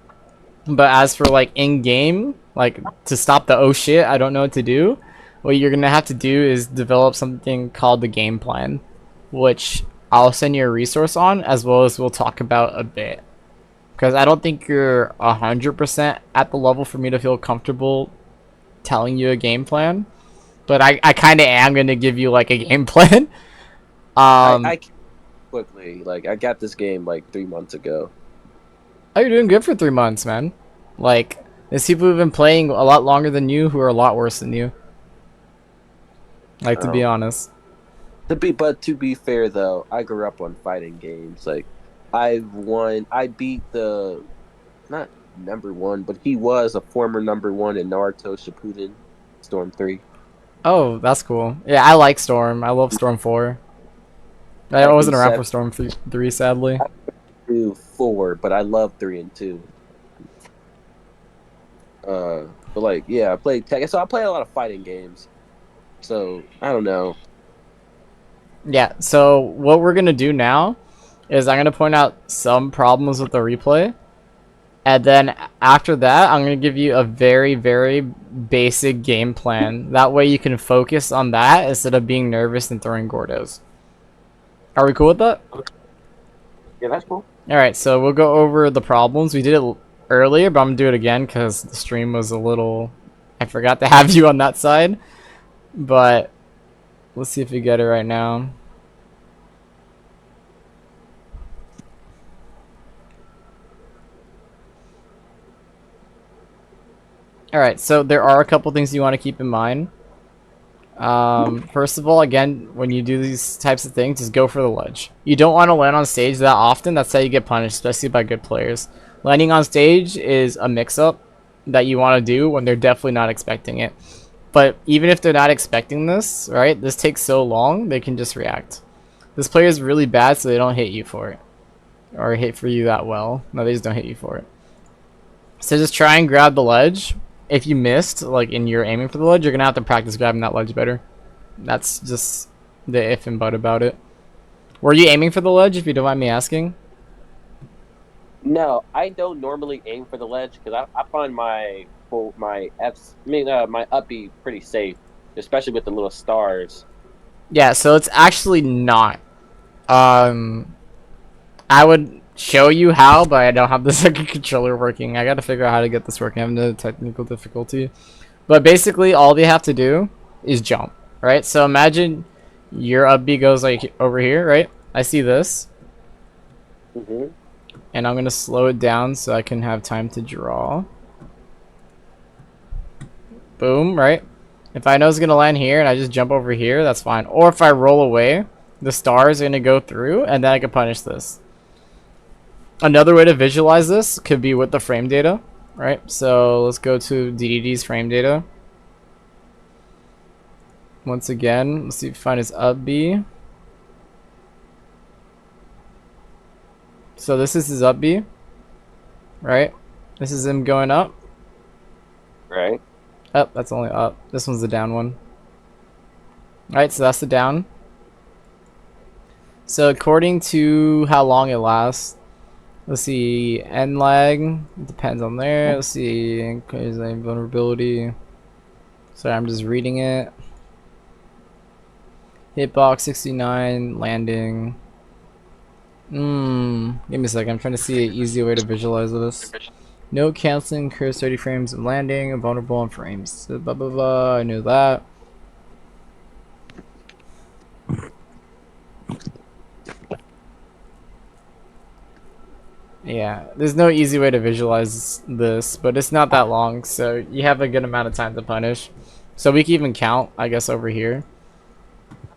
But as for like in game, like to stop the oh shit, I don't know what to do. What you're gonna have to do is develop something called the game plan, which I'll send you a resource on, as well as we'll talk about a bit. Because I don't think you're 100% at the level for me to feel comfortable telling you a game plan. But I kind of am gonna give you like a game plan. I Um, can quickly like I got this game like 3 months ago. oh, you're doing good for 3 months, man. Like there's people who've been playing a lot longer than you who are a lot worse than you. Like to be Um, honest. to be fair though, I grew up on fighting games. Like I beat the not number one, but he was a former number one in Naruto Shippuden Storm 3. Oh, that's cool. Yeah, I like Storm. I love Storm 4. I Like in wasn't around seven for Storm 3, sadly. to 4, but I love 3 and 2. But like yeah, I played tech, so I play a lot of fighting games. So I don't know. Yeah, so what we're gonna do now is I'm gonna point out some problems with the replay, and then after that, I'm gonna give you a very, very basic game plan. That way you can focus on that instead of being nervous and throwing Gordos. Are we cool with that? Yeah, that's cool. Alright, so we'll go over the problems. We did it earlier, but I'm gonna do it again because the stream was a little... I forgot to have you on that side. But let's see if we get it right now. Alright, so there are a couple things you want to keep in mind. First of all, again, when you do these types of things, just go for the ledge. You don't want to land on stage that often. That's how you get punished, especially by good players. Landing on stage is a mix-up that you want to do when they're definitely not expecting it. But even if they're not expecting this, right, this takes so long, they can just react. This player is really bad, so they don't hit you for it. Or hit for you that well. No, they just don't hit you for it. So just try and grab the ledge. If you missed, like, and you're aiming for the ledge, you're gonna have to practice grabbing that ledge better. That's just the if and but about it. Were you aiming for the ledge, if you don't mind me asking? No, I don't normally aim for the ledge because I find my F's I mean my up B pretty safe, especially with the little stars. Yeah, so it's actually not. Um, I would show you how, but I don't have the second controller working. I gotta figure out how to get this working. I'm the technical difficulty. But basically, all they have to do is jump, right? So imagine your up B goes like over here, right? I see this, Hmm. and I'm gonna slow it down so I can have time to draw. Boom, right? If I know it's gonna land here and I just jump over here, that's fine. Or if I roll away, the stars are gonna go through, and then I can punish this. Another way to visualize this could be with the frame data, right? So let's go to DDD's frame data. Once again, let's see if we find his up B. So this is his up B, right? This is him going up. Right. Up, that's only up. This one's the down one. Alright, so that's the down. So according to how long it lasts, let's see, end lag, it depends on there. Let's see, increase vulnerability. Sorry, I'm just reading it. Hitbox 69, landing. Give me a second. I'm trying to see an easy way to visualize this. No canceling, occurs 30 frames of landing, vulnerable on frames. So blah blah blah. I knew that. Yeah, there's no easy way to visualize this, but it's not that long, so you have a good amount of time to punish. So we can even count, I guess, over here.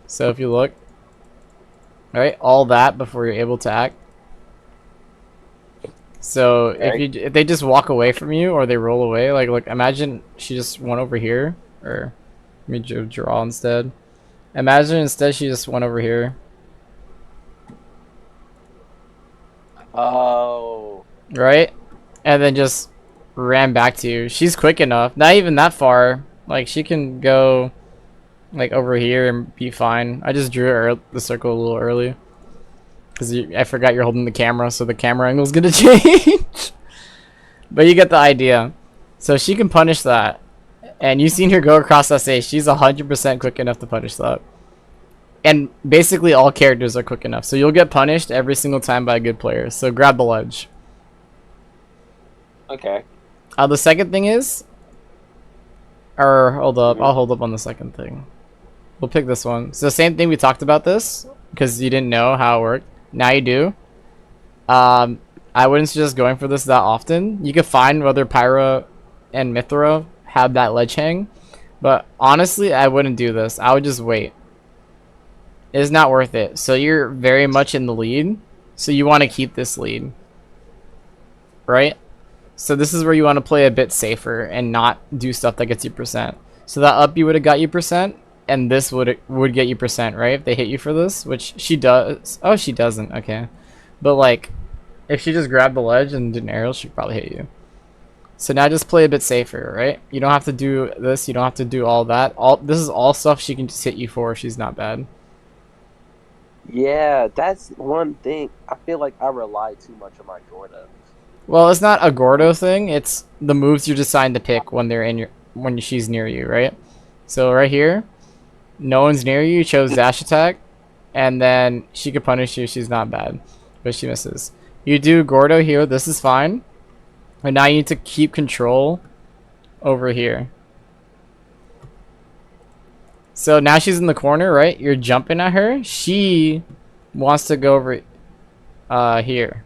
So if you look, right, all that before you're able to act. So if they just walk away from you or they roll away, like imagine she just went over here, or let me draw instead. Imagine instead she just went over here. Oh. Right? And then just ran back to you. She's quick enough. Not even that far. Like, she can go, like, over here and be fine. I just drew the circle a little early. Because I forgot you're holding the camera, so the camera angle's gonna change. But you get the idea. So she can punish that. And you've seen her go across that stage. She's 100% quick enough to punish that. And basically all characters are quick enough. So you'll get punished every single time by a good player. So grab the ledge. Okay. The second thing is... Or, hold up. I'll hold up on the second thing. We'll pick this one. So same thing, we talked about this. Because you didn't know how it worked. Now you do. I wouldn't suggest going for this that often. You can find whether Pyra and Mithra have that ledge hang. But honestly, I wouldn't do this. I would just wait. It's not worth it. So you're very much in the lead. So you want to keep this lead. Right? So this is where you want to play a bit safer and not do stuff that gets you percent. So that up you would have got you percent. And this would get you percent, right? If they hit you for this, which she does. Oh, she doesn't. Okay. But like, if she just grabbed the ledge and did an aerial, she'd probably hit you. So now just play a bit safer, right? You don't have to do this. You don't have to do all that. This is all stuff she can just hit you for if she's not bad. Yeah, that's one thing. I feel like I rely too much on my Gordos. Well, it's not a Gordo thing. It's the moves you're designed to pick when they're in when she's near you, right? So right here, no one's near you. You chose dash attack, and then she could punish you. She's not bad, but she misses. You do Gordo here. This is fine. And now you need to keep control over here. So now she's in the corner, right? You're jumping at her. She wants to go over here.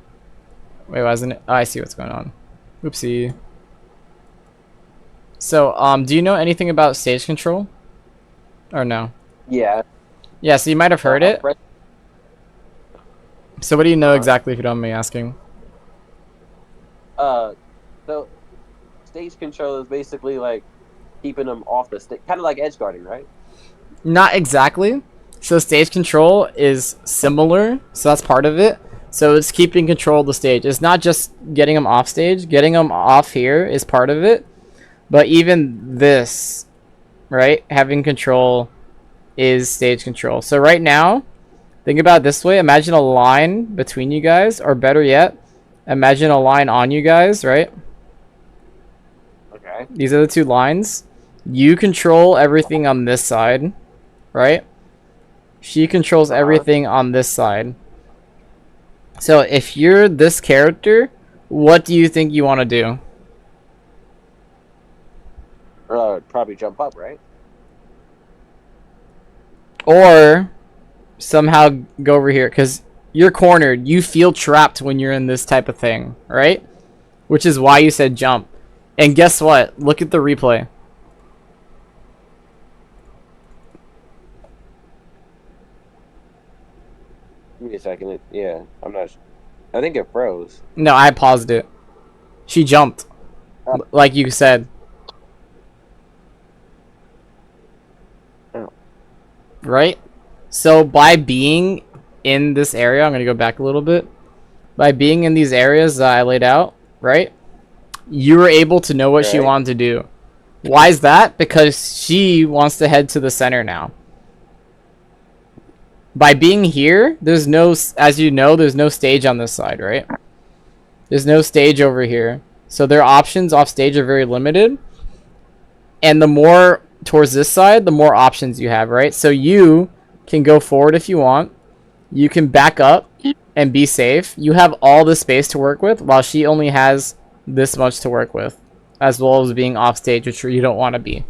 Wait, wasn't it? Oh, I see what's going on. Oopsie. So, do you know anything about stage control? Or no? Yeah. Yeah, so you might have heard it. So what do you know exactly, if you don't mind me asking? So stage control is basically like keeping them off the stage, kind of like edge guarding, right? Not exactly. So stage control is similar, so that's part of it. So it's keeping control of the stage. It's not just getting them off stage. Getting them off here is part of it. But even this, right, having control is stage control. So right now, think about it this way. Imagine a line between you guys, or better yet, imagine a line on you guys, right? Okay. These are the two lines. You control everything on this side, right? She controls everything on this side. So if you're this character, what do you think you want to do? Probably jump up, right? Or somehow go over here, because you're cornered. You feel trapped when you're in this type of thing, right? Which is why you said jump. And guess what? Look at the replay. Give me a second. Yeah, I'm not. I think it froze. No, I paused it. She jumped, like you said. Oh. Right? So by being in this area, I'm going to go back a little bit. By being in these areas that I laid out, right? You were able to know what she Right. wanted to do. Why is that? Because she wants to head to the center now. By being here, there's no, as you know, there's no stage on this side, right? There's no stage over here. So their options off stage are very limited. And the more towards this side, the more options you have, right? So you can go forward if you want. You can back up and be safe. You have all the space to work with, while she only has this much to work with, as well as being off stage, which you don't want to be.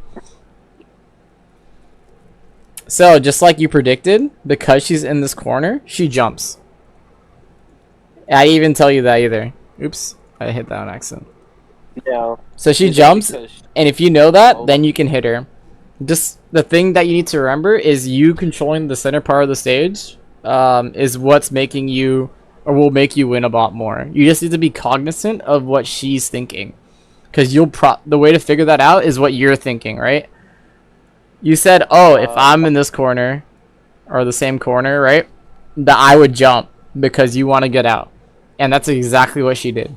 So, just like you predicted, because she's in this corner, she jumps. I didn't even tell you that either. Oops, I hit that on accident. Now, So she is that jumps, because and if you know that, hold on. then you can hit her. Just the thing that you need to remember is you controlling the center part of the stage is what's making you, or will make you win a lot more. You just need to be cognizant of what she's thinking, because the way to figure that out is what you're thinking, right? You said, oh, if Uh, I'm in this corner or the same corner, right, that I would jump because you want to get out, and that's exactly what she did,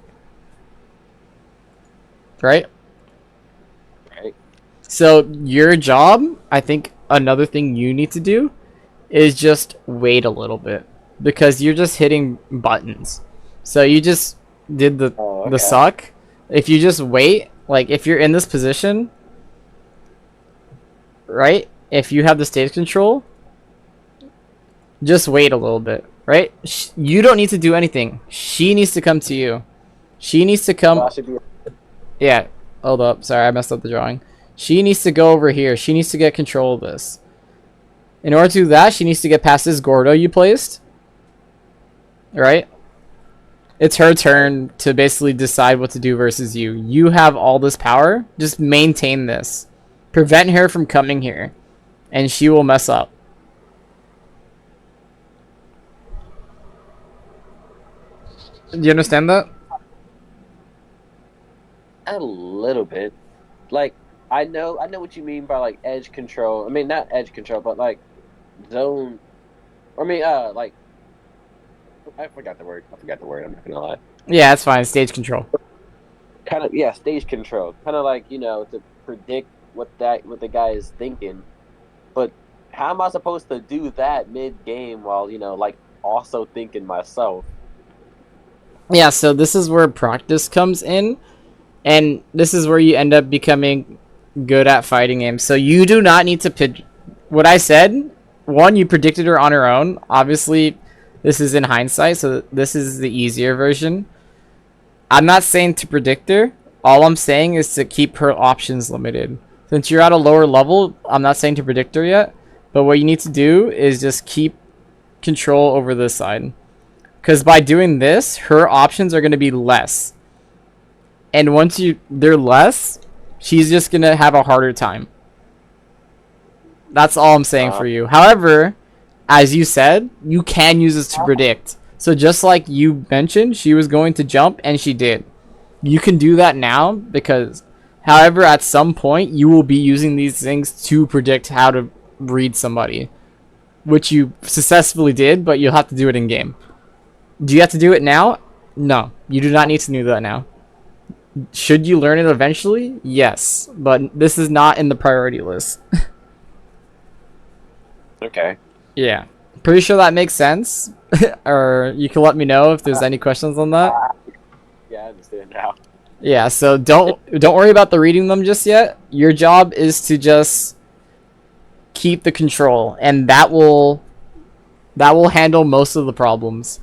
right? right. So your job, I think another thing you need to do is just wait a little bit, because you're just hitting buttons. So you just did Oh, the okay. suck. If you just wait, like if you're in this position, right? If you have the stage control, just wait a little bit, right? You don't need to do anything. She needs to come to you. She needs to So I come. should be. Yeah. Hold up. Sorry, I messed up the drawing. She needs to go over here. She needs to get control of this. In order to do that, she needs to get past this Gordo you placed. Right? It's her Right. turn to basically decide what to do versus you. You have all this power. Just maintain this. Prevent her from coming here, and she will mess up. Do you understand that? A little bit. Like I know what you mean by like edge control. I mean, not edge control, but like zone. I mean, like I forgot the word. I forgot the word. I'm not gonna lie. Yeah, that's fine. Stage control. Kind of, yeah, stage control. Kind of like to predict what the guy is thinking. But how am I supposed to do that mid game while like also thinking myself? Yeah, so this is where practice comes in, and this is where you end up becoming good at fighting games. So you do not need to what I said. One, you predicted her on her own. Obviously, this is in hindsight, so this is the easier version. I'm not saying to predict her. All I'm saying is to keep her options limited. Since you're at a lower level, I'm not saying to predict her yet. But what you need to do is just keep control over this side. Because by doing this, her options are going to be less. And once they're less, she's just going to have a harder time. That's all I'm saying Uh, for you. However, as you said, you can use this to predict. So just like you mentioned, she was going to jump and she did. You can do that now because, however, at some point you will be using these things to predict how to read somebody, which you successfully did, but you'll have to do it in game. Do you have to do it now? No, you do not need to do that now. Should you learn it eventually? Yes, but this is not in the priority list. okay. Yeah. Pretty sure that makes sense. Or you can let me know if there's any questions on that. Uh, yeah, I understand now. Yeah, so don't worry about the reading them just yet. Your job is to just keep the control, and that will handle most of the problems.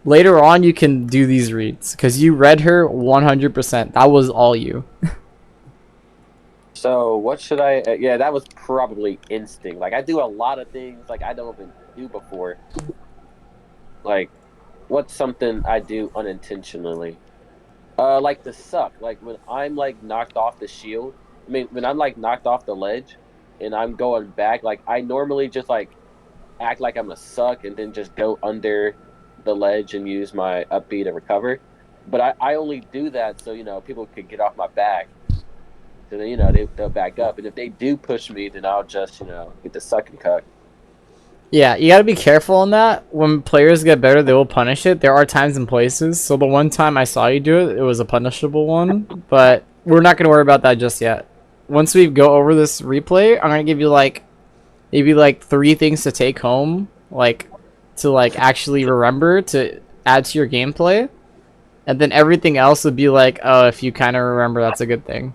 Later on you can do these reads cuz you read her 100%. That was all you. So what should I? Yeah, that was probably instinct. Like I do a lot of things like I don't even do before. Like what's something I do unintentionally? Like the suck. Like when I'm like knocked off the shield. I mean, when I'm like knocked off the ledge, and I'm going back. Like I normally just like act like I'm a suck, and then just go under the ledge and use my up B to recover. But I only do that so people could get off my back. So then they'll back up, and if they do push me, then I'll just get the suck and cuck. Yeah, you gotta be careful on that. When players get better, they will punish it. There are times and places. So the one time I saw you do it, it was a punishable one. But we're not gonna worry about that just yet. Once we go over this replay, I'm gonna give you like maybe like 3 things to take home, like to like actually remember to add to your gameplay, and then everything else would be like, oh, if you kind of remember, that's a good thing.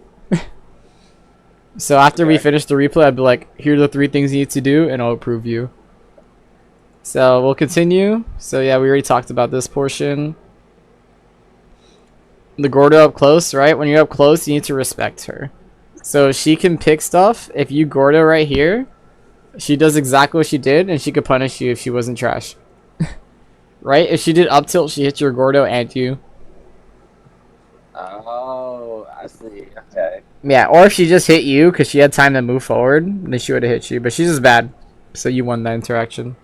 So after we Okay. finish the replay, I'd be like, here are the 3 things you need to do, and I'll approve you. So we'll continue. So yeah, we already talked about this portion. The Gordo up close, right? When you're up close, you need to respect her. So she can pick stuff. If you Gordo right here, she does exactly what she did, and she could punish you if she wasn't trash. Right? If she did up tilt, she hit your Gordo and you. Oh, I see. Okay. Yeah, or if she just hit you because she had time to move forward, then she would have hit you. But she's just bad. So you won that interaction.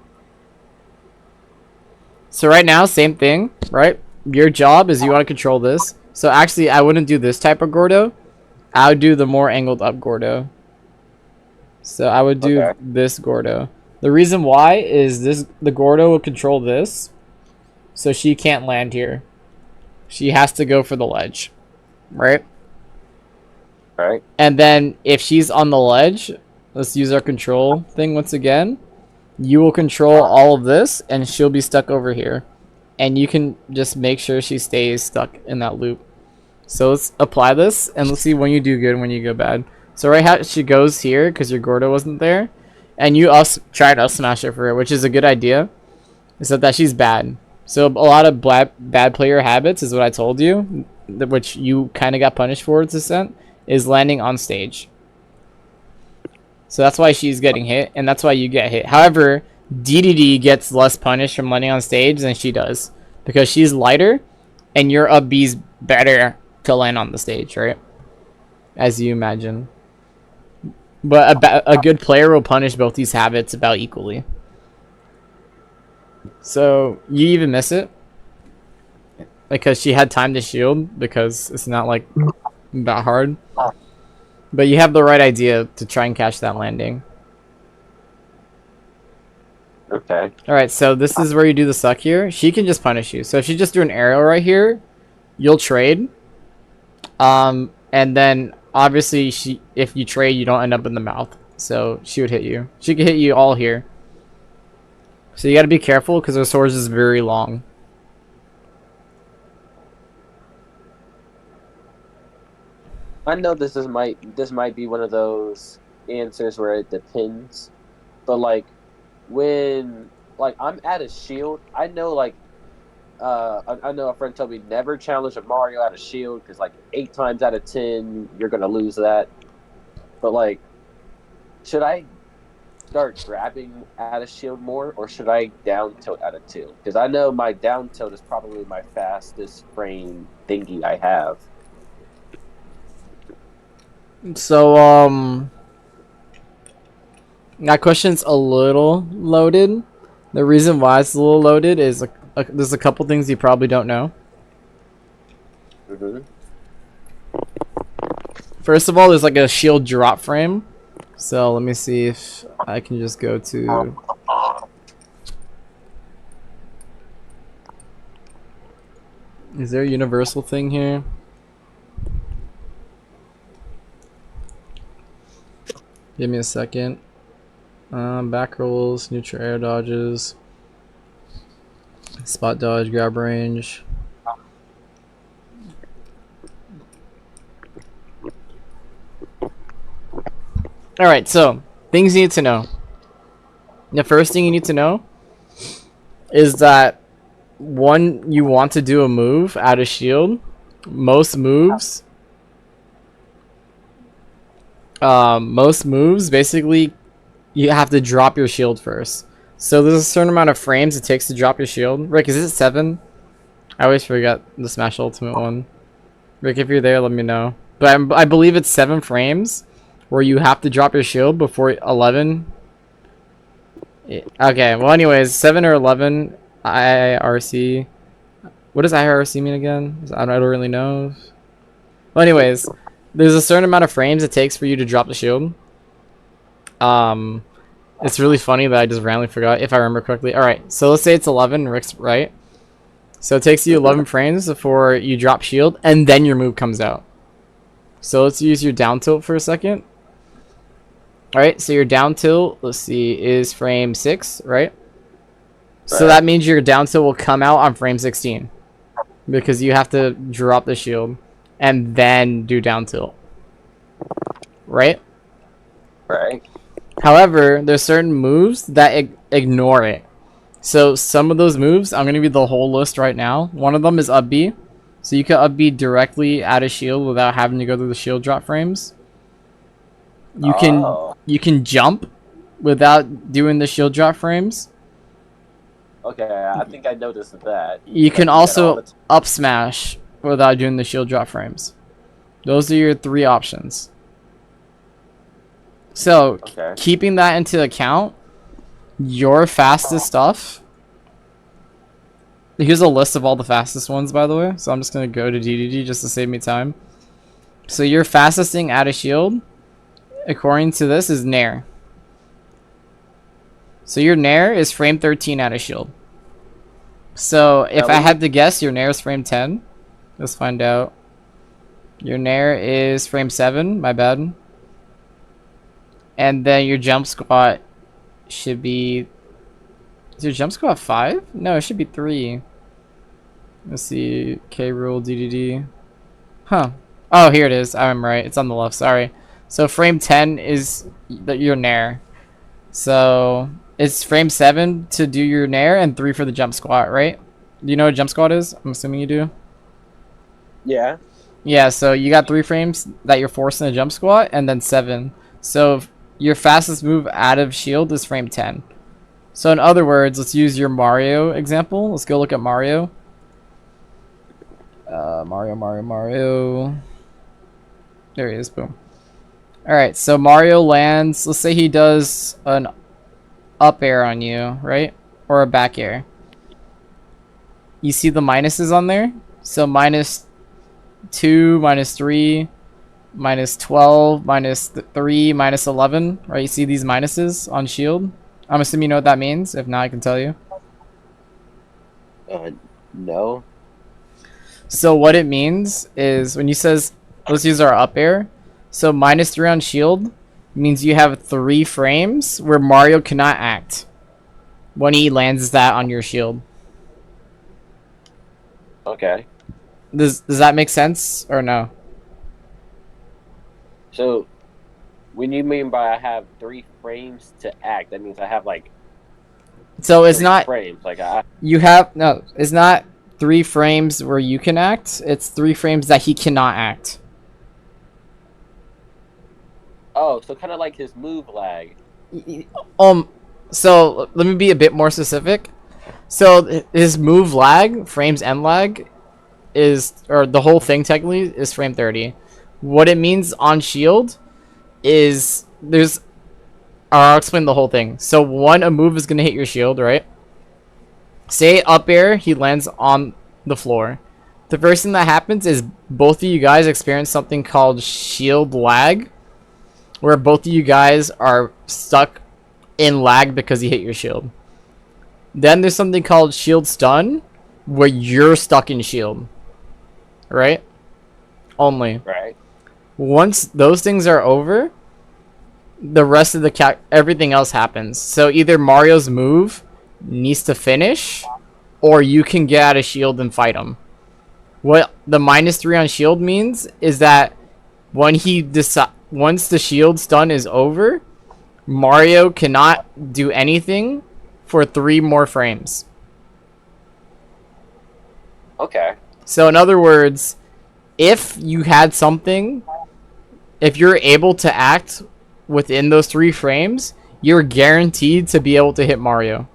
So right now, same thing, right? Your job is you want to control this. So actually, I wouldn't do this type of Gordo. I would do the more angled up Gordo. So I would do Okay. this Gordo. The reason why is the Gordo will control this. So she can't land here. She has to go for the ledge. Right? All right. And then if she's on the ledge, let's use our control thing once again. You will control all of this, and she'll be stuck over here. And you can just make sure she stays stuck in that loop. So let's apply this, and let's see when you do good and when you go bad. So right how she goes here, because your Gordo wasn't there, and you tried to smash her for it, which is a good idea, except that she's bad. So a lot of bad player habits is what I told you, which you kind of got punished for to sent, is landing on stage. So that's why she's getting hit, and that's why you get hit. However, DDD gets less punished from landing on stage than she does, because she's lighter, and your up B's better to land on the stage, right? As you imagine. But a good player will punish both these habits about equally. So you even miss it because she had time to shield, because it's not like that hard. But you have the right idea to try and catch that landing. Okay. Alright, so this is where you do the suck here. She can just punish you. So if she just do an arrow right here, you'll trade. And then obviously if you trade, you don't end up in the mouth. So she would hit you. She could hit you all here. So you gotta be careful because her sword is very long. I know this might be one of those answers where it depends, but like when like I'm at a shield, I know like I know a friend told me never challenge a Mario at a shield because like 8 times out of 10 you're gonna lose that. But like, should I start grabbing at a shield more, or should I down tilt at a tilt? Because I know my down tilt is probably my fastest frame thingy I have. So that question's a little loaded. The reason why it's a little loaded is there's a couple things you probably don't know. Mm-hmm. First of all, there's like a shield drop frame. So let me see if I can just go to... Is there a universal thing here? Give me a second. Back rolls, neutral air dodges, spot dodge, grab range. Alright, so things you need to know. The first thing you need to know is that one, you want to do a move out of shield. Most moves basically you have to drop your shield first. So there's a certain amount of frames it takes to drop your shield. Rick, is it 7? I always forget the Smash Ultimate one. Rick, if you're there, let me know. But I believe it's 7 frames where you have to drop your shield before 11. Okay, well anyways, 7 or 11 IRC. What does IRC mean again? I don't really know. Well anyways, there's a certain amount of frames it takes for you to drop the shield. And It's really funny that I just randomly forgot, if I remember correctly. Alright, so let's say it's 11, Rick's right. So it takes you 11 frames before you drop shield, and then your move comes out. So let's use your down tilt for a second. Alright, so your down tilt, let's see, is frame 6, right? So that means your down tilt will come out on frame 16. Because you have to drop the shield, and then do down tilt. Right? Right. However, there's certain moves that ignore it. So some of those moves, I'm going to read the whole list right now. One of them is up B. So you can up B directly at a shield without having to go through the shield drop frames. You can jump without doing the shield drop frames. Okay, I think I noticed that. You can also up smash without doing the shield drop frames. Those are your 3 options. So, keeping that into account, your fastest stuff. Here's a list of all the fastest ones, by the way. So I'm just going to go to DDD just to save me time. So your fastest thing at a shield, according to this, is Nair. So your Nair is frame 13 at a shield. So if I had to guess, your Nair is frame 10. Let's find out. Your Nair is frame 7, my bad. And then your jump squat should be... Is your jump squat 5? No, it should be 3. Let's see. K rule DDD. Huh. Oh, here it is. I'm right. It's on the left. Sorry. So frame 10 is your Nair. So it's frame 7 to do your Nair and 3 for the jump squat, right? Do you know what jump squat is? I'm assuming you do. Yeah. Yeah, so you got 3 frames that you're forcing a jump squat and then 7. So your fastest move out of shield is frame 10. So in other words, let's use your Mario example. Let's go look at Mario. Mario. There he is. Boom. Alright, so Mario lands. Let's say he does an up air on you, right? Or a back air. You see the minuses on there? So -2, -3, -12, -3, -11, right? You see these minuses on shield? I'm assuming you know what that means. If not, I can tell you. No. So what it means is when you says, let's use our up air. So -3 on shield means you have 3 frames where Mario cannot act when he lands that on your shield. Okay. Does that make sense or no? So, when you mean by I have 3 frames to act, that means I have like. So it's not frames. Like you have no. It's not 3 frames where you can act. It's 3 frames that he cannot act. Oh, so kind of like his move lag. So let me be a bit more specific. So his move lag, frames and lag, is, or the whole thing technically is frame 30. What it means on shield is I'll explain the whole thing. So a move is gonna hit your shield, right? Say up air, he lands on the floor. The first thing that happens is both of you guys experience something called shield lag, where both of you guys are stuck in lag because he hit your shield. Then there's something called shield stun, where you're stuck in shield. Right? Only. Right. Once those things are over, the rest of the everything else happens. So either Mario's move needs to finish, or you can get out of shield and fight him. What the -3 on shield means is that when once the shield stun is over, Mario cannot do anything for 3 more frames. Okay. So in other words, if you had something, if you're able to act within those 3 frames, you're guaranteed to be able to hit Mario.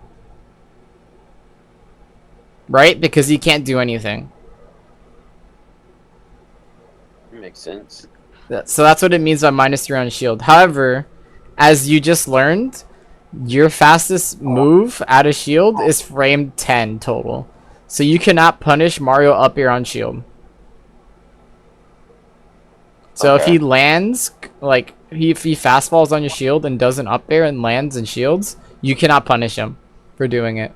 Right? Because he can't do anything. Makes sense. So that's what it means by -3 on shield. However, as you just learned, your fastest move out of shield is frame 10 total. So you cannot punish Mario up air on shield. So if he lands like if he fastballs on your shield and doesn't up air and lands and shields, you cannot punish him for doing it.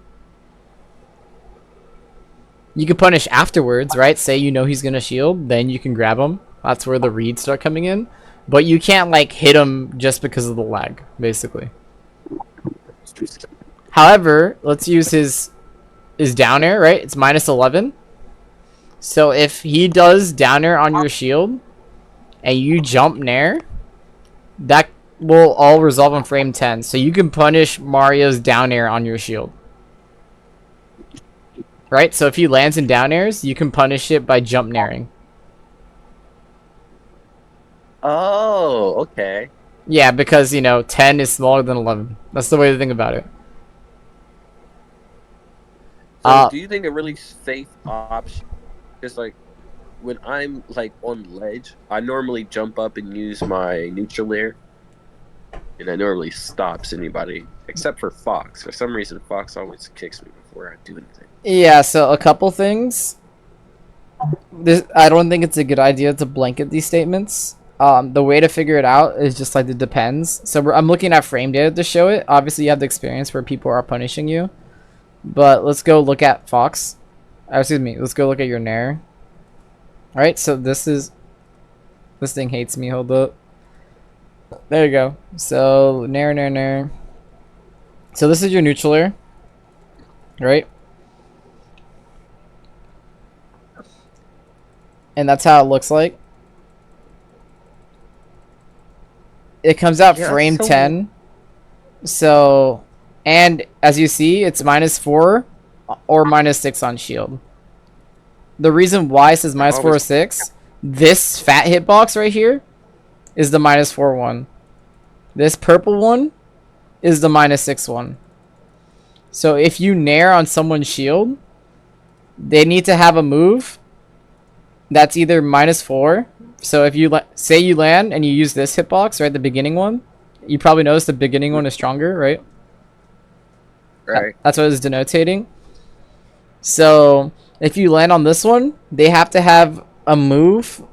You can punish afterwards, right? Say you know he's gonna shield, then you can grab him. That's where the reads start coming in. But you can't like hit him just because of the lag, basically. However, let's use his down air, right? It's -11. So if he does down air on your shield and you jump nair, that will all resolve on frame 10. So you can punish Mario's down air on your shield. Right? So if he lands in down airs, you can punish it by jump nairing. Oh, okay. Yeah, because, 10 is smaller than 11. That's the way to think about it. So do you think a really safe option is like when I'm like on ledge, I normally jump up and use my neutral air, and that normally stops anybody except for Fox. For some reason, Fox always kicks me before I do anything. Yeah, so a couple things. I don't think it's a good idea to blanket these statements. The way to figure it out is just like it depends. So I'm looking at frame data to show it. Obviously, you have the experience where people are punishing you. But let's go look at Fox. Excuse me. Let's go look at your nair. Alright, so this thing hates me. Hold up. There you go. So nair. So this is your neutral air. Right? And that's how it looks like. It comes out frame 10. So, and as you see, it's -4 or -6 on shield. The reason why it says -4 or 6, this fat hitbox right here is the -4 one. This purple one is the -6 one. So if you nair on someone's shield, they need to have a move that's either -4. So if you say you land and you use this hitbox, right, the beginning one, you probably notice the beginning one is stronger, right? Right. That's what it's denotating. So if you land on this one, they have to have a move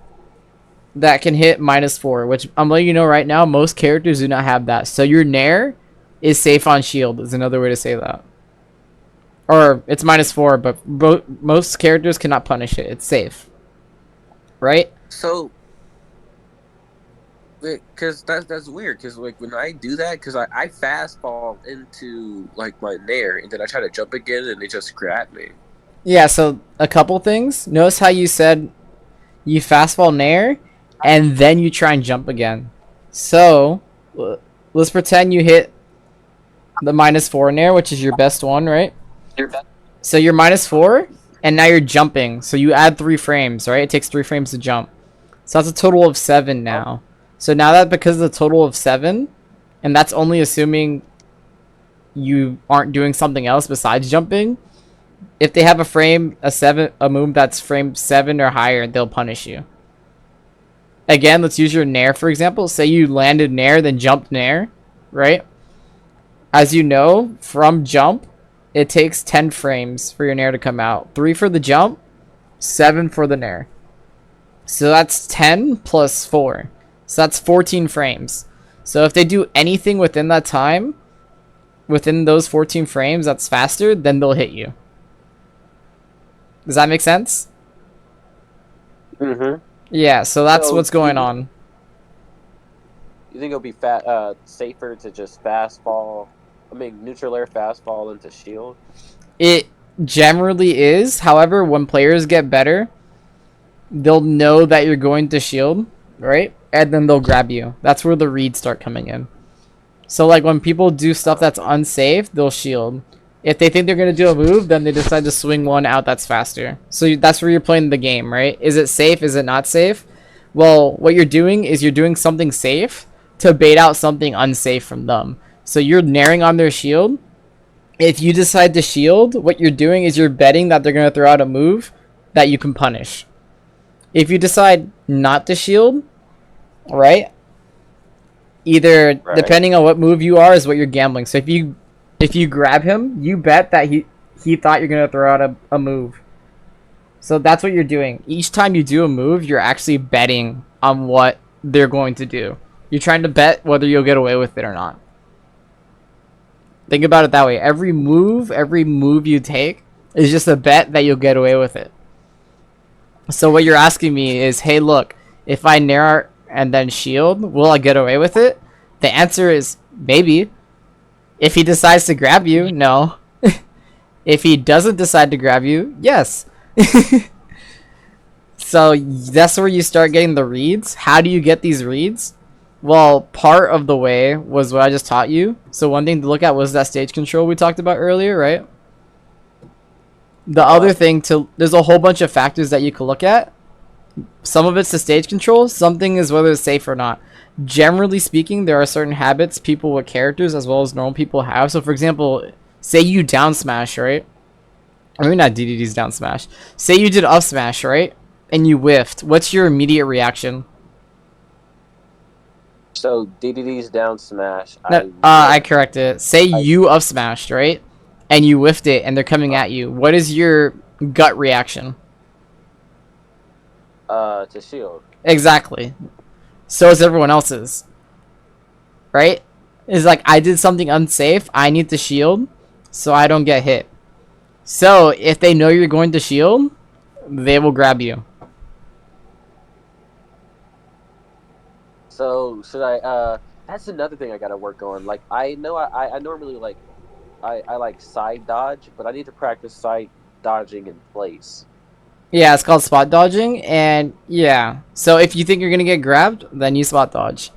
that can hit -4, which I'm letting you know right now, most characters do not have that. So your nair is safe on shield is another way to say that. Or it's -4, but most characters cannot punish it. It's safe. Right? So, because that's weird. Because like when I do that, because I fastball into like my nair, and then I try to jump again, and they just grab me. Yeah. So a couple things. Notice how you said you fastball nair, and then you try and jump again. So let's pretend you hit the -4 nair, which is your best one, right? So you're -4. And now you're jumping, so you add 3 frames, right? It takes 3 frames to jump. So that's a total of 7 now. So now that because of the total of 7, and that's only assuming you aren't doing something else besides jumping, if they have a move that's frame 7 or higher, they'll punish you. Again, let's use your nair, for example. Say you landed nair, then jumped nair, right? As you know, from jump, it takes 10 frames for your nair to come out. 3 for the jump, 7 for the nair. So that's 10 plus 4. So that's 14 frames. So if they do anything within that time, within those 14 frames that's faster, then they'll hit you. Does that make sense? Mm-hmm. Yeah, so that's what's going on. You think it'll be safer to just neutral air fastball into shield? It generally is. However, when players get better, they'll know that you're going to shield, right? And then they'll grab you. That's where the reads start coming in. So like when people do stuff that's unsafe, they'll shield. If they think they're going to do a move, then they decide to swing one out that's faster. So that's where you're playing the game, right? Is it safe? Is it not safe? Well, what you're doing is you're doing something safe to bait out something unsafe from them. So you're nairing on their shield. If you decide to shield, what you're doing is you're betting that they're going to throw out a move that you can punish. If you decide not to shield, right? Either depending on what move you are is what you're gambling. So if you grab him, you bet that he thought you're going to throw out a move. So that's what you're doing. Each time you do a move, you're actually betting on what they're going to do. You're trying to bet whether you'll get away with it or not. Think about it that way. Every move you take is just a bet that you'll get away with it. So what you're asking me is, hey, look, if I nair and then shield, will I get away with it? The answer is maybe. If he decides to grab you, no. If he doesn't decide to grab you, yes. So that's where you start getting the reads. How do you get these reads? Well, part of the way was what I just taught you. So one thing to look at was that stage control we talked about earlier, right? The other thing there's a whole bunch of factors that you can look at. Some of it's the stage control. Something is whether it's safe or not. Generally speaking, there are certain habits people with characters as well as normal people have. So for example, say you down smash, right? I mean, not DDD's down smash. Say you did up smash, right? And you whiffed. What's your immediate reaction? So DDD's down smash. No, I corrected it. Say you up smashed, right? And you whiffed it and they're coming at you. What is your gut reaction? To shield. Exactly. So is everyone else's. Right? It's like, I did something unsafe. I need to shield so I don't get hit. So if they know you're going to shield, they will grab you. So should I? That's another thing I gotta work on. Like I know I normally like I like side dodge, but I need to practice side dodging in place. Yeah, it's called spot dodging, and yeah. So if you think you're gonna get grabbed, then you spot dodge.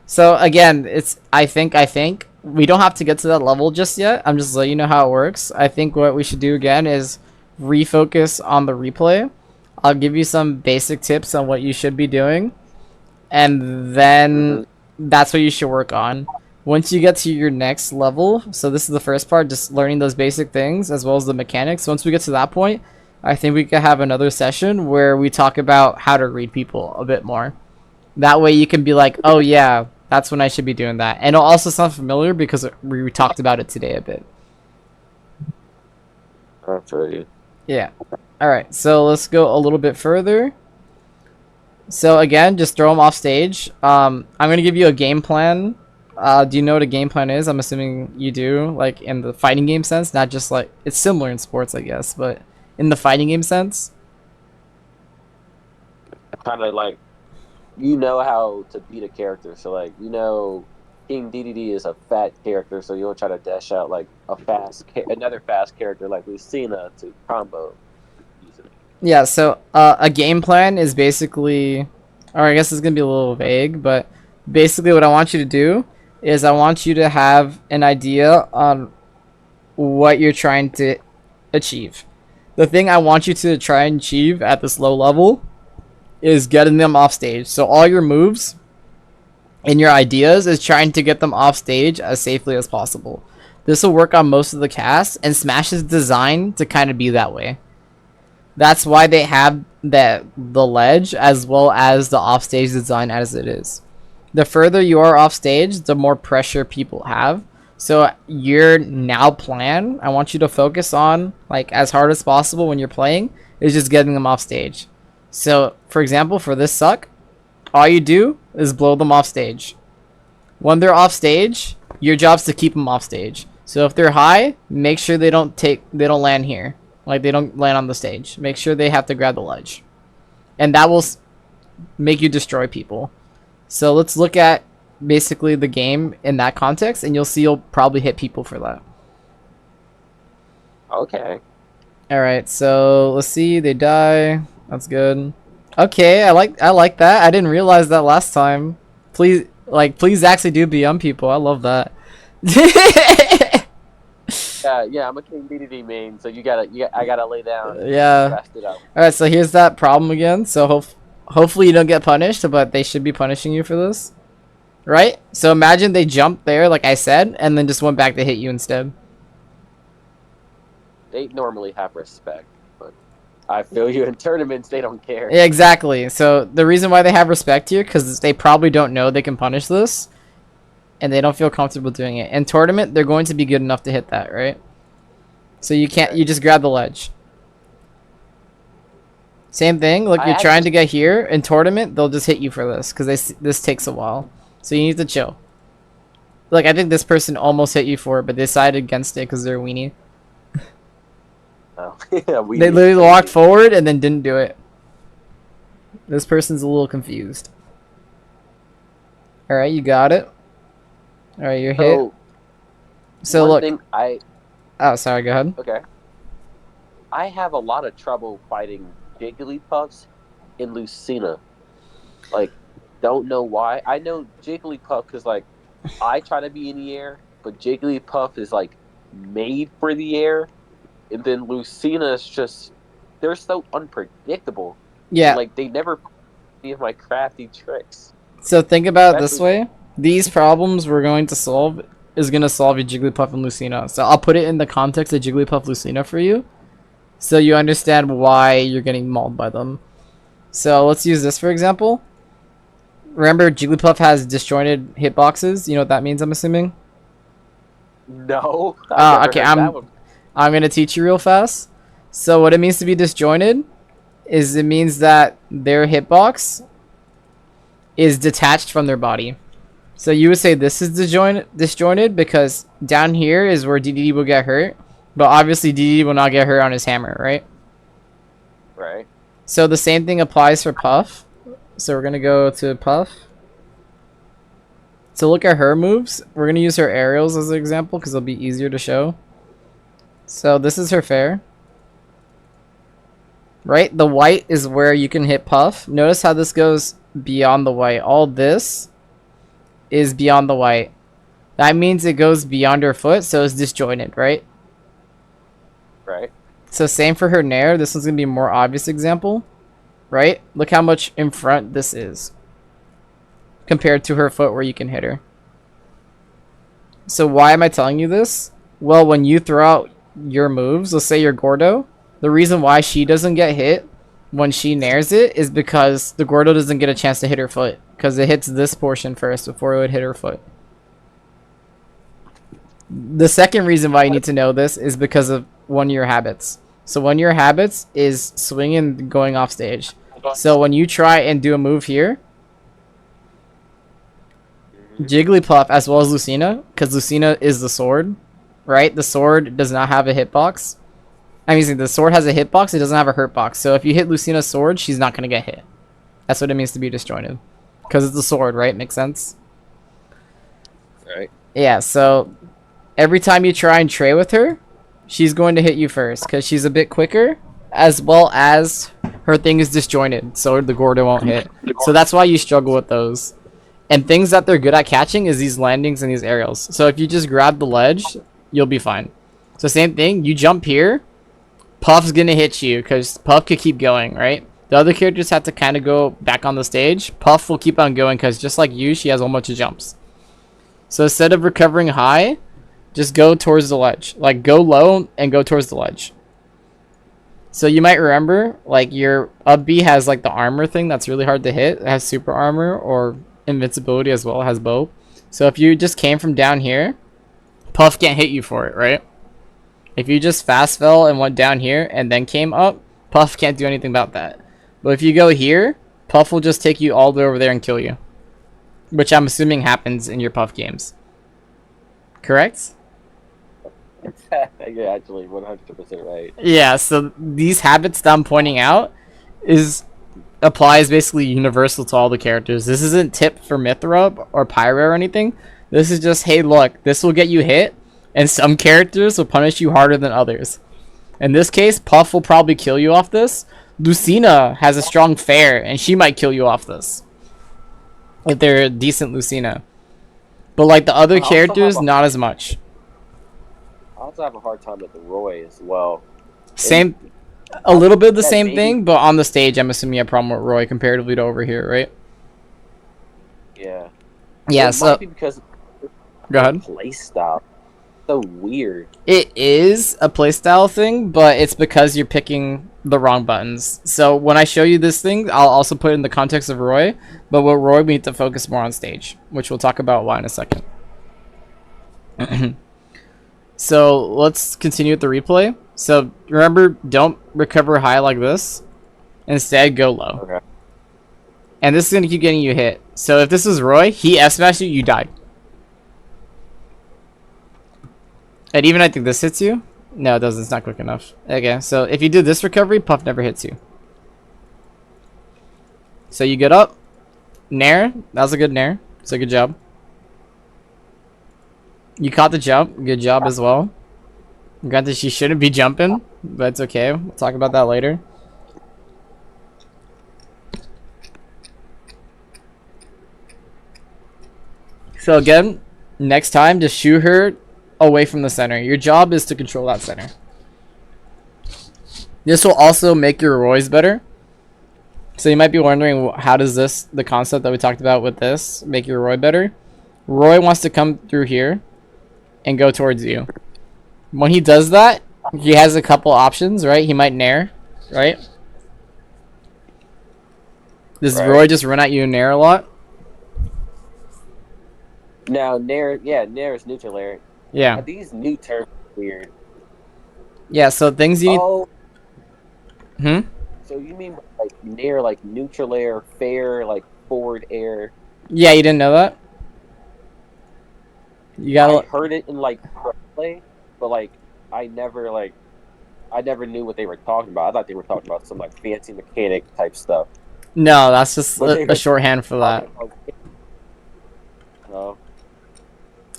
So again, I think we don't have to get to that level just yet. I'm just letting you know how it works. I think what we should do again is refocus on the replay. I'll give you some basic tips on what you should be doing, and then that's what you should work on. Once you get to your next level, so this is the first part, just learning those basic things as well as the mechanics. Once we get to that point, I think we could have another session where we talk about how to read people a bit more. That way you can be like, oh yeah, that's when I should be doing that. And it'll also sound familiar because we talked about it today a bit. I feel you. Yeah. Alright, so let's go a little bit further. So again, just throw them off stage. I'm going to give you a game plan. Do you know what a game plan is? I'm assuming you do, like in the fighting game sense, not just like, it's similar in sports, I guess, but in the fighting game sense. Kind of like, you know how to beat a character. So like, you know, King DDD is a fat character, so you'll try to dash out like another fast character like Lucina to combo. Yeah, so a game plan is basically, or I guess it's going to be a little vague, but basically what I want you to do is I want you to have an idea on what you're trying to achieve. The thing I want you to try and achieve at this low level is getting them off stage. So all your moves and your ideas is trying to get them off stage as safely as possible. This will work on most of the cast, and Smash is designed to kind of be that way. That's why they have the ledge as well as the offstage design as it is. The further you are off stage, the more pressure people have. So your now plan, I want you to focus on, like, as hard as possible when you're playing, is just getting them off stage. So for example, for this suck, all you do is blow them off stage. When they're off stage, your job's to keep them off stage. So if they're high, make sure they don't land here. Like, they don't land on the stage. Make sure they have to grab the ledge. And that will make you destroy people. So let's look at basically the game in that context, and you'll see you'll probably hit people for that. Okay. Alright, so let's see. They die. That's good. Okay, I like that. I didn't realize that last time. Please actually do BM people. I love that. Yeah, I'm a King DDD main, so I gotta lay down. Yeah. Rest it out. Alright, so here's that problem again. So hopefully you don't get punished, but they should be punishing you for this. Right? So imagine they jumped there, like I said, and then just went back to hit you instead. They normally have respect, but I feel you, in tournaments they don't care. Yeah, exactly. So the reason why they have respect here, because they probably don't know they can punish this, and they don't feel comfortable doing it. In tournament, they're going to be good enough to hit that, right? So you just grab the ledge. Same thing, look, you're trying to get here. In tournament, they'll just hit you for this, because this takes a while. So you need to chill. Like, I think this person almost hit you for it, but they decided against it because they're a weenie. Oh, yeah, we They literally walked forward and then didn't do it. This person's a little confused. Alright, you got it. Alright, you're hit. So one look. thing Oh, sorry, go ahead. okay. I have a lot of trouble fighting Jigglypuffs and Lucina. Like, don't know why. I know Jigglypuff because, like, I try to be in the air, but Jigglypuff is, like, made for the air. And then Lucina is just, they're so unpredictable. Yeah. And, like, they never any of my crafty tricks. So think about it this Especially- way. These problems we're going to solve is going to solve your Jigglypuff and Lucina. So I'll put it in the context of Jigglypuff Lucina for you. So you understand why you're getting mauled by them. So let's use this for example. Remember Jigglypuff has disjointed hitboxes? You know what that means, I'm assuming? No. Okay, I'm going to teach you real fast. So what it means to be disjointed is it means that their hitbox is detached from their body. So you would say this is disjointed because down here is where DDD will get hurt, but obviously DDD will not get hurt on his hammer, right? Right. So the same thing applies for Puff. So we're gonna go to Puff. So look at her moves. We're gonna use her aerials as an example because it'll be easier to show. So this is her fair. Right? The white is where you can hit Puff. Notice how this goes beyond the white. All this is beyond the white. That means it goes beyond her foot, so it's disjointed, right? Right. So same for her nair. This one's going to be a more obvious example, right? Look how much in front this is compared to her foot where you can hit her. So why am I telling you this? Well, when you throw out your moves, let's say you're Gordo, the reason why she doesn't get hit when she nairs it is because the Gordo doesn't get a chance to hit her foot because it hits this portion first before it would hit her foot. The second reason why you need to know this is because of one of your habits. So one of your habits is swinging and going off stage. So when you try and do a move here, Jigglypuff as well as Lucina, because Lucina is the sword, right? The sword does not have a hitbox. I mean, the sword has a hitbox, it doesn't have a hurt box. So if you hit Lucina's sword, she's not going to get hit. That's what it means to be disjointed. Because it's a sword, right? Makes sense? Right. Yeah, so every time you try and tray with her, she's going to hit you first because she's a bit quicker, as well as her thing is disjointed, so the Gordo won't hit. So that's why you struggle with those. And things that they're good at catching is these landings and these aerials. So if you just grab the ledge, you'll be fine. So same thing, you jump here, Puff's gonna hit you because Puff could keep going, right? The other characters have to kind of go back on the stage. Puff will keep on going because just like you, she has a whole bunch of jumps. So instead of recovering high, just go towards the ledge. Like, go low and go towards the ledge. So you might remember, like, your up B has, like, the armor thing that's really hard to hit. It has super armor or invincibility as well. It has bow. So if you just came from down here, Puff can't hit you for it, right? If you just fast fell and went down here and then came up, Puff can't do anything about that. But if you go here, Puff will just take you all the way over there and kill you. Which I'm assuming happens in your Puff games. Correct? You're actually 100% right. Yeah, so these habits that I'm pointing out applies basically universal to all the characters. This isn't tip for Mithra or Pyro or anything. This is just, hey, look, this will get you hit, and some characters will punish you harder than others. In this case, Puff will probably kill you off this. Lucina has a strong fair, and she might kill you off this. If they're a decent Lucina. But like the other characters, not as much. I also have a hard time with the Roy as well. Same, a little bit of the same thing, but on the stage, I'm assuming you have a problem with Roy comparatively to over here, right? Yeah. Yeah, it so might be because go ahead. Play style. So weird. It is a playstyle thing, but it's because you're picking the wrong buttons. So when I show you this thing, I'll also put it in the context of Roy. But with Roy, we need to focus more on stage, which we'll talk about why in a second. So let's continue with the replay. So remember, don't recover high like this. Instead, go low. Okay. And this is gonna keep getting you hit. So if this is Roy, he F smashed you, you died. And even I think this hits you. No, it doesn't. It's not quick enough. Okay, so if you do this recovery, Puff never hits you. So you get up. Nair. That was a good Nair. So good job. You caught the jump. Good job as well. Granted, she shouldn't be jumping, but it's okay. We'll talk about that later. So again, next time, just shoot her away from the center. Your job is to control that center. This will also make your Roys better. So you might be wondering, how does this, the concept that we talked about with this, make your Roy better? Roy wants to come through here and go towards you. When he does that, he has a couple options, right? He might nair, right? Does Roy just run at you and nair a lot? Now, Nair is neutral air. Yeah. These new terms are weird. Yeah, so things you need... Oh. Hmm? So you mean like Nair, like neutral air, fair, like forward air? Yeah, you didn't know that? You gotta... I heard it in like play, but like I never knew what they were talking about. I thought they were talking about some like fancy mechanic type stuff. No, that's just a shorthand for that. Oh.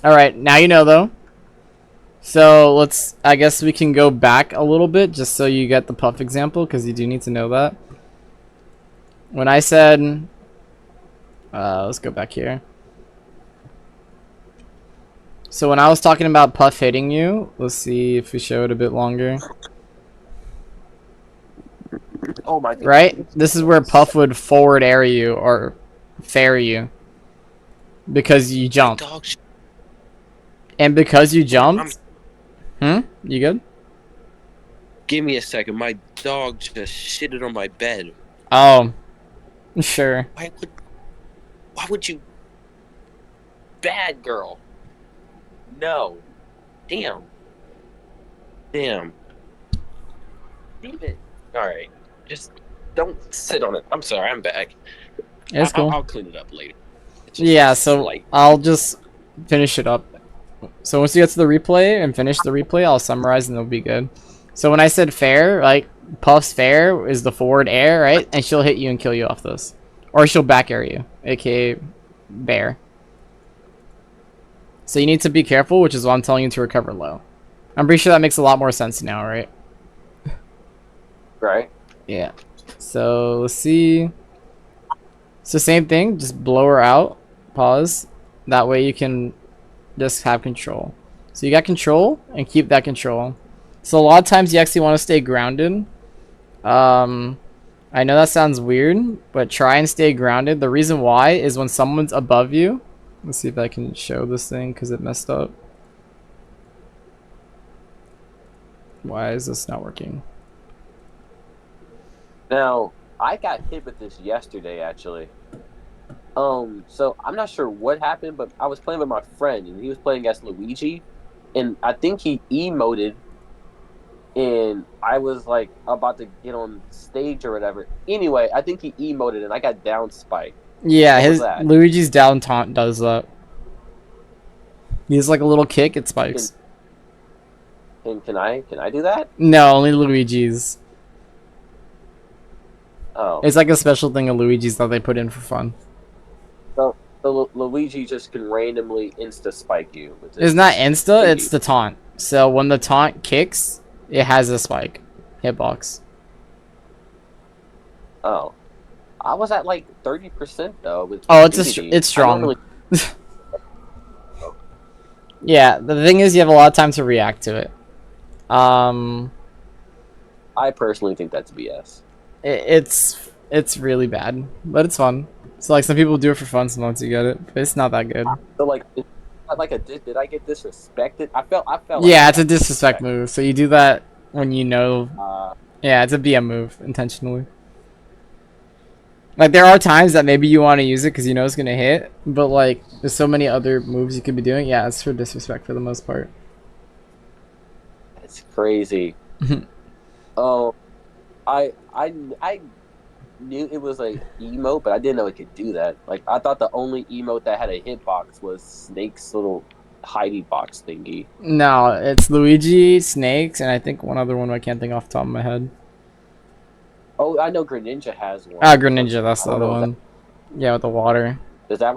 Alright, now you know though. So let's, I guess we can go back a little bit just so you get the Puff example, because you do need to know that. When I said, let's go back here. So when I was talking about Puff hitting you, let's see if we show it a bit longer. Oh my God. Right? This is where Puff would forward air you or fair you. Because you jump. And because you jumped... You good? Give me a second. My dog just shitted on my bed. Oh. Sure. Why would you... Bad girl. No. Damn. Damn it. Alright. Just don't sit on it. I'm sorry, I'm back. It's cool. I'll clean it up later. Yeah, so I'll just finish it up. So once you get to the replay and finish the replay, I'll summarize and it'll be good. So when I said fair, like, Puff's fair is the forward air, right? And she'll hit you and kill you off this. Or she'll back air you, aka bear. So you need to be careful, which is why I'm telling you to recover low. I'm pretty sure that makes a lot more sense now, right? Right. Yeah. So let's see. So same thing, just blow her out. Pause. That way you can just have control. So you got control and keep that control. So a lot of times you actually want to stay grounded. I know that sounds weird, but try and stay grounded. The reason why is when someone's above you. Let's see if I can show this thing because it messed up. Why is this not working? Now, I got hit with this yesterday, actually. So I'm not sure what happened, but I was playing with my friend, and he was playing as Luigi, and I think he emoted, and I was, like, about to get on stage or whatever. Anyway, I think he emoted, and I got down spike. Yeah, his Luigi's down taunt does that. He's like a little kick, it spikes. Can I do that? No, only Luigi's. Oh. It's like a special thing of Luigi's that they put in for fun. So Luigi just can randomly insta spike you. It's not insta, it's the taunt. So when the taunt kicks, it has a spike. Hitbox. Oh. I was at like 30% though. With it's strong. Yeah, the thing is you have a lot of time to react to it. I personally think that's BS. It's really bad, but it's fun. So like some people do it for fun, sometimes you get it, but it's not that good. So like, did I get disrespected? I felt. Yeah, it's a disrespect move. So you do that when you know. Yeah, it's a BM move intentionally. Like there are times that maybe you want to use it because you know it's gonna hit, but like there's so many other moves you could be doing. Yeah, it's for disrespect for the most part. It's crazy. Oh, I knew it was like emote, but I didn't know it could do that. Like I thought the only emote that had a hitbox was Snake's little hidey box thingy. No, it's Luigi, Snakes, and I think one other one I can't think off the top of my head. Oh, I know Greninja has Ah, one, but Greninja, that's I the don't other know if that one. Yeah, with the water. does that.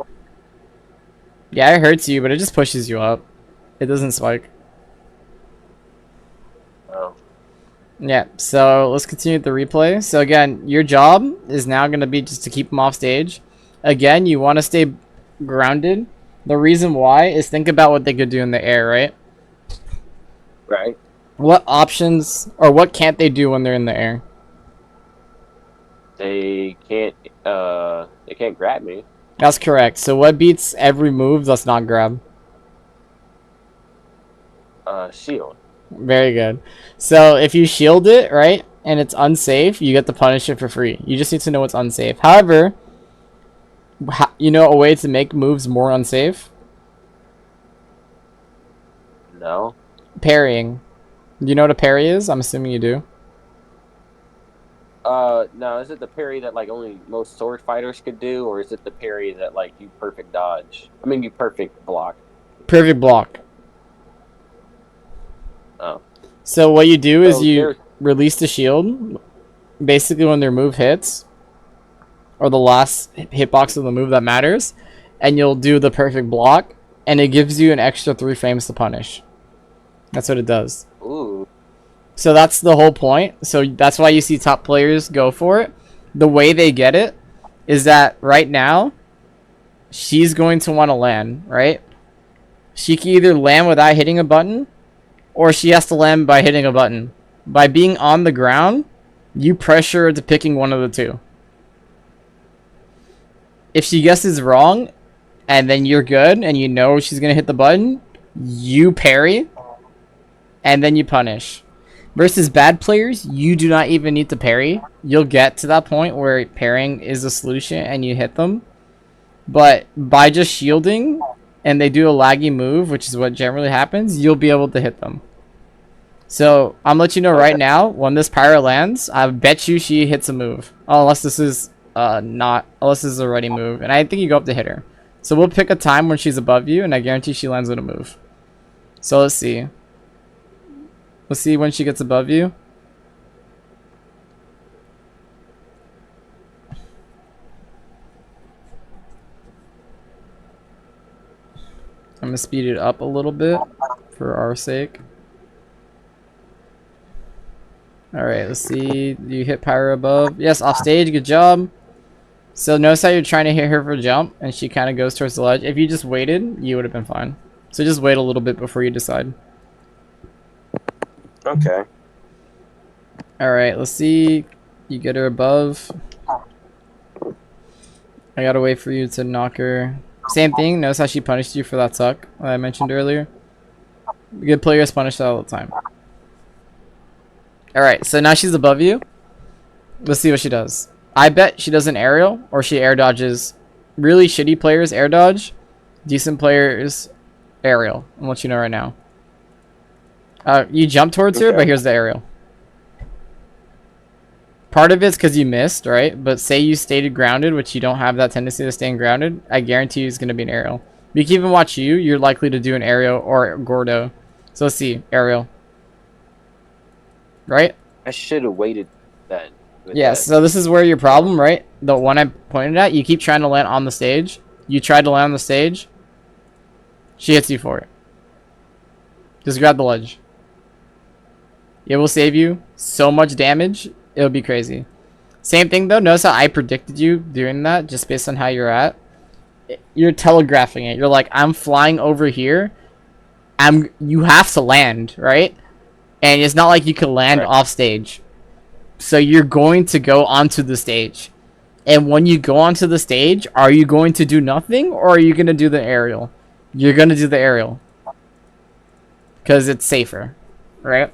Yeah, it hurts you, but it just pushes you up. It doesn't spike. Oh, Yeah, so let's continue with the replay. So again, your job is now going to be just to keep them off stage. Again, you want to stay grounded. The reason why is think about what they could do in the air, right? right. What options or what can't they do when they're in the air? They can't. They can't grab me. That's correct. So what beats every move that's not grab? Shield. Very good. So if you shield it, right, and it's unsafe, you get to punish it for free. You just need to know it's unsafe. However, you know a way to make moves more unsafe? No. Parrying. Do you know what a parry is? I'm assuming you do. No. Is it the parry that like only most sword fighters could do, or is it the parry that like you perfect dodge? I mean, you perfect block. Perfect block. Oh. So what you do is So you there's release the shield, basically when their move hits, or the last hitbox of the move that matters, and you'll do the perfect block, and it gives you an extra 3 frames to punish. That's what it does. ooh. So that's the whole point. So that's why you see top players go for it. The way they get it is that right now, she's going to want to land, right? She can either land without hitting a button, or she has to land by hitting a button. By being on the ground, you pressure her to picking one of the two. If she guesses wrong, and then you're good, and you know she's going to hit the button, you parry, and then you punish. Versus bad players, you do not even need to parry. You'll get to that point where parrying is a solution and you hit them. But by just shielding and they do a laggy move, which is what generally happens, you'll be able to hit them. So I'm letting you know right Okay. now, when this pyro lands, I bet you she hits a move. Oh, unless this is unless this is a ready move. And I think you go up to hit her. So we'll pick a time when she's above you, and I guarantee she lands with a move. So let's see. Let's see when she gets above you. I'm gonna speed it up a little bit for our sake. Alright, let's see. You hit Pyro above. Yes, off stage. Good job. So notice how you're trying to hit her for jump, and she kind of goes towards the ledge. If you just waited, you would have been fine. So just wait a little bit before you decide. Okay. Alright, let's see. You get her above. I gotta wait for you to knock her. Same thing. Notice how she punished you for that suck that I mentioned earlier. Good players punish that all the time. Alright, so now she's above you. Let's see what she does. I bet she does an aerial, or she air dodges. Really shitty players air dodge. Decent players aerial. I'll let you know right now. You jump towards her, but here's the aerial. Part of it's because you missed, right? But say you stayed grounded, which you don't have that tendency to stay grounded, I guarantee you it's going to be an aerial. We can even watch you. You're likely to do an aerial or Gordo. So let's see. Aerial. Right? I should have waited then. Yeah, so this is where your problem, right? The one I pointed at, you keep trying to land on the stage. You tried to land on the stage. She hits you for it. Just grab the ledge. It will save you so much damage. It'll be crazy. Same thing though. Notice how I predicted you doing that just based on how you're at. You're telegraphing it. You're like, I'm flying over here. You have to land, right? And it's not like you can land off stage. So you're going to go onto the stage. And when you go onto the stage, are you going to do nothing or are you going to do the aerial? You're going to do the aerial. Because it's safer, right?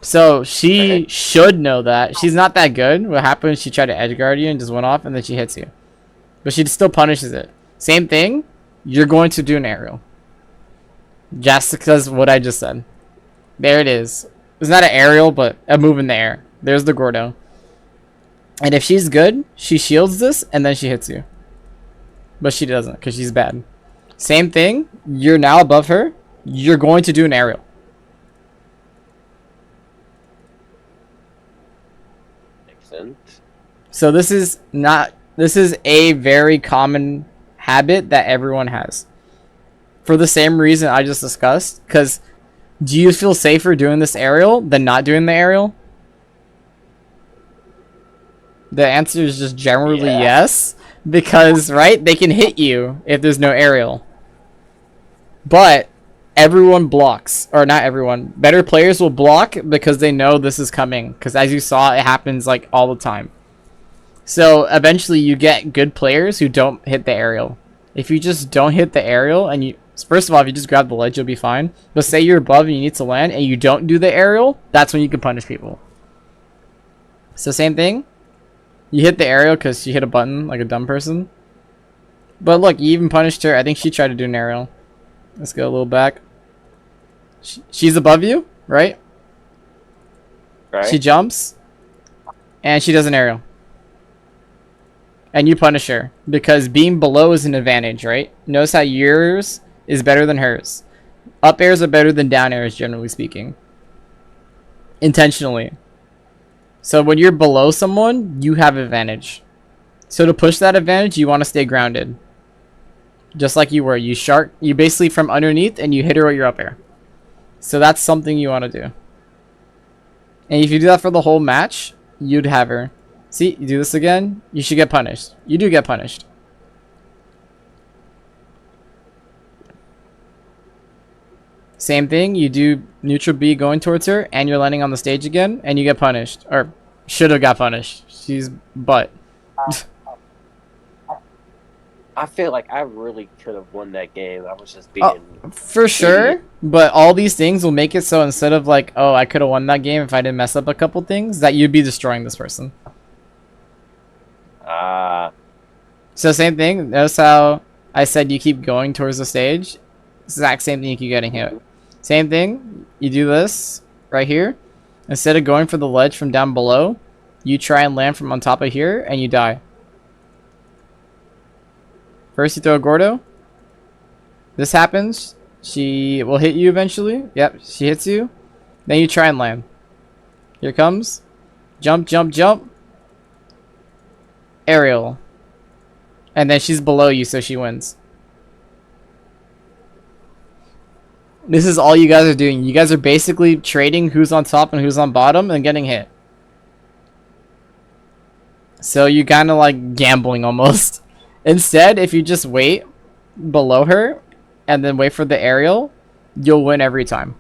So she should know that. She's not that good. What happened, she tried to edge guard you and just went off and then she hits you. But she still punishes it. Same thing, you're going to do an aerial. Just because what I just said. There it is. It's not an aerial, but a move in the air. There's the Gordo. And if she's good, she shields this and then she hits you. But she doesn't because she's bad. Same thing. You're now above her. You're going to do an aerial. Makes sense. So this is not. This is a very common habit that everyone has. For the same reason I just discussed. Because do you feel safer doing this aerial than not doing the aerial? The answer is just generally yes. Because, right, they can hit you if there's no aerial. But everyone blocks. Or not everyone. Better players will block because they know this is coming. Because as you saw, it happens like all the time. So eventually you get good players who don't hit the aerial. If you just don't hit the aerial and you... First of all, if you just grab the ledge, you'll be fine. But say you're above and you need to land and you don't do the aerial, that's when you can punish people. So same thing. You hit the aerial because she hit a button like a dumb person. But look, you even punished her. I think she tried to do an aerial. Let's go a little back. She's above you, right? Right. She jumps. And she does an aerial. And you punish her. Because being below is an advantage, right? Notice how yours is better than hers. Up airs are better than down airs, generally speaking. Intentionally. So when you're below someone, you have advantage. So to push that advantage, you want to stay grounded. Just like you were. You basically from underneath and you hit her with your up air. So that's something you want to do. And if you do that for the whole match, you'd have her. See, you do this again, you should get punished. You do get punished. Same thing, you do neutral B going towards her, and you're landing on the stage again, and you get punished. Or, should have got punished. She's butt. I feel like I really could have won that game. I was just being... For sure, but all these things will make it so instead of like, oh, I could have won that game if I didn't mess up a couple things, that you'd be destroying this person. So same thing, notice how I said you keep going towards the stage? Exact same thing, you keep getting hit. Same thing, you do this right here. Instead of going for the ledge from down below, you try and land from on top of here and you die. First you throw a Gordo. This happens. She will hit you eventually. Yep, she hits you. Then you try and land. Here comes. Jump, jump, jump. Aerial. And then she's below you, so she wins. This is all you guys are doing. You guys are basically trading who's on top and who's on bottom and getting hit. So you're kind of like gambling almost. Instead, if you just wait below her and then wait for the aerial, you'll win every time.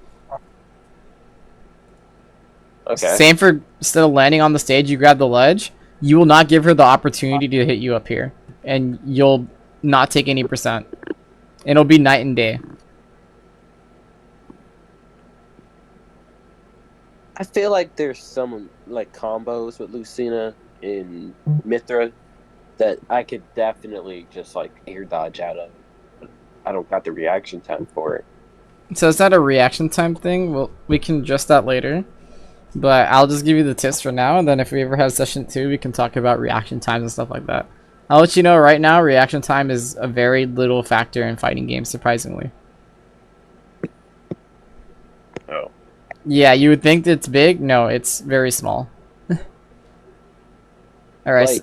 Okay. Same for instead of landing on the stage, you grab the ledge. You will not give her the opportunity to hit you up here. And you'll not take any percent. It'll be night and day. I feel like there's some like combos with Lucina in Mithra that I could definitely just like air dodge out of. But I don't got the reaction time for it. So it's not a reaction time thing. Well, we can adjust that later. But I'll just give you the tips for now, and then if we ever have session 2, we can talk about reaction times and stuff like that. I'll let you know right now, reaction time is a very little factor in fighting games, surprisingly. Oh. Yeah, you would think it's big. No, it's very small. Alright. Like,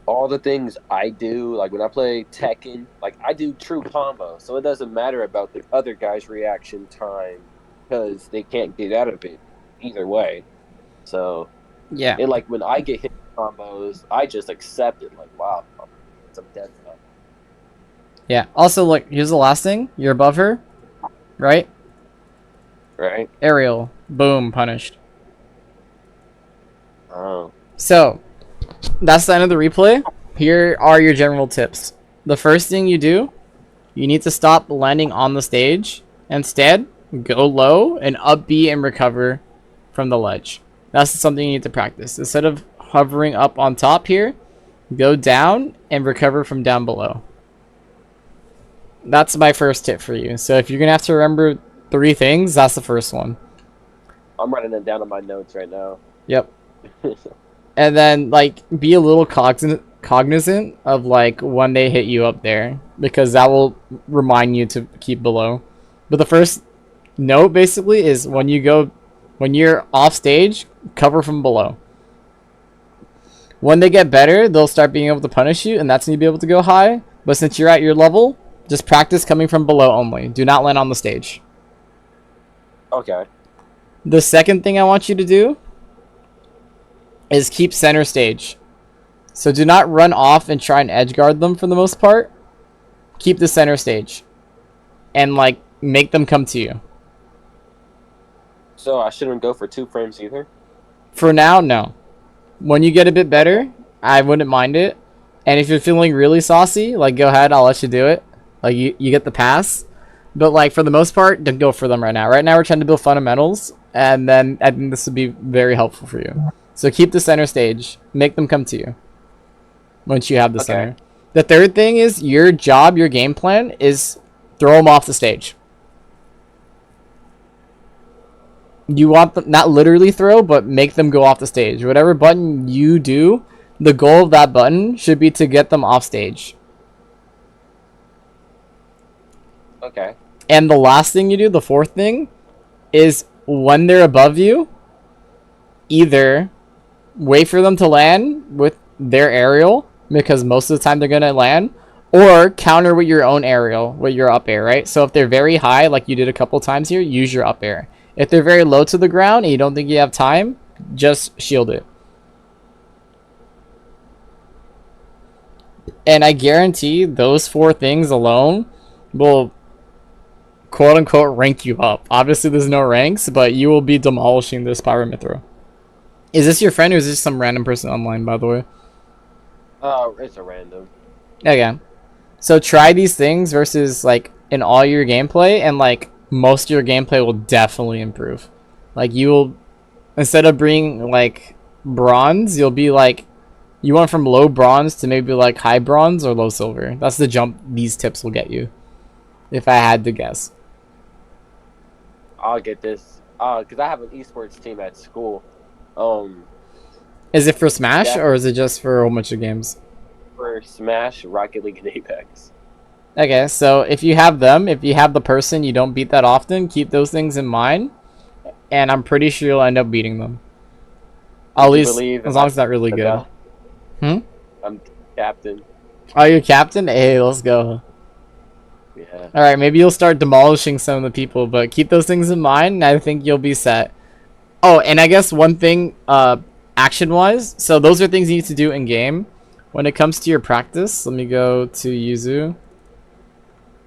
all the things I do, like when I play Tekken, like I do true combo, so it doesn't matter about the other guy's reaction time because they can't get out of it either way. So Yeah. and like when I get hit with combos, I just accept it. Like, wow, it's a death now. Yeah. Also, look, here's the last thing. You're above her, right? Right? Aerial. Boom. Punished. Oh. So, that's the end of the replay. Here are your general tips. The first thing you do, you need to stop landing on the stage. Instead, go low and up B and recover from the ledge. That's something you need to practice. Instead of hovering up on top here, go down and recover from down below. That's my first tip for you. So if you're going to have to remember 3 things, that's the first one. I'm writing them down on my notes right now. Yep. And then like be a little cognizant of like when they hit you up there, because that will remind you to keep below. But the first note basically is when you're off stage, cover from below. When they get better, they'll start being able to punish you, and that's when you'll be able to go high. But since you're at your level, just practice coming from below only. Do not land on the stage. Okay. The second thing I want you to do is keep center stage. So do not run off and try and edge guard them for the most part. Keep the center stage. And like make them come to you. So I shouldn't go for 2 frames either? For now, no. When you get a bit better, I wouldn't mind it. And if you're feeling really saucy, like go ahead, I'll let you do it. Like you get the pass. But like for the most part, don't go for them right now. Right now we're trying to build fundamentals, and then I think this would be very helpful for you. So keep the center stage. Make them come to you once you have the center. The third thing is your job, your game plan is throw them off the stage. You want them, not literally throw, but make them go off the stage. Whatever button you do, the goal of that button should be to get them off stage. Okay. And the last thing you do, the fourth thing, is when they're above you, either wait for them to land with their aerial, because most of the time they're going to land, or counter with your own aerial, with your up air, right? So if they're very high, like you did a couple times here, use your up air. If they're very low to the ground and you don't think you have time, just shield it. And I guarantee those 4 things alone will quote unquote rank you up. Obviously there's no ranks, but you will be demolishing this Pyramithra. Is this your friend or is this some random person online, by the way? It's a random. Okay. So try these things versus like in all your gameplay, and like most of your gameplay will definitely improve. Like you will, instead of being like bronze, you'll be like, you went from low bronze to maybe like high bronze or low silver. That's the jump these tips will get you, if I had to guess. I'll get this. Because I have an esports team at school. Is it for Smash or is it just for a whole bunch of games? For Smash, Rocket League, and Apex. Okay, so if you have them, if you have the person you don't beat that often, keep those things in mind, and I'm pretty sure you'll end up beating them. At least, as long as it's not really good. I'm captain. Oh, you're captain? Hey, let's go. Yeah. Alright, maybe you'll start demolishing some of the people, but keep those things in mind, and I think you'll be set. Oh, and I guess one thing, action-wise, so those are things you need to do in-game. When it comes to your practice, let me go to Yuzu.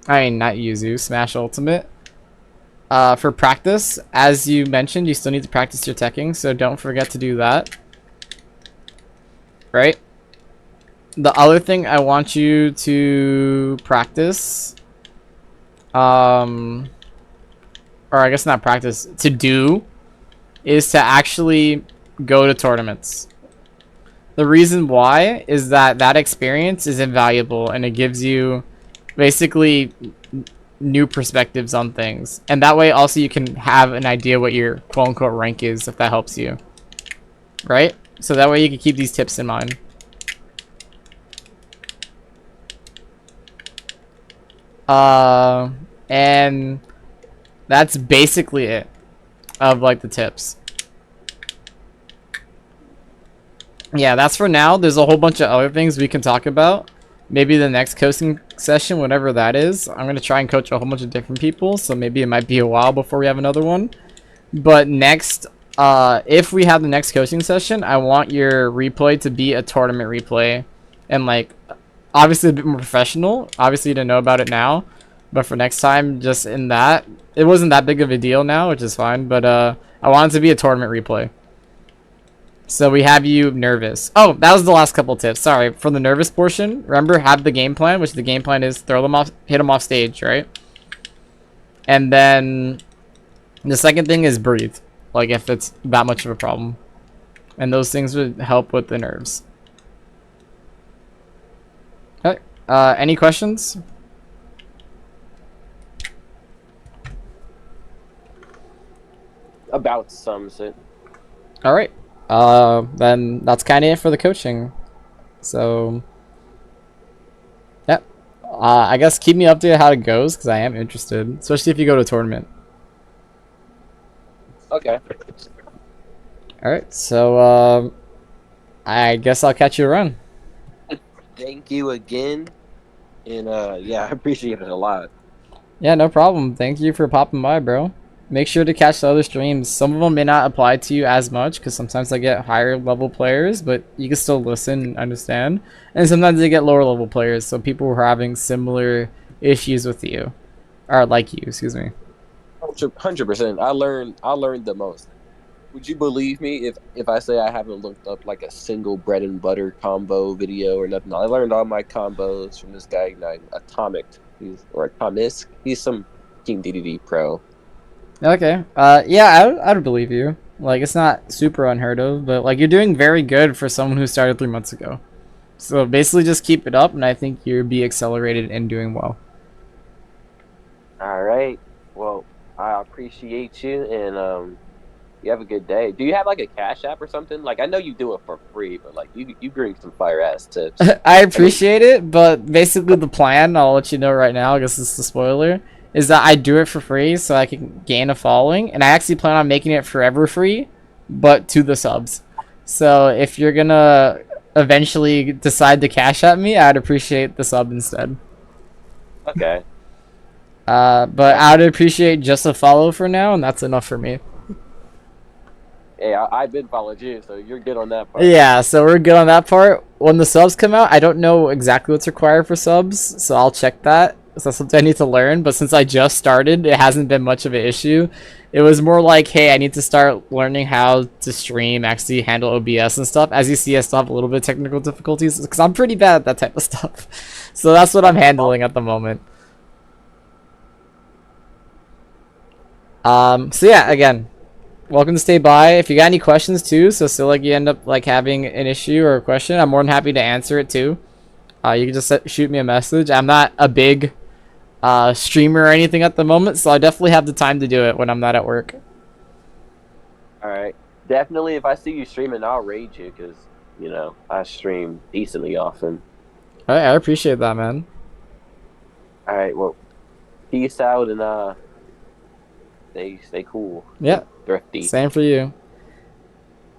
I mean, not Yuzu, Smash Ultimate. For practice, as you mentioned, you still need to practice your teching, so don't forget to do that. Right? The other thing I want you to practice, or I guess not practice, to do, is to actually go to tournaments. The reason why is that that experience is invaluable, and it gives you basically new perspectives on things, and that way also you can have an idea what your quote-unquote rank is, if that helps you, right? So that way you can keep these tips in mind. And that's basically it of like the tips. Yeah, that's for now. There's a whole bunch of other things we can talk about. Maybe the next coaching session, whatever that is. I'm going to try and coach a whole bunch of different people, so maybe it might be a while before we have another one. But next, if we have the next coaching session, I want your replay to be a tournament replay. And like, obviously a bit more professional. Obviously you didn't know about it now. But for next time, just in that, it wasn't that big of a deal now, which is fine. But I want it to be a tournament replay. So we have you nervous. Oh, that was the last couple tips. Sorry. For the nervous portion, remember, have the game plan, which the game plan is throw them off, hit them off stage, right? And then the second thing is breathe. Like if it's that much of a problem. And those things would help with the nerves. Okay. Any questions? About sums it. All right. then that's kind of it for the coaching. So, yeah. I guess keep me updated how it goes because I am interested, especially if you go to a tournament. Okay. All right, so I guess I'll catch you around. Thank you again, and yeah, I appreciate it a lot. Yeah, no problem. Thank you for popping by, bro. Make sure to catch the other streams. Some of them may not apply to you as much because sometimes I get higher level players, but you can still listen and understand. And sometimes they get lower level players, so people who are having similar issues with you, or like you, excuse me. 100%. I learned the most. Would you believe me if I say I haven't looked up like a single bread and butter combo video or nothing? I learned all my combos from this guy named Atomic. Or Atomisk. He's some Team DDD pro. Okay. Yeah, I would believe you. Like, it's not super unheard of, but like you're doing very good for someone who started 3 months ago. So basically, just keep it up, and I think you'll be accelerated and doing well. All right. Well, I appreciate you, and you have a good day. Do you have like a Cash App or something? Like I know you do it for free, but like you bring some fire ass tips. I I mean, appreciate it, but basically the plan, I'll let you know right now, I guess it's the spoiler, is that I do it for free so I can gain a following, and I actually plan on making it forever free, but to the subs. So if you're gonna eventually decide to cash at me, I'd appreciate the sub instead. okay. But I would appreciate just a follow for now, and that's enough for me. Hey, I've been followed you, so you're good on that part. Yeah, so we're good on that part. When the subs come out, I don't know exactly what's required for subs, so I'll check that. So that's something I need to learn, but since I just started, it hasn't been much of an issue. It was more like, hey, I need to start learning how to stream, actually handle OBS and stuff. As you see, I still have a little bit of technical difficulties because I'm pretty bad at that type of stuff. So that's what I'm handling at the moment. So yeah, again, welcome to stay by. If you got any questions too, so still like you end up like having an issue or a question, I'm more than happy to answer it too. You can just shoot me a message. I'm not a big streamer or anything at the moment, so I definitely have the time to do it when I'm not at work. All right. Definitely, if I see you streaming, I'll raid you because I stream decently often. All right, I appreciate that, man. All right. Well, peace out and stay cool. Stay Yeah, thrifty. same for you.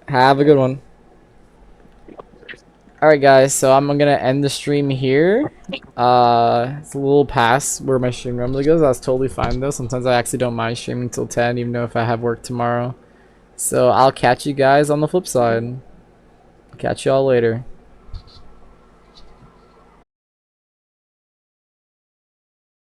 Have a good one. Alright guys, so I'm gonna end the stream here. It's a little past where my stream normally goes. That's totally fine though. Sometimes I actually don't mind streaming till 10, even though if I have work tomorrow. So I'll catch you guys on the flip side. Catch y'all later.